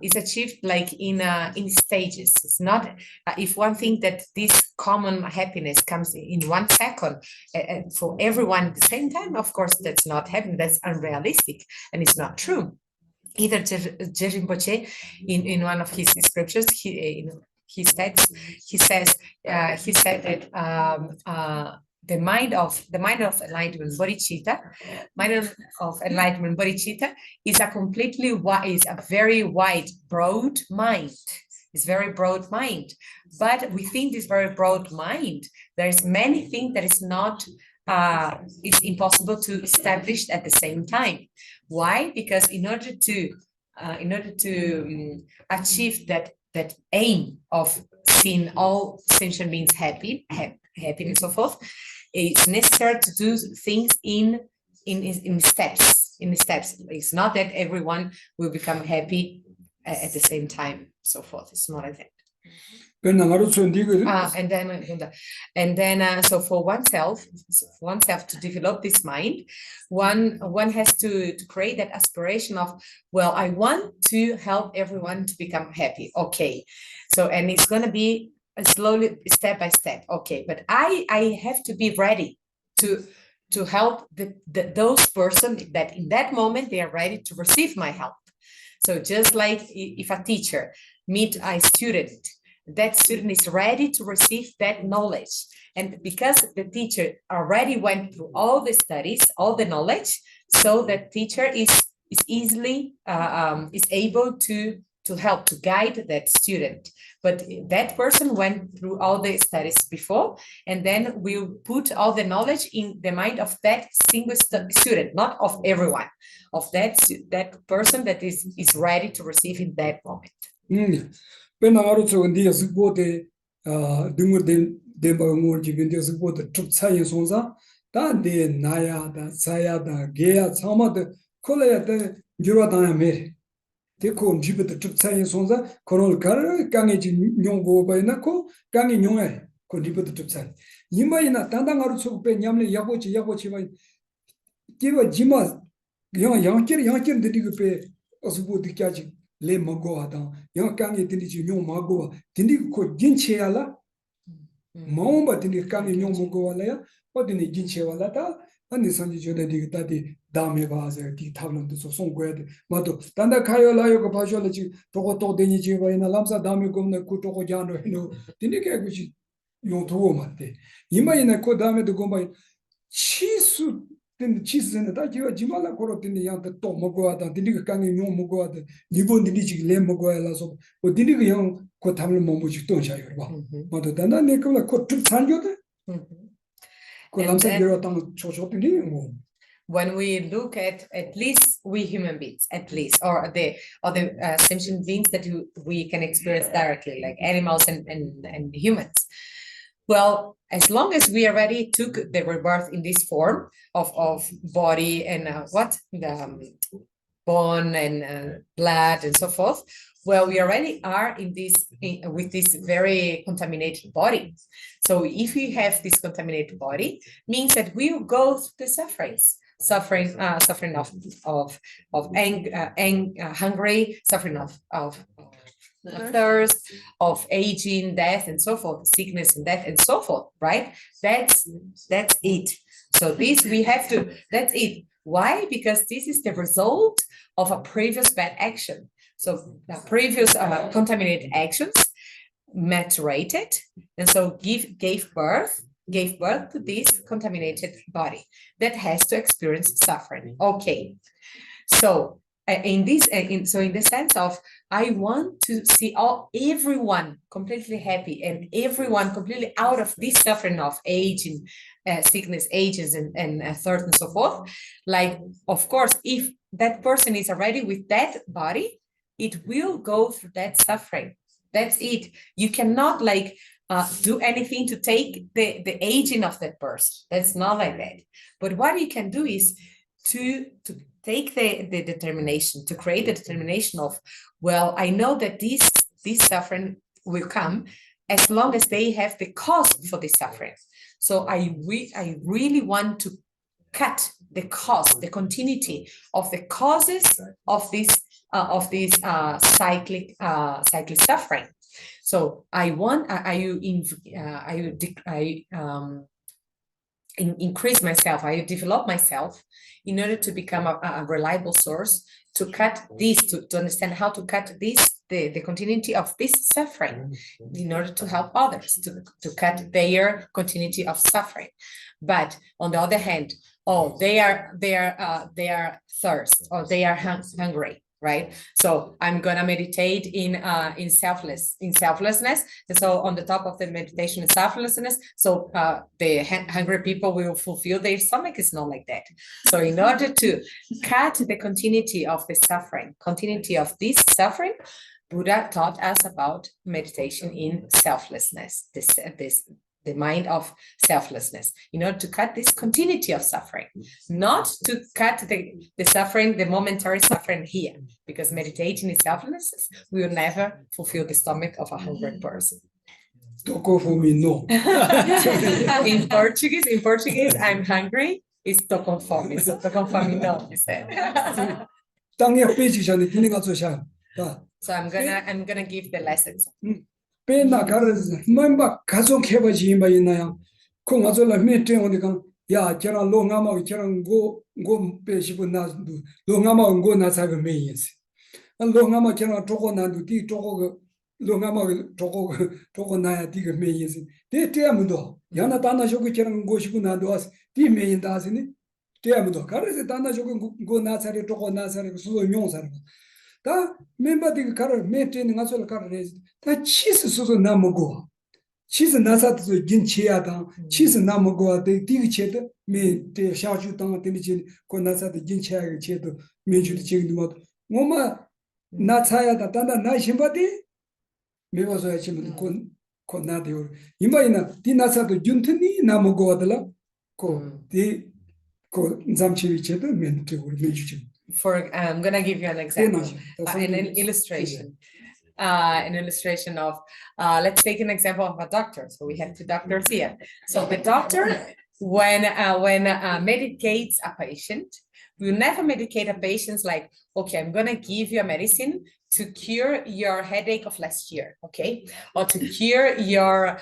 is achieved like in stages. It's not if one thinks that this common happiness comes in 1 second for everyone at the same time, of course that's not happening. That's unrealistic and it's not true. Either Geshe Rinpoche in one of his scriptures, he said that the mind of enlightenment bodhicitta, is a very wide, broad mind. It's very broad mind, but within this very broad mind, there's many things that is not. It's impossible to establish at the same time. Why? Because in order to achieve that aim of seeing all sentient beings happy and so forth, it's necessary to do things in steps. It's not that everyone will become happy at the same time, so forth. It's not like that. And then so for oneself to develop this mind, one has to create that aspiration of, well, I want to help everyone to become happy. Okay, so and it's going to be slowly, step by step. Okay, but I have to be ready to help those persons that in that moment they are ready to receive my help. So just like if a teacher meet a student, that student is ready to receive that knowledge. And because the teacher already went through all the studies, all the knowledge, so that teacher is easily is able to help to guide that student. But that person went through all the studies before, and then we'll put all the knowledge in the mind of that single student, not of everyone, of that person that is ready to receive in that moment. Te ko jibe de tup tsai sonza korol kar kange ji nyongo ba na ko kange nyonga ko jibe de tup tsai yima ina tandang aru chu pe nyamle yagochi ba kiwa jima yang kir de dig pe osbu de kyaji le mago ada yang kange de ji nyong mago dindi ko jinche ala maomba dindi kange nyong mago ala ya o dindi jinche wala ta ani sanji jode dig ta di dame baze di tablam de so goede mato tanda kayo la yo ko pasho ji to deni ji wa ina lamsa dame gomna ku to jano no dini ke ku ji yo to mate ima ina ko dame de gomba chisu den chisu ne ta ji jimala koro dini ya to mogo ada dini ka kangi nyo mogo ada libon dini ji le mogo ala so o dini ka yang ko tablam mo ji to cha yo ba mato tanda ne ko la ko tu sanjo de ko lamsa gero tang cho dini mo. When we look at least we human beings, at least, or the sentient beings that we can experience directly, like animals and humans. Well, as long as we already took the rebirth in this form of body and the bone and blood and so forth, well, we already are with this very contaminated body. So if we have this contaminated body, means that we will go through the suffering of hungry, suffering of thirst, of aging, death, and so forth, sickness and death, and so forth, right? That's it. So that's it. Why? Because this is the result of a previous bad action. So the previous contaminated actions maturated, and so gave birth to this contaminated body that has to experience suffering. Okay, so in the sense of I want to see everyone completely happy and everyone completely out of this suffering of aging, sickness, ages, and thirst and so forth. Like, of course, if that person is already with that body, it will go through that suffering. That's it. You cannot do anything to take the aging of that person. That's not like that. But what you can do is to take the determination, to create the determination of, well, I know that this suffering will come as long as they have the cause for this suffering. So I really want to cut the cause, the continuity of the causes of this cyclic suffering. So I increase myself, I develop myself in order to become a reliable source, to cut this, to understand how to cut this, the continuity of this suffering, in order to help others to cut their continuity of suffering. But on the other hand, they are thirst, or they are hungry. Right, so I'm gonna meditate in selflessness, and so on the top of the meditation in selflessness, so the hungry people will fulfill their stomach. Is not like that. So in order to cut the continuity of the suffering, continuity of this suffering, Buddha taught us about meditation in selflessness. The mind of selflessness, in order to cut this continuity of suffering, not to cut the suffering, the momentary suffering here, because meditating in selflessness, we will never fulfill the stomach of a hungry person. Toko for me, no. In Portuguese, I'm hungry is toko fome. So toko fome, no, he said. So I'm gonna give the lessons. Pena garas mamba 가족 해봐지 임바이나야 콩아졸라 메트온디가 야 저라 롱아마 저런 고 빼시고 나도 롱아마 고 나사가 메이스 롱아마 저런 저거 나도 뒤 저거 롱아마 저거 나야 뒤가 메이스 대대야문도 야나 다나 저거 저런 고시고 나도 뒤 메인다스니 대야무도 가르세 단다 조금 고 나사리 조고 나사리 수도 용사리 다 멤버들 가르 메트는 가서 가르 다 치스 수도 나무고 치스 나사도 진치야다 치스 나무고 되게 체도 메테 샤주 땅 되지 고 나사도 진치야게 체도 메주도 지금도 뭐 뭐마 나차야다 단다 나 심바디 메워서 하시면 고 나대요 이마이나 디나사도 준트니 나무고들라 고디 I'm gonna give you an example, an illustration. An illustration of, let's take an example of a doctor. So we have two doctors here. So the doctor, when medicates a patient, we will never medicate a patient like, okay, I'm gonna give you a medicine to cure your headache of last year, okay, or to cure your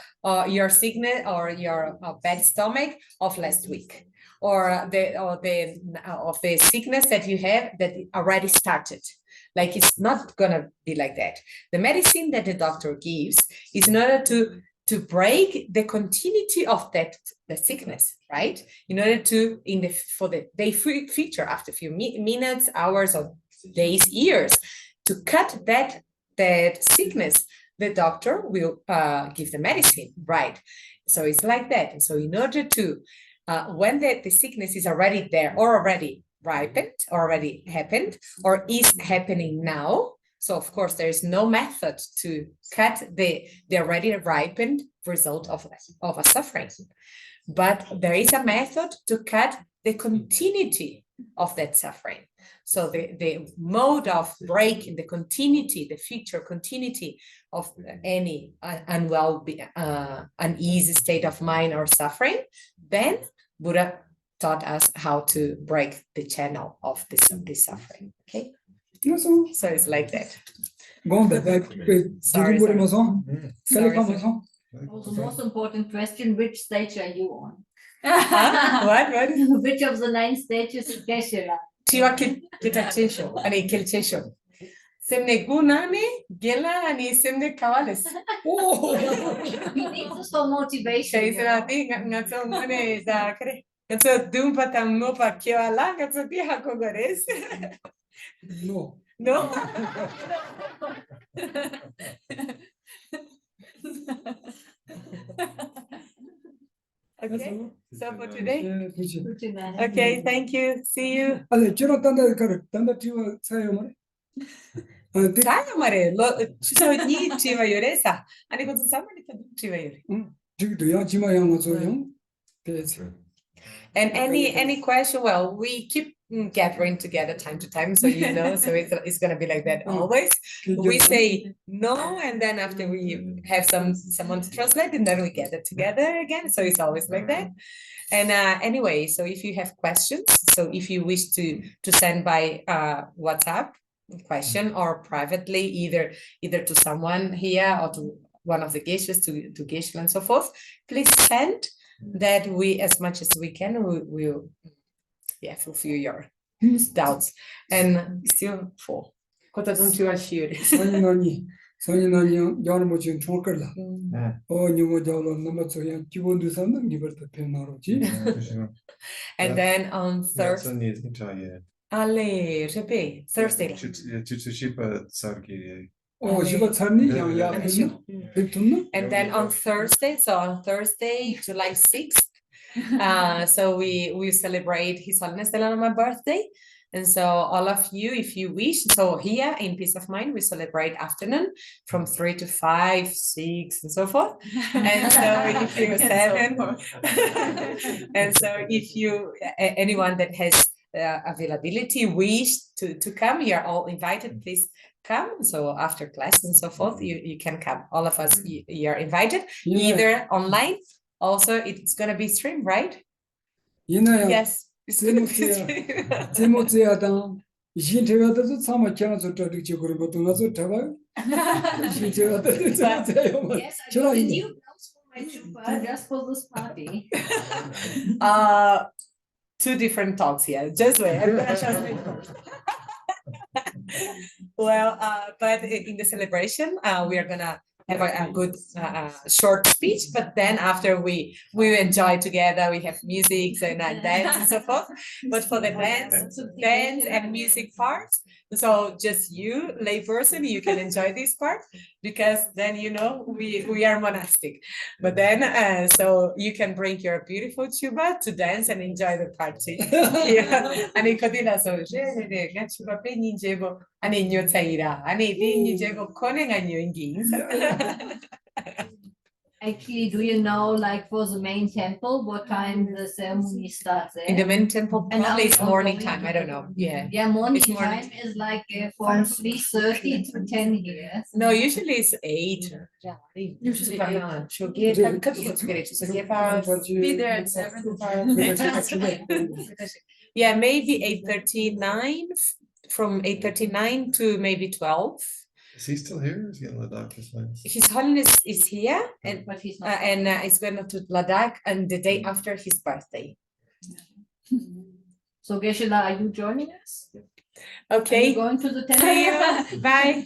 sickness or your bad stomach of last week, or the sickness that you have that already started. Like, it's not gonna be like that. The medicine that the doctor gives is in order to break the continuity of the sickness, right? In order to for the day future, after a few minutes, hours, or days, years, to cut that sickness, the doctor will give the medicine, right? So it's like that. And so in order to when the sickness is already there or already ripened, already happened, or is happening now. So of course, there is no method to cut the already ripened result of a suffering. But there is a method to cut the continuity of that suffering. So the mode of breaking the continuity, the future continuity of any uneasy state of mind or suffering, then Buddha taught us how to break the channel of this suffering. Okay, so it's like that. Sorry. Also, most important question: which stage are you on? What? Which of the 9 stages is Geshe? Tiwa kitachesho, ani kilchesho. Semne gunane, gela, ani semne kawales. We need this for motivation. Ngaso mone da kare. Ngaso dumpa tamno pa kiwala, ngaso di hako gores. No. Okay, so for today. Okay, thank you. See you. Saya mare lo so ni chiva yoresa. Ani ko samani ta chiva yore. And any question? Well, we keep gathering together time to time, so you know, so it's gonna be like that always. We say no, and then after we have someone to translate, and then we gather together again. So it's always like that. And anyway, so if you have questions, so if you wish to send by WhatsApp question or privately, either to someone here or to one of the Geshes, to Geshe and so forth, please send. That we, as much as we can, will fulfill your doubts. And still for kota don't you assure and then on Thursday. Allez, repeat Thursday. And then on Thursday, July 6th, so we celebrate His Holiness the Lama birthday. And so all of you, if you wish, so here in Peace of Mind, we celebrate afternoon from 3 to 5, 6, and so forth. And so if you 7, and so if you, anyone that has availability, wish to come, you're all invited, please come. So after class and so forth, you can come. All of us, you're invited, either online. Also, it's going to be streamed, right? Yes. It's going to be Just for this party. 2 different talks here. Just wait. I'm gonna translate. Well, but in the celebration, we are gonna have a good short speech, but then after we enjoy together, we have music and dance and so forth. But for the dance and music part, so just you, layperson, you can enjoy this part because then you know we are monastic. But then so you can bring your beautiful tuba to dance and enjoy the party. Yeah. Ani kodila so je gachuba pe ninjebo ani nyotaira ani ninjebo kone nga nyongin. Actually, do you know, like for the main temple, what time the ceremony starts there? In the main temple, And probably it's now morning ongoing. time. I don't know. Yeah. Yeah, morning It's morning. time is like from 3:30 to 10 here. No, usually it's 8. Usually eight. Be there at 7. Yeah, maybe 8:39 from 8:39 to maybe 12. Is he still here? Is he in Ladakh this way? His Holiness is here and But he's not. it's going to Ladakh and the day after his birthday. So Geshe, are you joining us? Are you Okay. going to the See temple? you. Bye.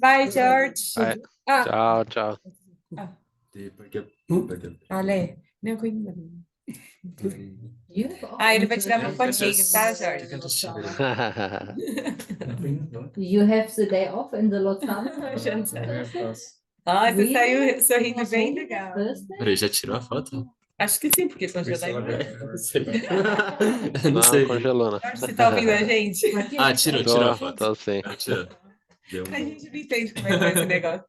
Bye, George. Bye. Ah, Ciao, ciao. Ale, não conheço. You? Ah, ele vai tirar uma fotinho, tá, Jorge? You have the day off in the Lotan? Ah, você Really? saiu sorrindo bem legal. Thursday? Peraí, já tirou a foto? Acho que sim, porque congelou aí. Não sei. Não, Não sei. congelou, né? Jorge, você tá ouvindo a gente? Ah, tirou a Tô, foto. tô sim. Ah, tirou. Deu. A gente não entende como é que vai esse negócio.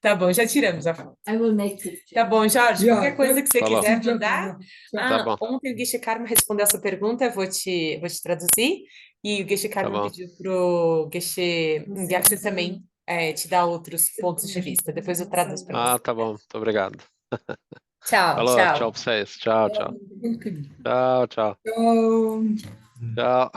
Tá bom, já tiramos a foto. I will make it. Tá bom, Jorge, Yeah, qualquer coisa que você Falou. quiser mandar. Tá bom. Ontem o Geshe Karma respondeu a sua pergunta, eu vou te traduzir. E o Geshe Karma bom. pediu pro Geshe Gyaltsen também te dar outros pontos de vista. Depois eu traduzo para Ah, você. tá bom. Muito obrigado. Tchau, Falou, tchau. tchau pra vocês. Tchau, tchau. Tchau, tchau. Tchau. Tchau.